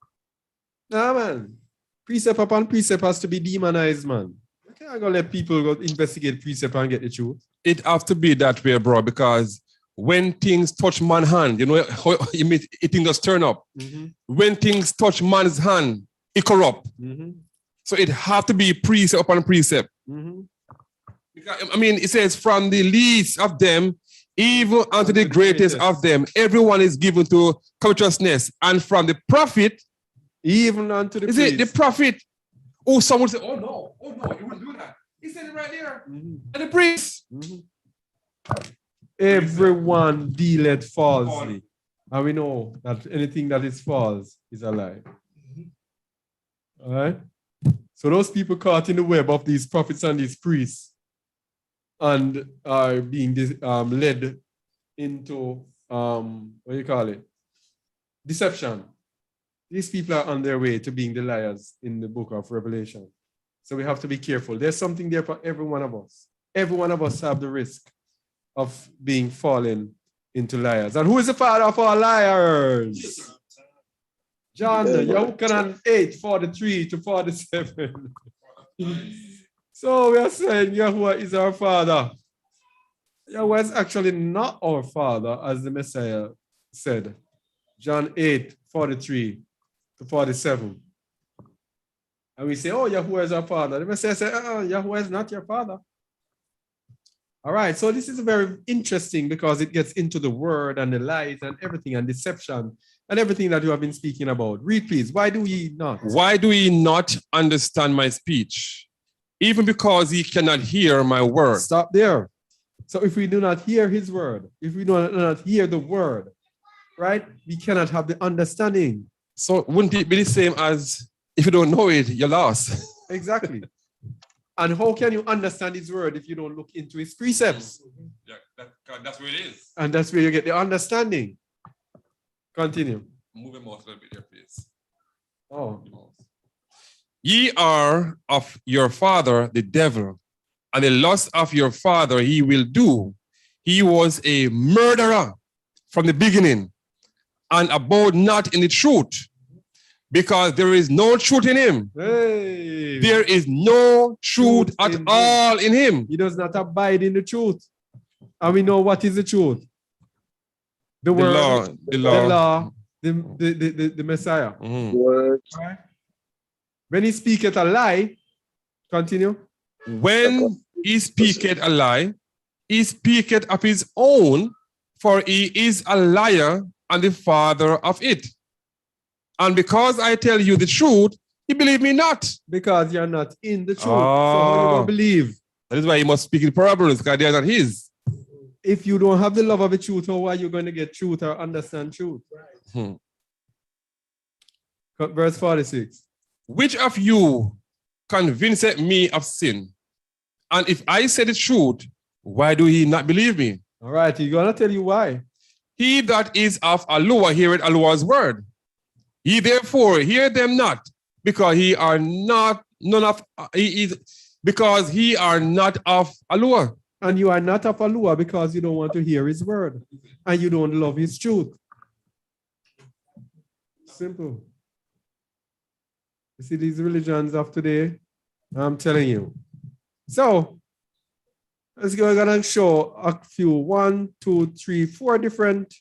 Nah, man. Precept upon precept has to be demonized, man. You can't go let people go investigate precept and get the truth. It have to be that way, bro, because when things touch man's hand, you know, it thing just turn up. When things touch man's hand, it corrupt. So it have to be precept upon precept. Because, I mean, it says from the least of them, even unto the greatest of them, everyone is given to covetousness. And from the prophet, even unto the is priest. it the prophet? Oh, someone say, oh no, you wouldn't do that. He said it right there. And the priest. Everyone dealeth falsely. And we know that anything that is false is a lie. All right? So those people caught in the web of these prophets and these priests and are being led into, what do you call it? Deception. These people are on their way to being the liars in the book of Revelation. So we have to be careful. There's something there for every one of us. Every one of us have the risk of being fallen into liars. And who is the father of all liars? John, Yahushua 8:43 to 47. So we are saying Yahuwah is our father. Yahuwah is actually not our father, as the Messiah said. John 8:43 to 47. And we say, oh, Yahuwah is our father. The Messiah said, Yahuwah is not your father. All right, so this is very interesting because it gets into the word and the lies and everything and deception and everything that you have been speaking about. Read, please. Why do ye not? Why do ye not understand my speech? Even because ye cannot hear my word. Stop there. So if we do not hear his word, if we do not hear the word, right, we cannot have the understanding. So wouldn't it be the same as if you don't know it, you're lost? Exactly. And how can you understand his word if you don't look into his precepts? Yeah, that's where it is. And that's where you get the understanding. Continue. Move him out a little bit here, please. Oh. Ye are of your father, the devil, and the lust of your father he will do. He was a murderer from the beginning, and abode not in the truth, because there is no truth in him. Hey. There is no truth at all in him. He does not abide in the truth. And we know what is the truth. The word, the law, the Messiah. Word. Right? When he speaketh a lie, continue. When he speaketh a lie, he speaketh of his own, for he is a liar and the father of it. And because I tell you the truth, you believe me not. Because you're not in the truth. So how you going to believe? That is why he must speak in parables, because they are not his. If you don't have the love of the truth, how are you going to get truth or understand truth? Verse 46. Which of you convinceth me of sin? And if I say the truth, why do he not believe me? All right, he's going to tell you why. He that is of Yahuwah heareth Yahuwah's word. Ye therefore hear them not, because he are not of Yahuwah. And you are not of Yahuwah because you don't want to hear his word and you don't love his truth. Simple. You see these religions of today? I'm telling you. So, We're gonna show a few, 1, 2, 3, 4 different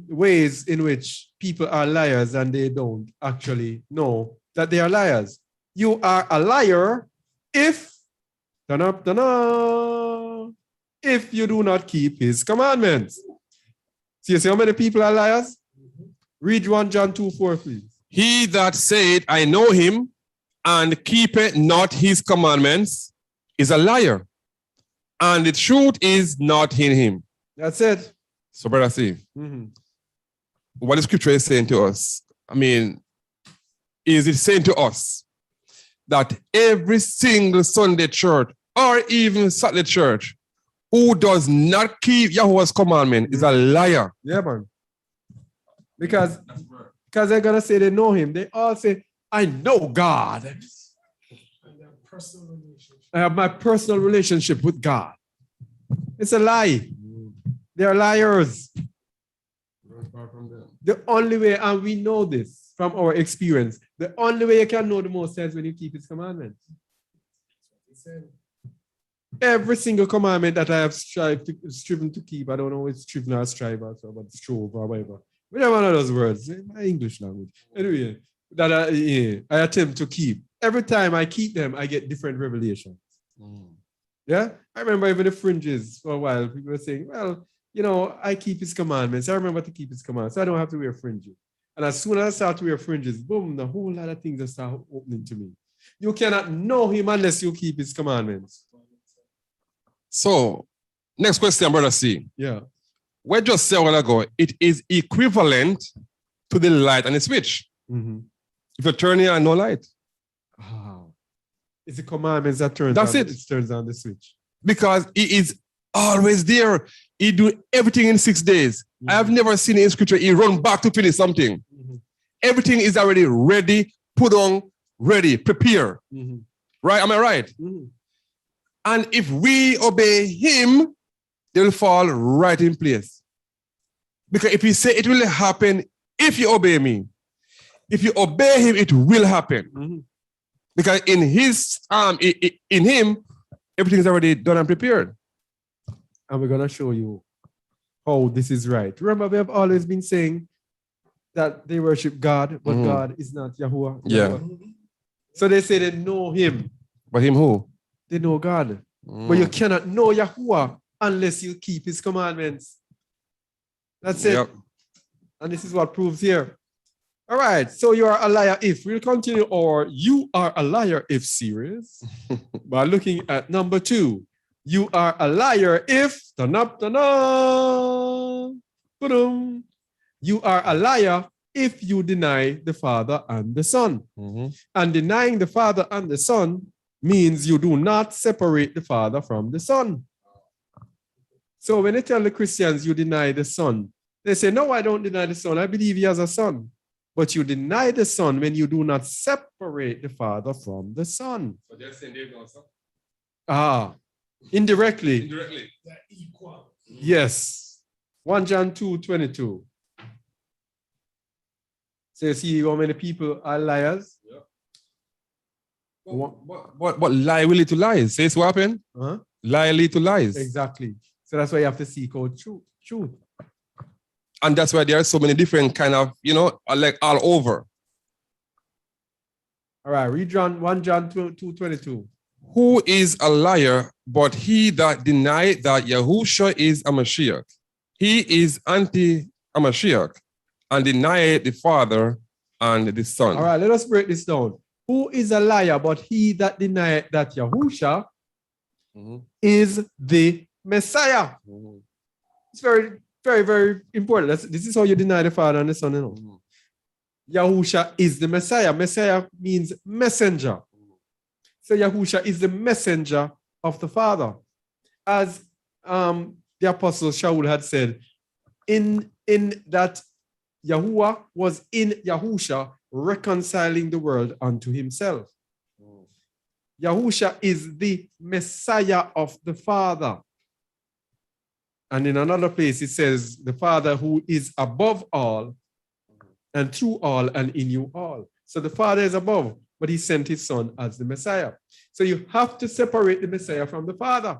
ways in which people are liars and they don't actually know that they are liars. You are a liar if if you do not keep his commandments. See how many people are liars? Read 1 John 2:4, please. He that said, I know him, and keepeth not his commandments, is a liar, and the truth is not in him. That's it. So, brother Steve, what the scripture is saying to us, I mean, is it saying to us that every single Sunday church or even Saturday church who does not keep Yahuwah's commandment is a liar? Yeah, man. Because they're gonna say they know him. They all say, I know God. I have my personal relationship with God. It's a lie. They are liars. The only way, and we know this from our experience, the only way you can know the Most High is when you keep his commandments. Every single commandment that I have striven to keep, I don't know if it's striven or strive or so, but strove or whatever. Whatever one of those words, my English language. Anyway, that I attempt to keep. Every time I keep them, I get different revelations. Yeah? I remember even the fringes for a while, people were saying, well, you know, I keep his commandments. I remember to keep his commandments, so I don't have to wear fringes. And as soon as I start to wear fringes, boom, the whole lot of things that start opening to me. You cannot know him unless you keep his commandments. So, next question, brother C. Yeah. We just said a while ago, it is equivalent to the light and the switch. If you turn it on, no light. It's the commandments that turns That's on, it. It turns on the switch. Because he is always there. He do everything in 6 days. I have never seen in scripture he run back to finish something. Everything is already ready, put on, ready, prepare. Right? Am I right? And if we obey him, they will fall right in place. Because if he say it will happen if you obey me, if you obey him, it will happen. Because in his in him, everything is already done and prepared. And we're gonna show you how this is right. Remember, we have always been saying that they worship God, but God is not Yahuwah. Yeah. So they say they know him. But him who? They know God. But you cannot know Yahuwah unless you keep his commandments. That's it. Yep. And this is what proves here. All right, so you are a liar if. We'll continue our you are a liar if series by looking at number 2. You are a liar if you are a liar if you deny the Father and the Son. And denying the Father and the Son means you do not separate the Father from the Son. So when they tell the Christians you deny the Son, they say, no, I don't deny the Son. I believe he has a son. But you deny the Son when you do not separate the Father from the Son. So they're saying they don't suffer. Indirectly. Indirectly. They're equal. Yes. 1 John 2:22. So you see how many people are liars? Yeah. What lie will lead to lies? Says what happened? Lie lead to lies. Exactly. So that's why you have to seek out truth. And that's why there are so many different kind of, like all over. All right, read 1 John 2:22. Who is a liar but he that denied that Yahushua is a Mashiach? He is anti-Mashiach and denied the Father and the Son. All right, let us break this down. Who is a liar but he that denied that Yahushua is the Messiah? It's very, very, very important. This is how you deny the Father and the Son. Yahushua is the Messiah. Messiah means messenger. So Yahushua is the messenger of the Father. As the Apostle Shaul had said, in that Yahuwah was in Yahushua, reconciling the world unto himself. Yahushua is the Messiah of the Father. And in another place it says, the Father who is above all and through all and in you all. So the Father is above, but he sent his son as the Messiah. So you have to separate the Messiah from the Father.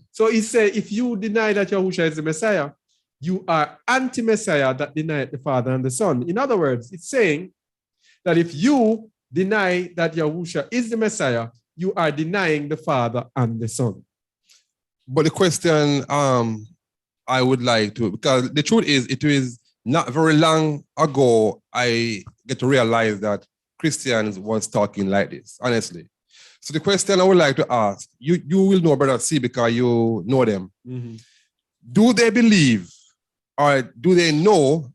So he said, if you deny that Yahushua is the Messiah, you are anti-Messiah that denied the Father and the Son. In other words, it's saying that if you deny that Yahushua is the Messiah, you are denying the Father and the Son. But the question I would like to, because the truth is, it is not very long ago I get to realize that Christians was talking like this, honestly. So the question I would like to ask, you will know Brother C because you know them. Mm-hmm. Do they believe or do they know?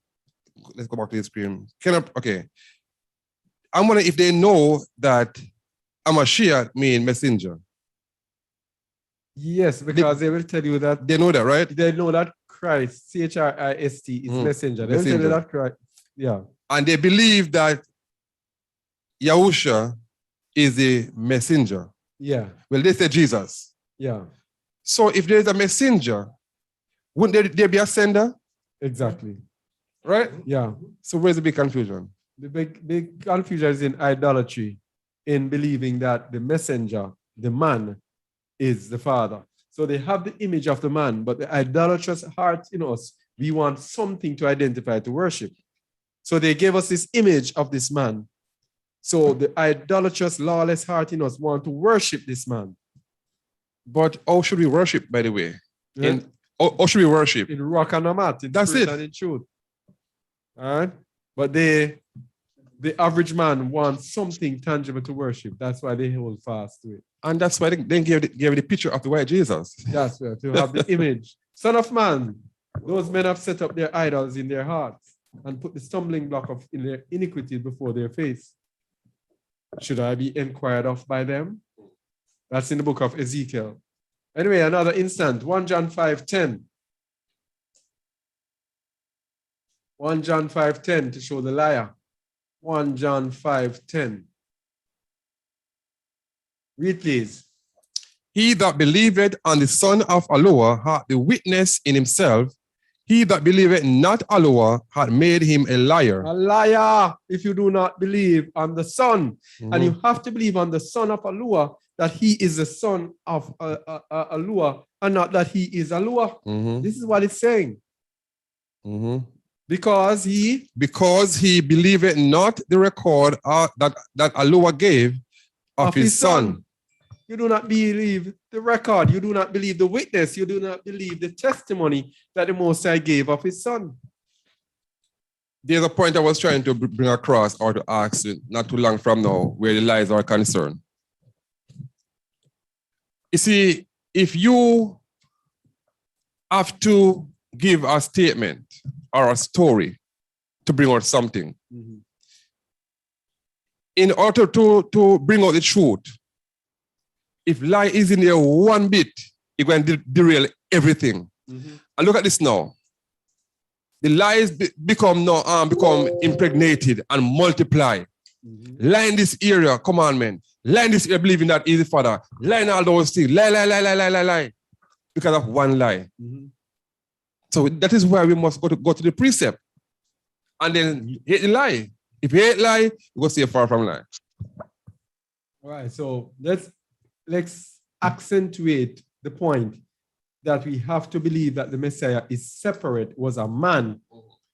Let's go back to the screen. Okay. I'm wondering if they know that a Mashiach means messenger. Yes, because they will tell you that. They know that, right? They know that Christ, Christ, is messenger. They will tell you that Christ, yeah. And they believe that Yahushua is a messenger. Yeah. Well, they say Jesus. Yeah. So if there's a messenger, wouldn't there be a sender? Exactly. Right? Yeah. So where's the big confusion? The big confusion is in idolatry, in believing that the messenger, the man, is the Father. So they have the image of the man, but the idolatrous heart in us, we want something to identify, to worship. So they gave us this image of this man. So the idolatrous, lawless heart in us want to worship this man. But how should we worship, by the way? Yeah. How should we worship? In rock and a mat, in That's spirit it. and in truth. All right? But the average man wants something tangible to worship. That's why they hold fast to it. And that's why they gave the picture of the white Jesus. That's right, to have the image. Son of man, those men have set up their idols in their hearts and put the stumbling block of their iniquity before their face. Should I be inquired of by them? That's in the book of Ezekiel. Anyway, another instant, 1 John 5:10. 1 John 5:10 to show the liar. 1 John 5:10. Read, please. He that believeth on the Son of Allah hath the witness in himself. He that believeth not Allah hath made him a liar. A liar if you do not believe on the Son. Mm-hmm. And you have to believe on the Son of Allah, that he is the Son of Allah, and not that he is Allah. Mm-hmm. This is what it's saying. Mm-hmm. Because he believeth not the record that Allah gave of his son. You do not believe the record. You do not believe the witness. You do not believe the testimony that the Most High gave of his son. There's a point I was trying to bring across or to ask you not too long from now where the lies are concerned. You see, if you have to give a statement or a story to bring out something, Mm-hmm. in order to bring out the truth, if lie is in there one bit, it can derail everything. Mm-hmm. And look at this now. The lies become impregnated and multiply. Mm-hmm. Lie in this area, commandment. Lie in this area, believing that he's the Father. Lie in all those things. Lie. Because of one lie. Mm-hmm. So that is why we must go to the precept. And then hate the lie. If you hate lie, you go stay far from lie. All right, so let's accentuate the point that we have to believe that the Messiah is separate, was a man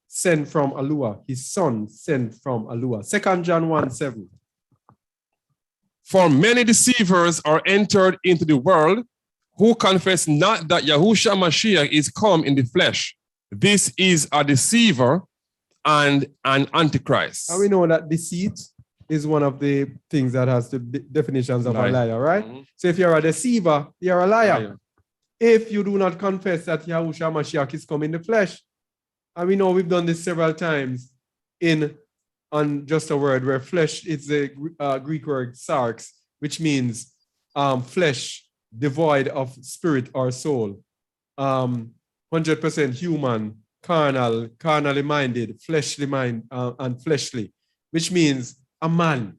sent from Allah, his son sent from Allah. 2 John 1:7. For many deceivers are entered into the world who confess not that Yahushua Mashiach is come in the flesh. This is a deceiver and an antichrist. And we know that deceit is one of the things that has the definitions of a liar, right? Mm-hmm. So if you're a deceiver, you're a liar. If you do not confess that Yahushua Mashiach is come in the flesh, and we know we've done this several times on just a word where flesh is the Greek word sarx, which means flesh devoid of spirit or soul, 100% human, carnally minded, fleshly mind, and fleshly, which means a man,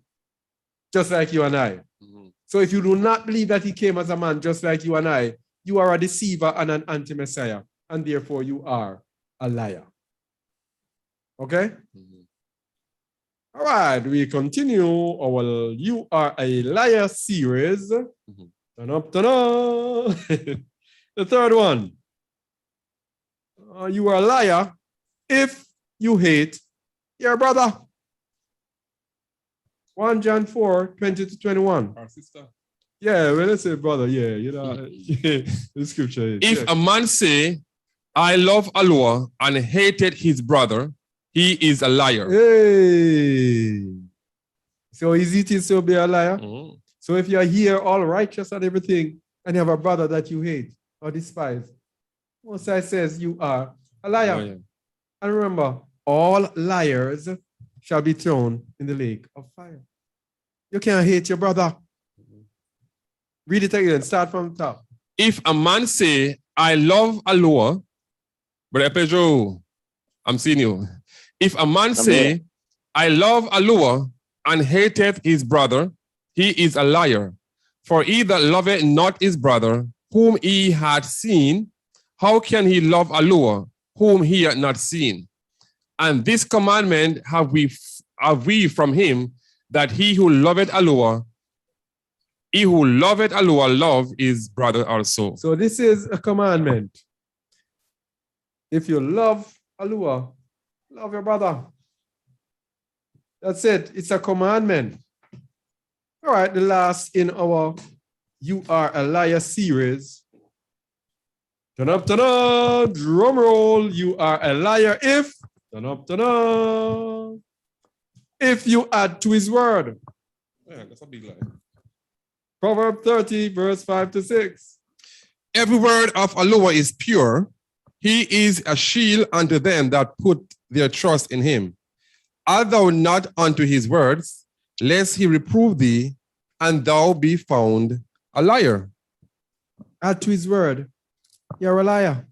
just like you and I. Mm-hmm. So if you do not believe that he came as a man, just like you and I, you are a deceiver and an anti-Messiah, and therefore you are a liar. Okay? Mm-hmm. All right, we continue our You Are a Liar series. Ta-da. The third one. You are a liar if you hate your brother. 1 John 4, 20-21. Our sister. Yeah, when I say brother, yeah, you know, the scripture is. If a man say, I love Allah and hated his brother, he is a liar. Hey. So is it to be a liar? Mhm. So if you're here all righteous and everything, and you have a brother that you hate or despise, Mosai says you are a liar. Oh, yeah. And remember, all liars shall be thrown in the lake of fire. You can't hate your brother. Read it again, start from the top. If a man say, I love Allah, Brother Pedro, I'm seeing you. If a man say, I love Allah and hateth his brother, he is a liar. For he that loveth not his brother, whom he had seen, how can he love Allah, whom he had not seen? And this commandment have we from him, that he who loveth Allah, love his brother also. So this is a commandment. If you love Allah, love your brother. That's it. It's a commandment. All right, the last in our You Are a Liar series. Ta-da, drum roll. You are a liar if, if you add to his word. Yeah, that's a big lie. Proverb 30, verse 5-6. Every word of Allah is pure. He is a shield unto them that put their trust in him. Art thou not unto his words, lest he reprove thee, and thou be found a liar. Add to his word, you're a liar.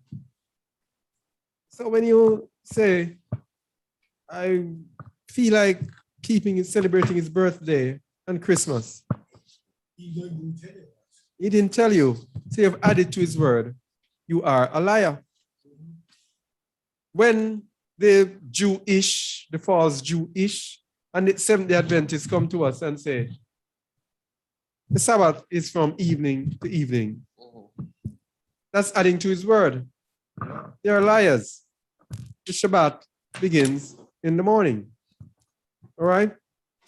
So when you say, I feel like celebrating his birthday and Christmas, he didn't tell you. So you've added to his word, you are a liar. When the false Jewish, and the Seventh-day Adventists come to us and say, the Sabbath is from evening to evening. That's adding to his word. They are liars. The Shabbat begins in the morning. All right?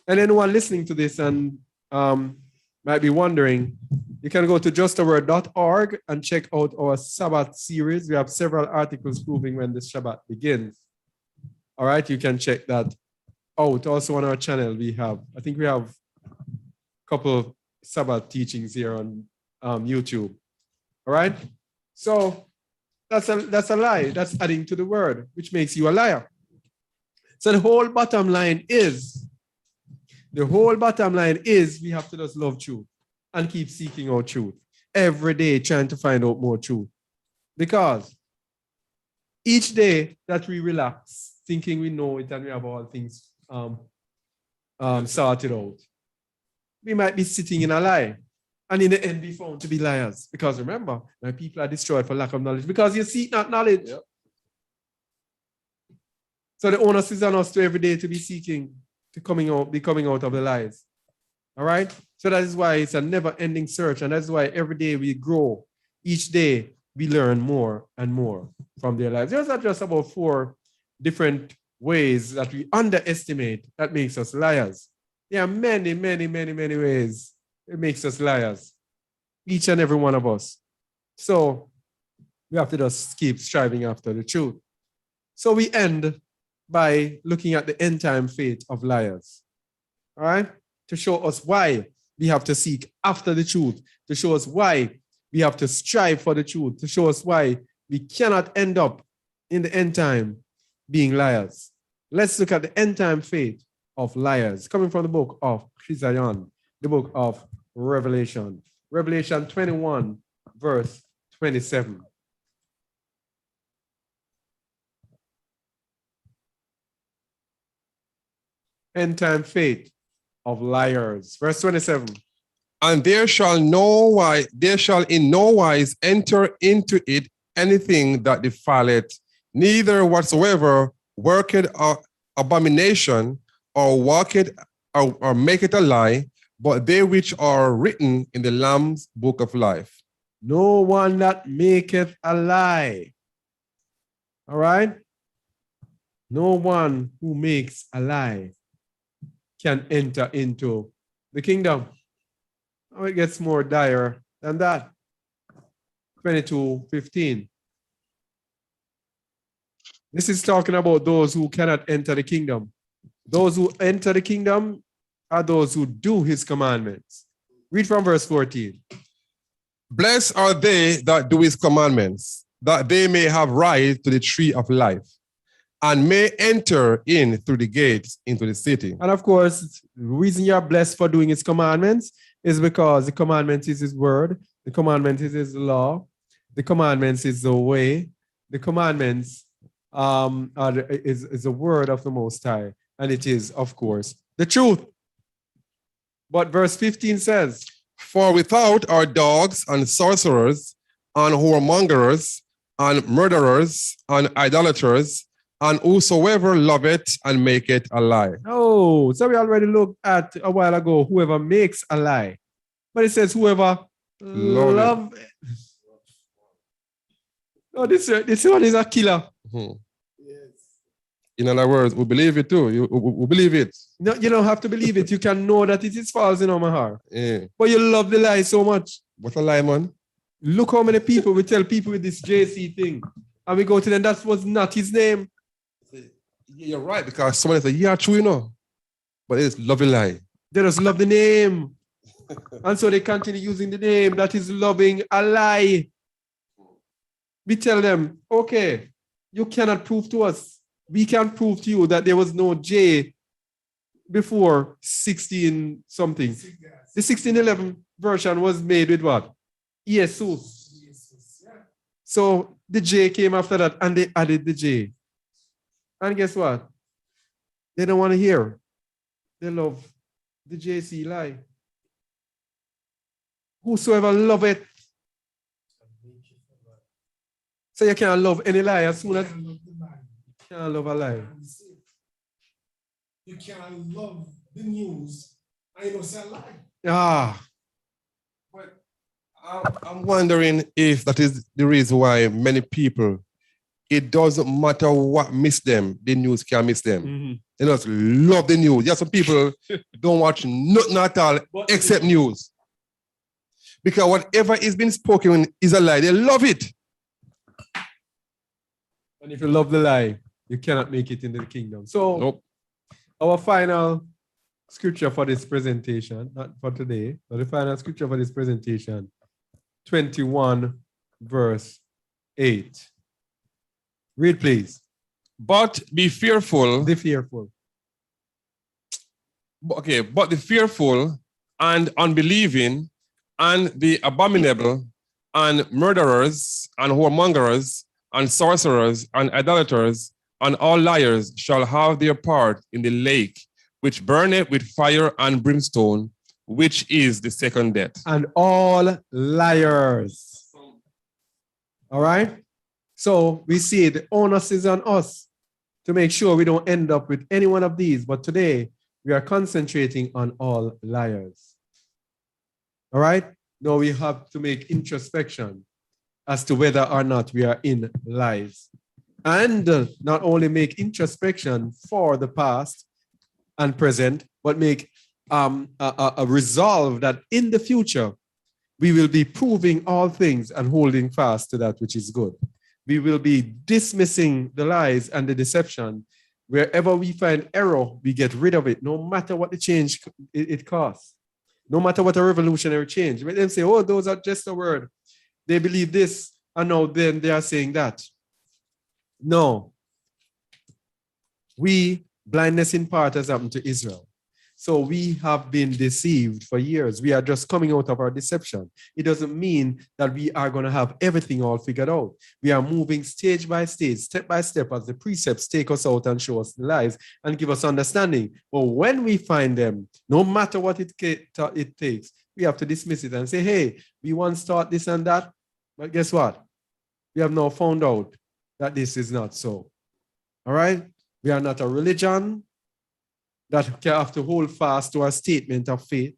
And anyone listening to this and might be wondering, you can go to justaword.org and check out our Sabbath series. We have several articles proving when the Shabbat begins. All right, you can check that out. Also on our channel, we have a couple of Sabbath teachings here on YouTube. All right, so that's a lie. That's adding to the word, which makes you a liar. So the whole bottom line is we have to just love truth and keep seeking out truth every day, trying to find out more truth. Because each day that we relax, thinking we know it and we have all things sorted out, we might be sitting in a lie. And in the end, be found to be liars. Because remember, my people are destroyed for lack of knowledge. Because you seek not knowledge. Yep. So the onus is on us to every day to be seeking, be coming out of the lies. All right? So that is why it's a never-ending search. And that's why every day we grow. Each day we learn more and more from their lives. There's not just about 4 different ways that we underestimate that makes us liars. There are many, many, many, many ways it makes us liars. Each and every one of us. So we have to just keep striving after the truth. So we end by looking at the end time fate of liars. All right? To show us why we have to seek after the truth, to show us why we have to strive for the truth, to show us why we cannot end up in the end time being liars. Let's look at the end time fate of liars, coming from the book of Chizayon, the book of Revelation. Revelation 21, verse 27. End time fate of liars. Verse 27. And there shall in no wise enter into it anything that defileth, neither whatsoever worketh abomination, or walketh, or maketh a lie, but they which are written in the Lamb's book of life. No one that maketh a lie. All right? No one who makes a lie can enter into the kingdom. Oh, it gets more dire than that. 22:15. This is talking about those who cannot enter the kingdom. Those who enter the kingdom are those who do his commandments. Read from verse 14. Blessed are they that do his commandments, that they may have right to the tree of life, and may enter in through the gates into the city. And of course, the reason you're blessed for doing his commandments is because the commandment is his word, the commandment is his law, the commandments is the way, the commandments is the word of the Most High, and it is, of course, the truth. But verse 15 says, For without are dogs and sorcerers and whoremongers and murderers and idolaters and whosoever loveth and maketh a lie. oh, so we already looked at a while ago, whoever makes a lie. But it says whoever love. Oh, this one is a killer. In other words, we believe it too. We believe it. No, you don't have to believe it. You can know that it is false in my heart. Yeah. But you love the lie so much. What a lie, man. Look how many people we tell people with this JC thing. And we go to them, that was not his name. You're right, because somebody said, yeah, true, you know. But it's lovely lie. They just love the name. And so they continue using the name that is loving a lie. We tell them, okay, you cannot prove to us. We can prove to you that there was no J before 16 something. The 1611 version was made with what? Jesus. So the J came after that and they added the J. And guess what? They don't want to hear. They love the JC lie. Whosoever loveth. So you can't love any lie as soon as you can't love a lie. You can't love the news and you don't say a lie. Ah. But I'm wondering if that is the reason why many people, it doesn't matter what miss them, the news can miss them. Mm-hmm. They just love the news. There are some people don't watch nothing at all except news. Because whatever is being spoken is a lie. They love it. And if you love the lie, you cannot make it into the kingdom. So Nope. our final scripture for this presentation, not for today, but the final scripture for this presentation, 21 verse 8. Read, please. But be fearful. The fearful. Okay, but the fearful and unbelieving and the abominable and murderers and whoremongers and sorcerers and idolaters and all liars shall have their part in the lake, which burneth with fire and brimstone, which is the second death. And all liars. All right? So we see the onus is on us to make sure we don't end up with any one of these. But today, we are concentrating on all liars. All right? Now we have to make introspection as to whether or not we are in lies. And not only make introspection for the past and present, but make a resolve that in the future, we will be proving all things and holding fast to that which is good. We will be dismissing the lies and the deception. Wherever we find error, we get rid of it, no matter what the change it costs. No matter what a revolutionary change. When they say, oh, those are just a word. They believe this, and now then they are saying that. No. Blindness in part has happened to Israel. So we have been deceived for years. We are just coming out of our deception. It doesn't mean that we are going to have everything all figured out. We are moving stage by stage, step by step, as the precepts take us out and show us the lies and give us understanding. But when we find them, no matter what it takes, we have to dismiss it and say, hey, we once thought this and that, but guess what? We have now found out that this is not so. All right? We are not a religion. that have to hold fast to a statement of faith.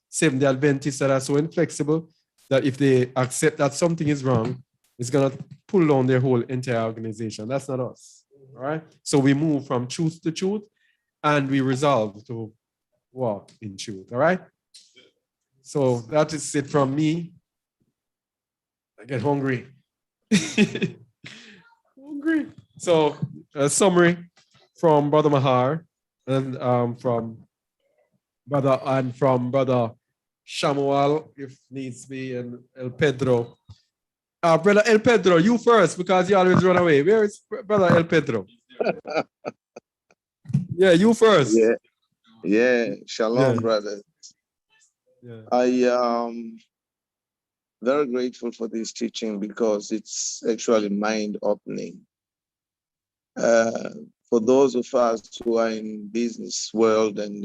Seventh-day Adventists that are so inflexible that if they accept that something is wrong, it's going to pull down their whole entire organization. That's not us. All right. So we move from truth to truth and we resolve to walk in truth. All right. So that is it from me. I get hungry. Hungry. So a summary from Brother Mahar and from Brother Shamuel, if needs be, and El Pedro. Brother El Pedro, you first, because you always run away. Where is Brother El Pedro? Yeah, you first. Yeah. Shalom, Yeah. brother. Yeah. I am very grateful for this teaching because it's actually mind-opening. For those of us who are in business world and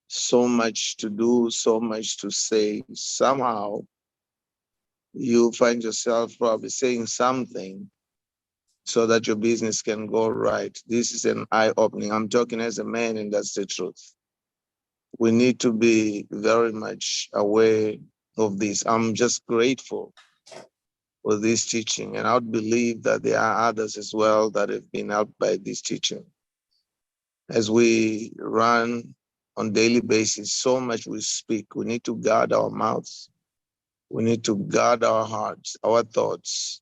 so much to do, so much to say, somehow you find yourself probably saying something so that your business can go right. This is an eye-opening. I'm talking as a man, and that's the truth. We need to be very much aware of this. I'm just grateful for this teaching, and I would believe that there are others as well that have been helped by this teaching. As we run on daily basis, so much we speak. We need to guard our mouths. We need to guard our hearts, our thoughts,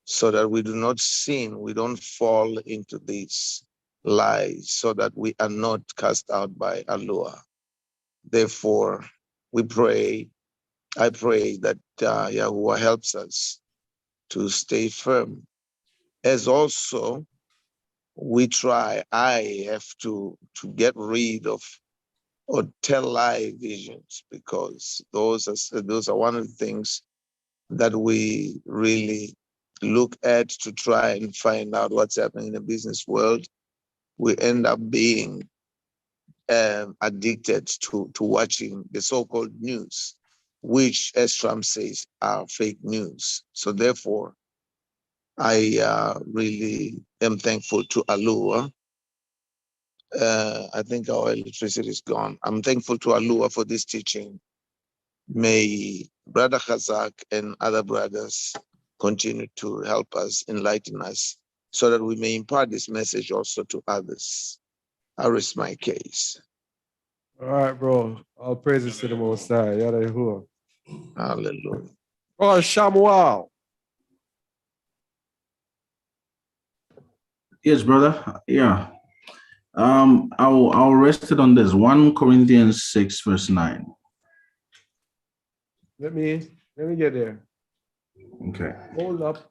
so that we do not sin. We don't fall into these lies, so that we are not cast out by allure. Therefore, we pray, I pray that Yahuwah helps us to stay firm. As also we try, I have to get rid of or tell lie visions, because those are one of the things that we really look at to try and find out what's happening in the business world. We end up being addicted to watching the so-called news, which, as Trump says, are fake news. So therefore, I really am thankful to Alua. I think our electricity is gone. I'm thankful to Alua for this teaching. May Brother Chazak and other brothers continue to help us, enlighten us, so that we may impart this message also to others. I rest my case. All right, bro. All praises to the Most High. Yada Yahuwah. Hallelujah. Oh, Shamuel. Yes, brother. Yeah. I'll rest it on this. 1 Corinthians 6, verse 9. Let me get there. Okay. Hold up.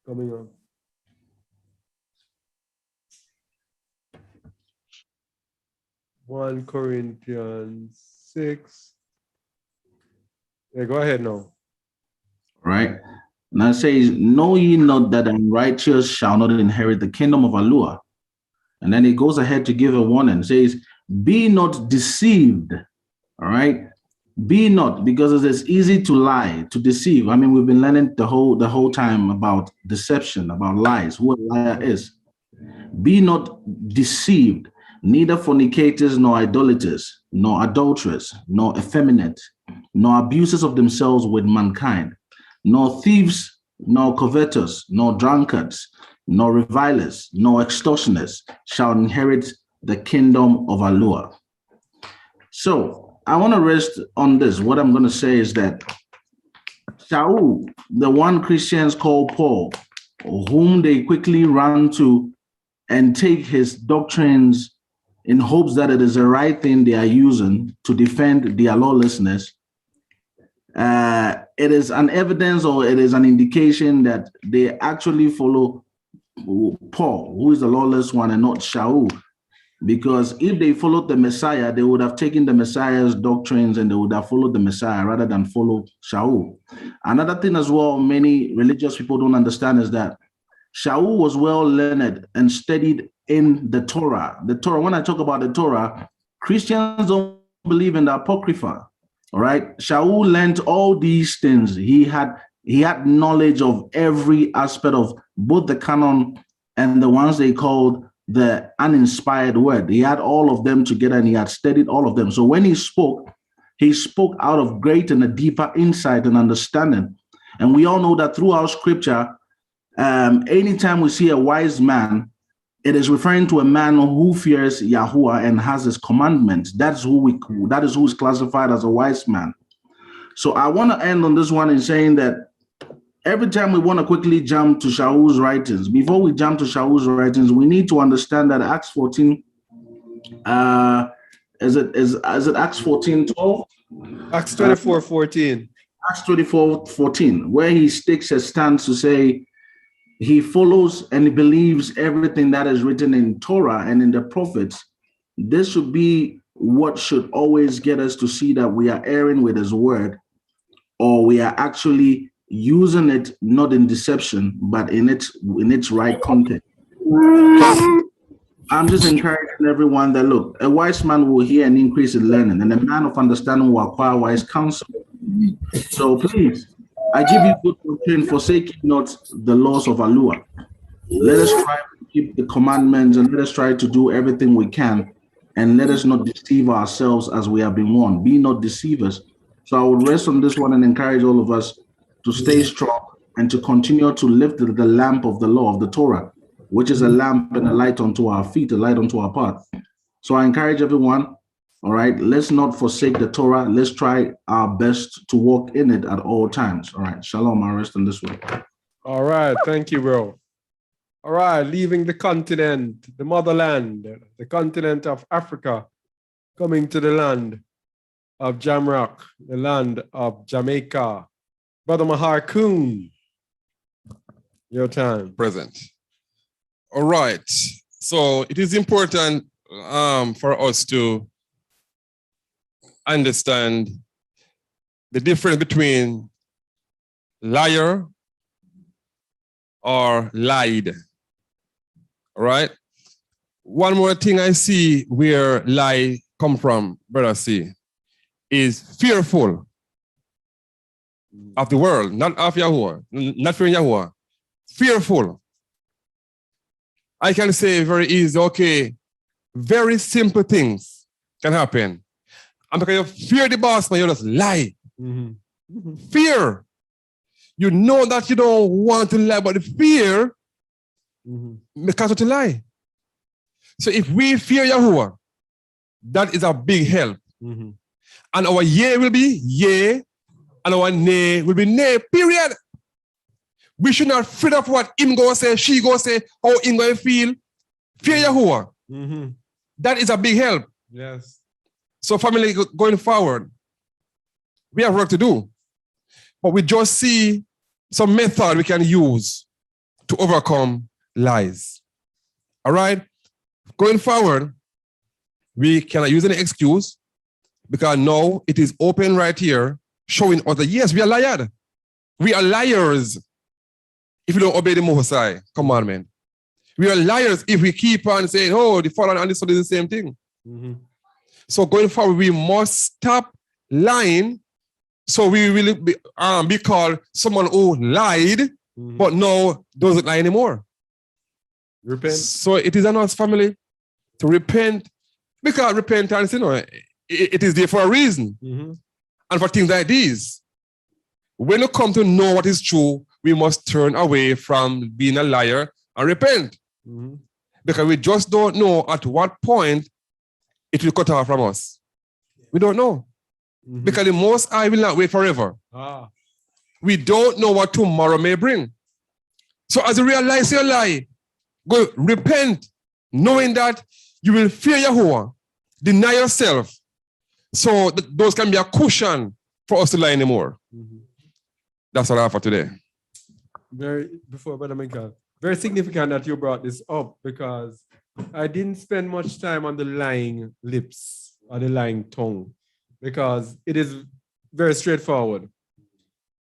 Coming on. One Corinthians 6. Yeah, go ahead now. Right. Now it says, know ye not that the unrighteous shall not inherit the kingdom of Allah? And then it goes ahead to give a warning. It says, be not deceived. All right. Be not, because it's easy to lie, to deceive. I mean, we've been learning the whole time about deception, about lies, who a liar is. Be not deceived, neither fornicators, nor idolaters, nor adulterers, nor effeminate, nor abusers of themselves with mankind, nor thieves, nor covetous, nor drunkards, nor revilers, nor extortioners shall inherit the kingdom of Allah. So I want to rest on this. What I'm going to say is that Shaul, the one Christians call Paul, whom they quickly run to and take his doctrines in hopes that it is the right thing they are using to defend their lawlessness, it is an evidence, or it is an indication that they actually follow Paul, who is the lawless one, and not Shaul. Because if they followed the Messiah, they would have taken the Messiah's doctrines and they would have followed the Messiah rather than follow Shaul. Another thing as well, many religious people don't understand is that Shaul was well learned and studied in the Torah. The Torah, when I talk about the Torah, Christians don't believe in the Apocrypha. All right. Shaul learned all these things. He had He had knowledge of every aspect of both the canon and the ones they called the uninspired word. He had all of them together and he had studied all of them. So when he spoke out of great and a deeper insight and understanding. And we all know that throughout scripture, anytime we see a wise man, it is referring to a man who fears Yahuwah and has his commandments. That is who is classified as a wise man. So I want to end on this one in saying that every time we want to quickly jump to Shaul's writings, before we jump to Shaul's writings, we need to understand that Acts 14, is it Acts 14:12? Acts 24:14. Acts 24:14, where he takes a stance to say he follows and he believes everything that is written in Torah and in the prophets. This should be what should always get us to see that we are erring with his word, or we are actually using it not in deception, but in its right content. I'm just encouraging everyone that, look, a wise man will hear an increase in learning, and a man of understanding will acquire wise counsel. So please, I give you good fortune, forsaking not the laws of Alua. Let us try to keep the commandments, and let us try to do everything we can, and let us not deceive ourselves as we have been warned. Be not deceivers. So I will rest on this one and encourage all of us to stay strong and to continue to lift the lamp of the law of the Torah, which is a lamp and a light unto our feet, a light unto our path. So I encourage everyone, all right, let's not forsake the Torah. Let's try our best to walk in it at all times. All right, shalom, I rest on this one. All right, thank you, bro. All right, leaving the continent, the motherland, the continent of Africa, coming to the land of Jamrock, the land of Jamaica. Brother Mahar Kuhn, your time. Present. All right. So it is important for us to understand the difference between liar or lied. All right. One more thing I see where lie come from, brother C, is fearful of the world, not of Yahuwah, not fearing Yahuwah. Fearful. I can say very easy, okay, very simple things can happen. And because you fear the boss, man, you just lie. Mm-hmm. Fear. You know that you don't want to lie, but the fear makes you to lie. So if we fear Yahuwah, that is a big help. Mm-hmm. And our yea will be yea, and our nay will be nay, period. We should not fear of what him go say, she go say, how him go feel. Fear Yahuwah. Mm-hmm. That is a big help. Yes. So family, going forward, we have work to do. But we just see some method we can use to overcome lies. All right? Going forward, we cannot use any excuse because now it is open right here, showing us that yes, we are liars. We are liars if we don't obey the Most High commandment. We are liars if we keep on saying, oh, the Father and the Son is the same thing. Mm-hmm. So going forward, we must stop lying. So we will be called someone who lied, but now doesn't lie anymore. Repent. So it is on us, family, to repent, because repentance, it is there for a reason. Mm-hmm. And for things like these, when you come to know what is true, we must turn away from being a liar and repent. Mm-hmm. Because we just don't know at what point it will cut off from us. We don't know. Mm-hmm. Because the Most High will not wait forever. We don't know what tomorrow may bring. So as you realize your lie, go repent, knowing that you will fear Yahuwah, deny yourself, so that those can be a cushion for us to lie anymore. Mm-hmm. That's what I have for today. Before Brother Michael, very significant that you brought this up, because I didn't spend much time on the lying lips or the lying tongue, because it is very straightforward.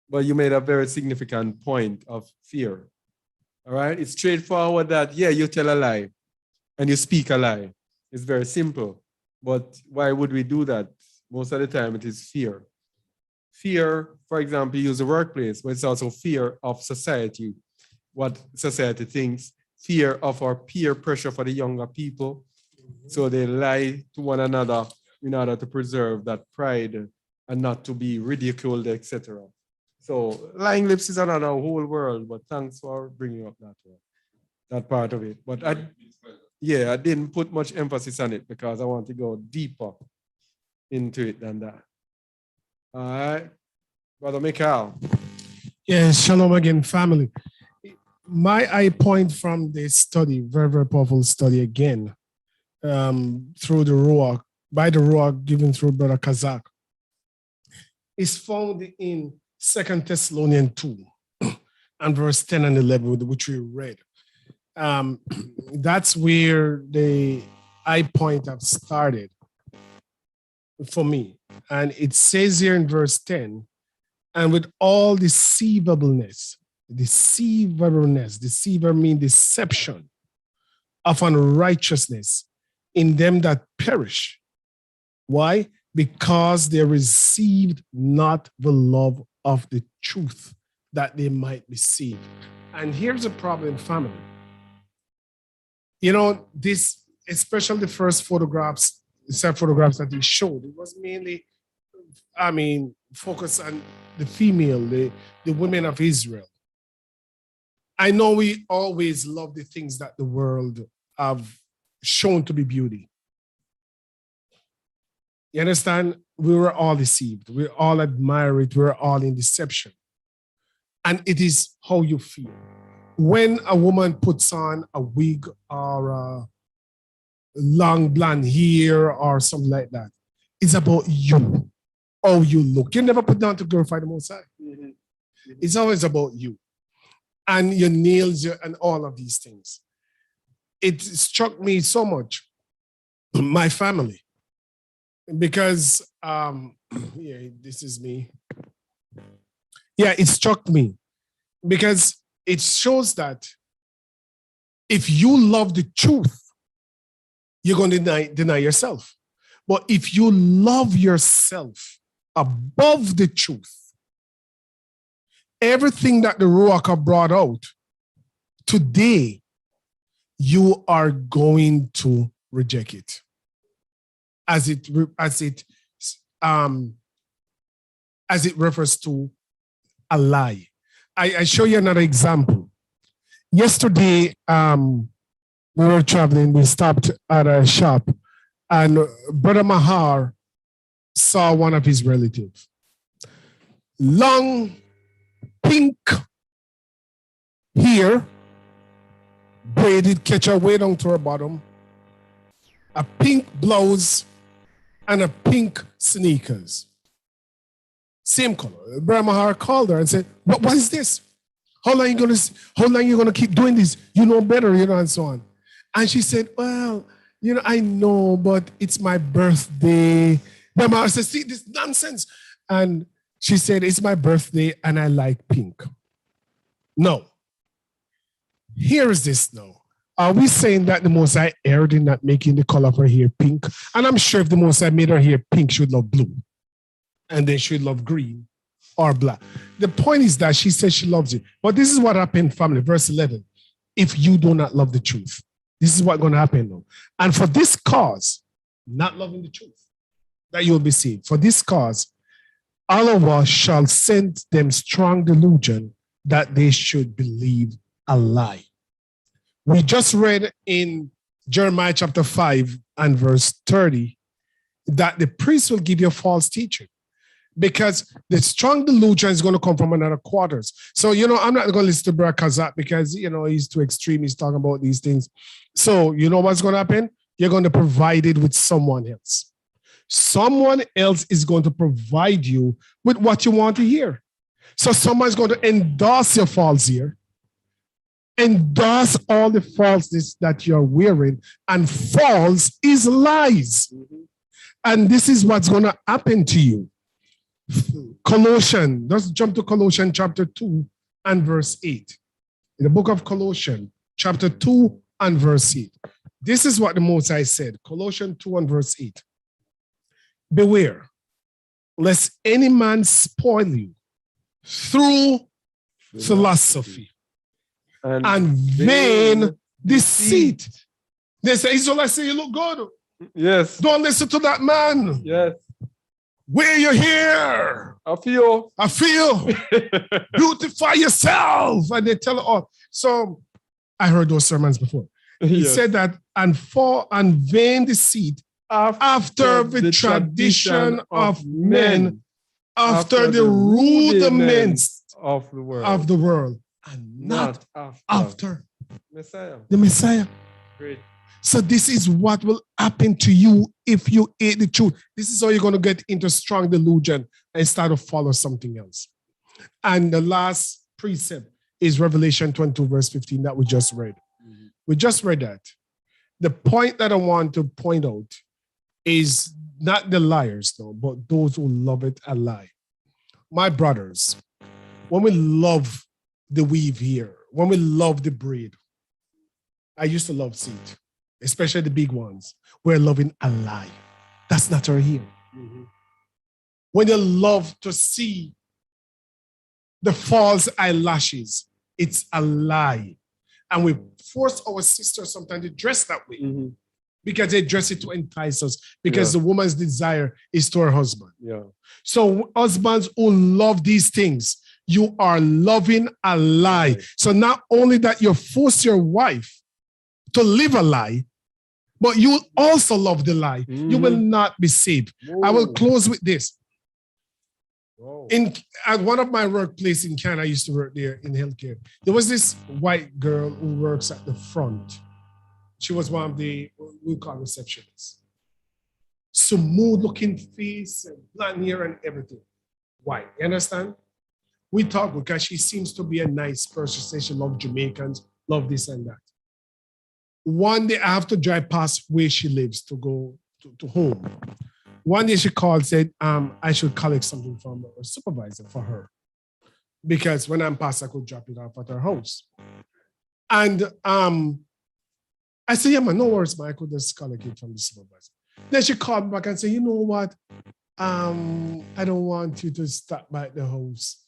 But you made a very significant point of fear. All right? It's straightforward that, yeah, you tell a lie and you speak a lie. It's very simple. But why would we do that? Most of the time, it is fear. fear, for example, use the workplace, but it's also fear of society, what society thinks, fear of our peer pressure for the younger people. So they lie to one another in order to preserve that pride and not to be ridiculed, etc. So lying lips is another whole world, but thanks for bringing up that part of it. But I didn't put much emphasis on it because I want to go deeper into it than that. All right, Brother Mikhail. Yes, shalom again, family. My eye point from this study, very, very powerful study again, through the Ruach, by the Ruach given through Brother Kazak, is found in 2 Thessalonians 2 and verse 10 and 11, which we read. That's where the eye point have started for me. And it says here in verse 10, and with all deceivableness, deceiver means deception of unrighteousness in them that perish. Why? Because they received not the love of the truth that they might be saved. And here's the problem, family. You know, this, especially the first photographs, set photographs that he showed, it was mainly, focused on the female, the women of Israel. I know we always love the things that the world have shown to be beauty. You understand? We were all deceived. We all admire it. We're all in deception. And it is how you feel. When a woman puts on a wig or a long blonde hair or something like that, it's about you, how you look. You never put down to glorify the Most High. Mm-hmm. It's always about you and your nails and all of these things. It struck me so much, my family, because, this is me. Yeah, it struck me because it shows that if you love the truth, you're going to deny yourself. But if you love yourself above the truth, everything that the Ruach brought out today, you are going to reject it as it refers to a lie. I show you another example. Yesterday, we were traveling, we stopped at a shop, and Brother Mahar saw one of his relatives. Long, pink hair, braided, catch her way down to her bottom, a pink blouse, and a pink sneakers. Same color. Brother Mahar called her and said, what is this? How long are you gonna keep doing this? You know better, and so on. And she said, well, I know, but it's my birthday. Brother Mahar said, see, this nonsense. And she said, it's my birthday and I like pink. No. Here is this now. Are we saying that the Most High erred in not making the color of her hair pink? And I'm sure if the Most High made her hair pink, she would love blue. And then she would love green or black. The point is that she says she loves it. But this is what happened, family. Verse 11. If you do not love the truth, this is what's going to happen now. And for this cause, not loving the truth, that you will be saved. For this cause, Allah shall send them strong delusion that they should believe a lie. We just read in Jeremiah chapter 5 and verse 30 that the priest will give you a false teaching because the strong delusion is going to come from another quarters. So, I'm not going to listen to Brother Kazak because, he's too extreme. He's talking about these things. So, what's going to happen? You're going to provide it with someone else. Someone else is going to provide you with what you want to hear. So someone's going to endorse your false ear, endorse all the falseness that you're wearing, and false is lies. Mm-hmm. And this is what's going to happen to you. Colossians, let's jump to Colossians chapter 2 and verse 8. In the book of Colossians, chapter 2 and verse 8. This is what the Most High said, Colossians 2 and verse 8. Beware lest any man spoil you through philosophy and vain deceit. They say, Israelites say you look good. Yes. Don't listen to that man. Yes. Wear your hair. I feel. Beautify yourself. And they tell it all. So I heard those sermons before. He said that, and vain deceit after the tradition of men, after the rudiments of the world, and not after Messiah. the Messiah. Great. So this is what will happen to you if you hate the truth. This is how you're going to get into strong delusion and start to follow something else. And the last precept is Revelation 22, verse 15 that we just read. Mm-hmm. We just read that. The point that I want to point out is not the liars, though, but those who love it a lie. My brothers, when we love the weave here, when we love the braid, I used to love seed, especially the big ones. We're loving a lie. That's not our here. Mm-hmm. When you love to see the false eyelashes, it's a lie. And we force our sisters sometimes to dress that way because they dress it to entice us because the woman's desire is to her husband. Yeah. So husbands who love these things, you are loving a lie. Right. So not only that you force your wife to live a lie, but you also love the lie. You will not be saved. Whoa. I will close with this. At one of my workplaces in Canada, I used to work there in healthcare. There was this white girl who works at the front. She was one of the, we call receptionists. Smooth looking face and blonde hair and everything. White, you understand? We talk because she seems to be a nice person. She says she loves Jamaicans, love this and that. One day I have to drive past where she lives to go to home. One day she called, said, I should collect something from a supervisor for her. Because when I'm past, I could drop it off at her house. And I said, yeah, man, no worries, man. I could just collect it from the supervisor. Then she called me back and said, you know what? I don't want you to stop by the house.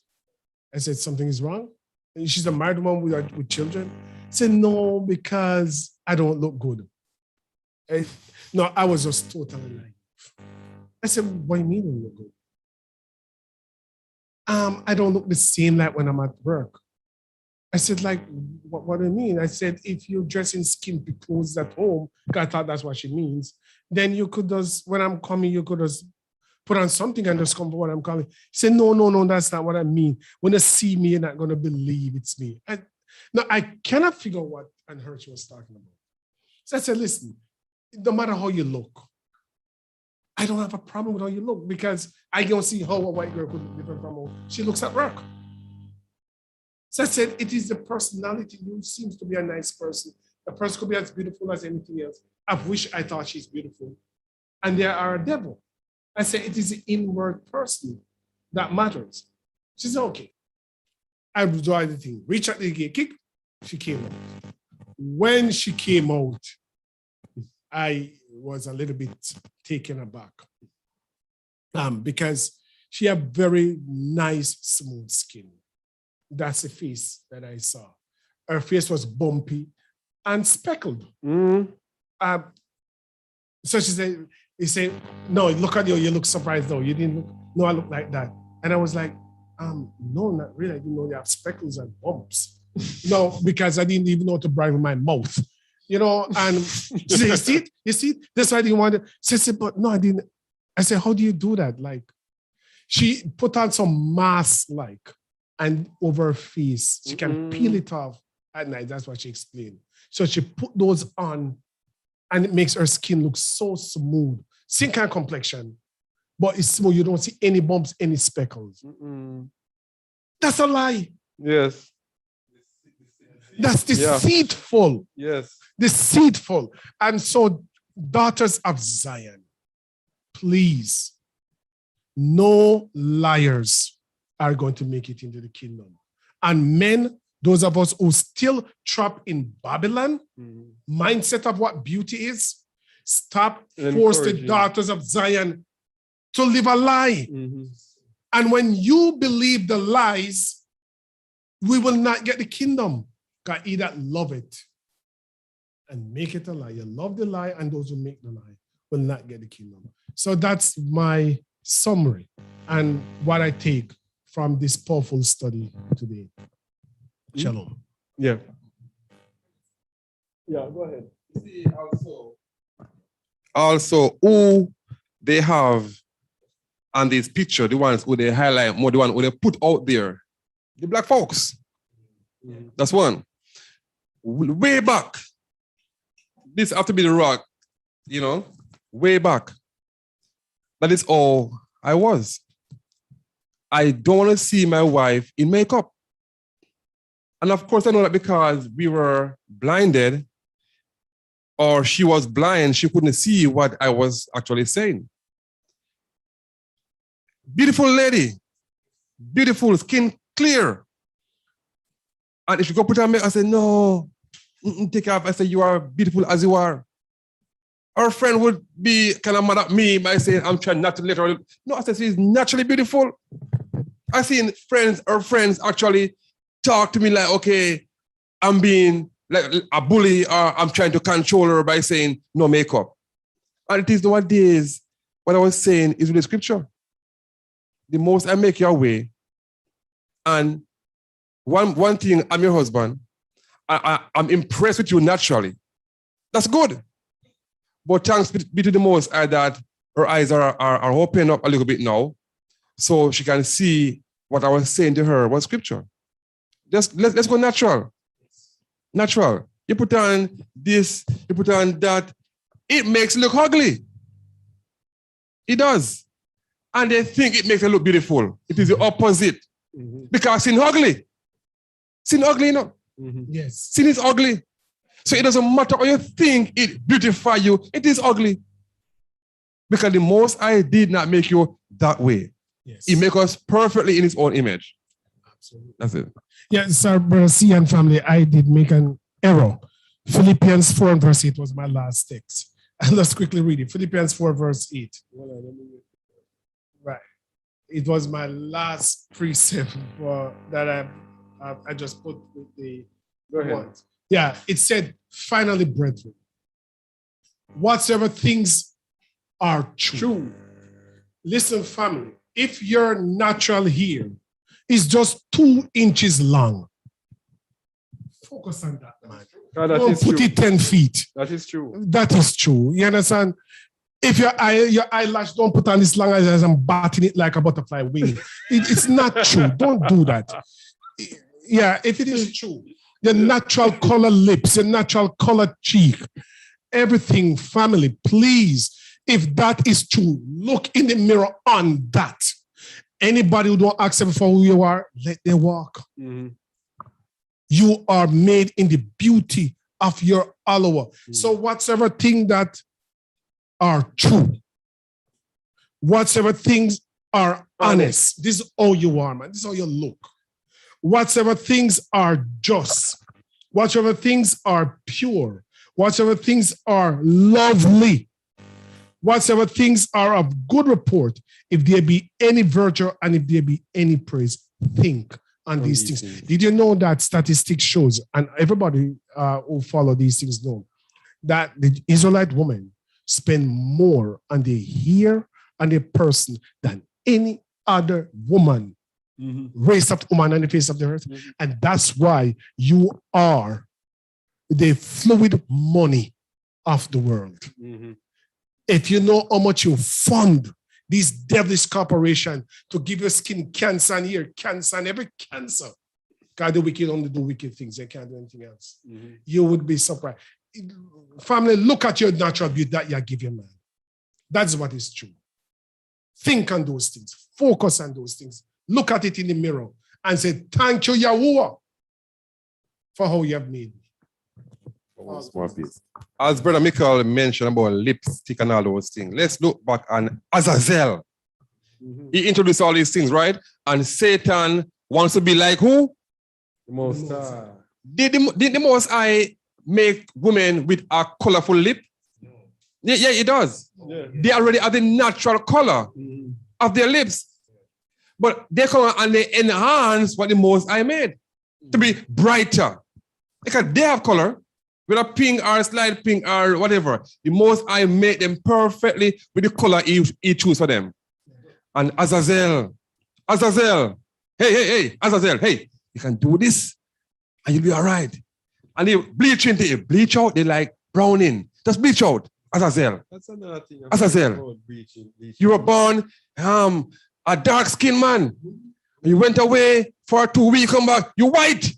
I said, something is wrong? And she's a married woman with children. I said, no, because I don't look good. No, I was just totally lying. I said, what do you mean you don't look good? I don't look the same like when I'm at work. I said, like, what do you mean? I said, if you dress in skimpy clothes at home, because I thought that's what she means, then you could just, when I'm coming, you could just put on something and just come for what I'm coming. She said, no, that's not what I mean. When you see me, you're not going to believe it's me. I cannot figure what and her she was talking about. So I said, listen, no matter how you look, I don't have a problem with how you look because I don't see how a white girl could look different from how she looks at work. So I said, it is the personality. You seems to be a nice person. The person could be as beautiful as anything else. I wish I thought she's beautiful. And they are a devil. I said, it is the inward person that matters. She said, okay. I do everything. Reach out the gate, kick. She came out. When she came out, I was a little bit taken aback because she had very nice, smooth skin. That's the face that I saw. Her face was bumpy and speckled. So he said, no, look at you. You look surprised though. You didn't look, no, I look like that. And I was like, no, not really. I didn't know they have speckles and bumps. No, because I didn't even know how to brighten my mouth. You know, and she said, you see it? That's why I didn't want to. She said, but no, I didn't. I said, how do you do that? Like, she put on some mask, like, and over her face. She can peel it off at night. That's what she explained. So she put those on, and it makes her skin look so smooth. Same kind of complexion, but it's smooth. You don't see any bumps, any speckles. That's a lie. Yes. That's deceitful. Yes. Deceitful. And so, daughters of Zion, please, no liars are going to make it into the kingdom. And men, those of us who still trapped in Babylon, mindset of what beauty is, stop, force the daughters of Zion to live a lie. Mhm. And when you believe the lies, we will not get the kingdom. God, he that love it and make it a lie. You love the lie, and those who make the lie will not get the kingdom. So that's my summary and what I take from this powerful study today. Shalom. Yeah. Yeah, go ahead. See, also, who they have on this picture, the ones who they highlight more, the one who they put out there, the black folks. That's one. Way back. This have to be the rock, you know, way back. That is all I was. I don't want to see my wife in makeup. And of course, I know that because we were blinded, or she was blind, she couldn't see what I was actually saying. Beautiful lady, beautiful, skin clear. And if you go put on makeup, I say, no, take off. I say, you are beautiful as you are. Our friend would be kind of mad at me by saying, I'm trying not to let her. No, I said, she's naturally beautiful. I've seen friends or friends actually talk to me like, okay, I'm being like a bully, or I'm trying to control her by saying no makeup. And it is nowadays, what I was saying is with the scripture. The most I make your way. And one thing, I'm your husband. I'm impressed with you naturally. That's good. But thanks be to the Most High that her eyes are opening up a little bit now, so she can see what I was saying to her was scripture. Just let's go natural. Natural. You put on this, you put on that. It makes it look ugly. It does. And they think it makes it look beautiful. It is the opposite. Mm-hmm. Because sin ugly. Sin ugly, you know. Mm-hmm. Yes. Sin is ugly. So it doesn't matter how you think it beautify you, it is ugly. Because the Most High did not make you that way. Yes. He made us perfectly in his own image. Absolutely. That's it. Yeah, sir, brother C and family, I did make an error. Philippians 4 and verse 8 was my last text. And let's quickly read it. Philippians 4 verse 8. Right. It was my last precept that I just put with the Go ahead. ones. Yeah, it said, finally, brethren, whatsoever things are true. Listen, family, if your natural hair is just 2 inches long, focus on that, man. God, that Don't is put true. it 10 feet. That is true. That is true. You understand? If your eyelash don't put on this long as I'm batting it like a butterfly wing, it's not true. Don't do that. Yeah, if it is true, your natural color lips, your natural color cheek, everything, family, please, if that is true, look in the mirror on that. Anybody who don't accept for who you are, let them walk. Mm-hmm. You are made in the beauty of your follower. Mm-hmm. So whatsoever thing that are true, whatsoever things are honest, this is all you are, man. This is how you look. Whatsoever things are just, whatsoever things are pure, whatsoever things are lovely, whatsoever things are of good report, if there be any virtue and if there be any praise, think on these things. Did you know that statistics shows, and everybody who follow these things know, that the Israelite woman spend more on their hair and their person than any other woman raised up woman on the face of the earth. And that's why you are the fluid money of the world. If you know how much you fund these devilish corporations to give your skin cancer and ear cancer and every cancer, God, the wicked only do wicked things. They can't do anything else. You would be surprised. Family, look at your natural beauty that you give your man. That's what is true. Think on those things. Focus on those things. Look at it in the mirror and say, thank you, Yahuwah, for how you have made me. As Brother Michael mentioned about lipstick and all those things, let's look back on Azazel. He introduced all these things, right? And Satan wants to be like who? The Most High. Did the Most High make women with a colorful lip? Yeah, it does. Yeah. They already have the natural color. of their lips. But they come and they enhance what the Most High made to be brighter. Because they have color, whether pink or slight pink or whatever. The Most High made them perfectly with the color he chose for them. And Azazel, hey, Azazel, hey, you can do this and you'll be all right. And they bleach out, they like browning. Just bleach out, Azazel. That's another thing. Azazel. Bleaching. You were born a dark-skinned man. You went away for 2 weeks, come back, you're white.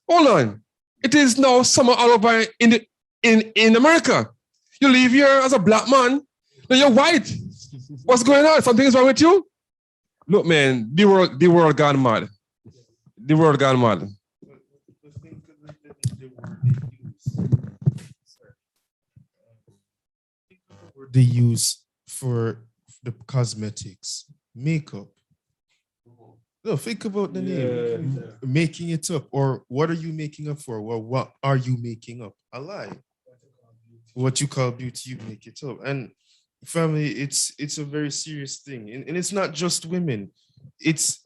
Hold on. It is now summer all over in America. You live here as a black man, then you're white. What's going on? Something is wrong with you? Look, man, the world gone mad. The world gone mad. They use for the cosmetics, makeup. No, think about the name. Making it up. Or what are you making up for? Well, what are you making up? A lie. What you call beauty, you make it up. And family, it's a very serious thing. And it's not just women. It's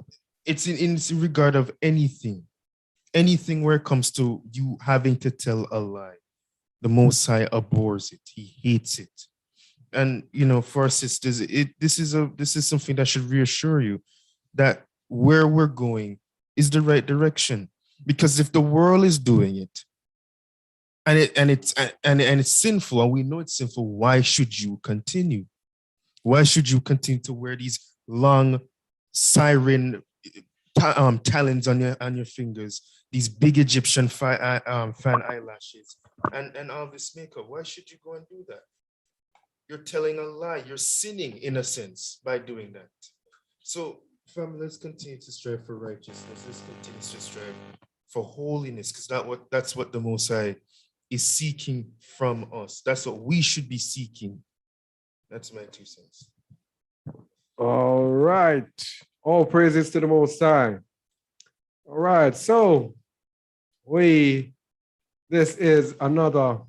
in regard of anything. Anything where it comes to you having to tell a lie. The Most High abhors it. He hates it. And for our sisters, this is something that should reassure you that where we're going is the right direction. Because if the world is doing it, and it's sinful, and we know it's sinful, why should you continue? Why should you continue to wear these long siren talons on your fingers, these big Egyptian fan eyelashes, and all this makeup? Why should you go and do that? You're telling a lie. You're sinning in a sense by doing that. So, family, let's continue to strive for righteousness. Let's continue to strive for holiness, because that's what the Most High is seeking from us. That's what we should be seeking. That's my 2 cents. All right. All praises to the Most High. All right. So this is another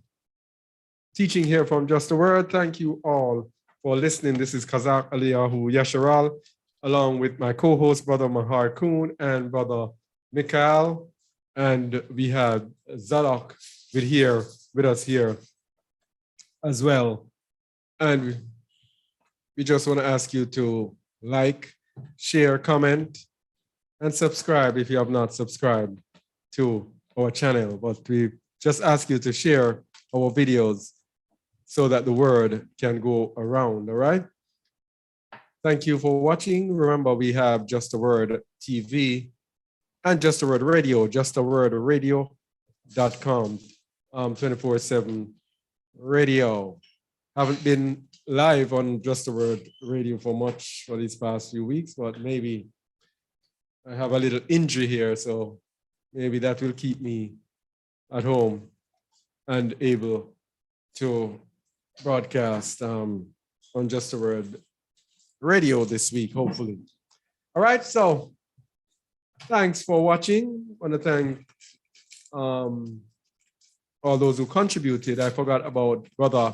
teaching here from Just the Word. Thank you all for listening. This is Kazak Aliyahu Yasharal, along with my co-host, Brother Mahar Kuhn and Brother Mikhail. And we have Zadok with us here as well. And we just want to ask you to like, share, comment, and subscribe if you have not subscribed to our channel. But we just ask you to share our videos so that the word can go around, all right? Thank you for watching. Remember, we have Just the Word TV and Just the Word Radio, justthewordradio.com, 24/7 radio. Haven't been live on Just the Word Radio for these past few weeks, but maybe I have a little injury here, so maybe that will keep me at home and able to broadcast on Just the Word Radio this week, hopefully. All right, so thanks for watching. I want to thank all those who contributed. I forgot about Brother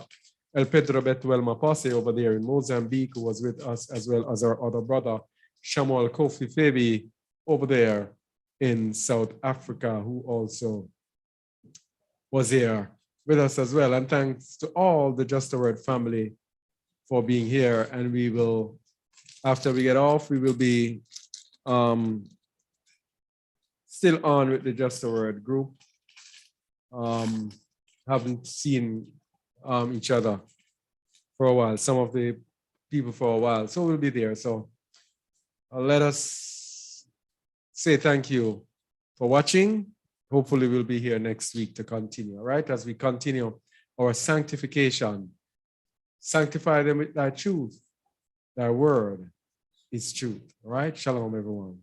El Pedro Betuel Mapase over there in Mozambique, who was with us, as well as our other brother, Shamuel Kofi Febi, over there in South Africa, who also was here with us as well. And thanks to all the Just the Word family for being here. And we will, after we get off, we will be still on with the Just the Word group. Haven't seen each other for a while, some of the people for a while. So we'll be there. So let us say thank you for watching. Hopefully we'll be here next week to continue, all right? As we continue our sanctification. Sanctify them with thy truth. Thy word is truth, all right? Shalom, everyone.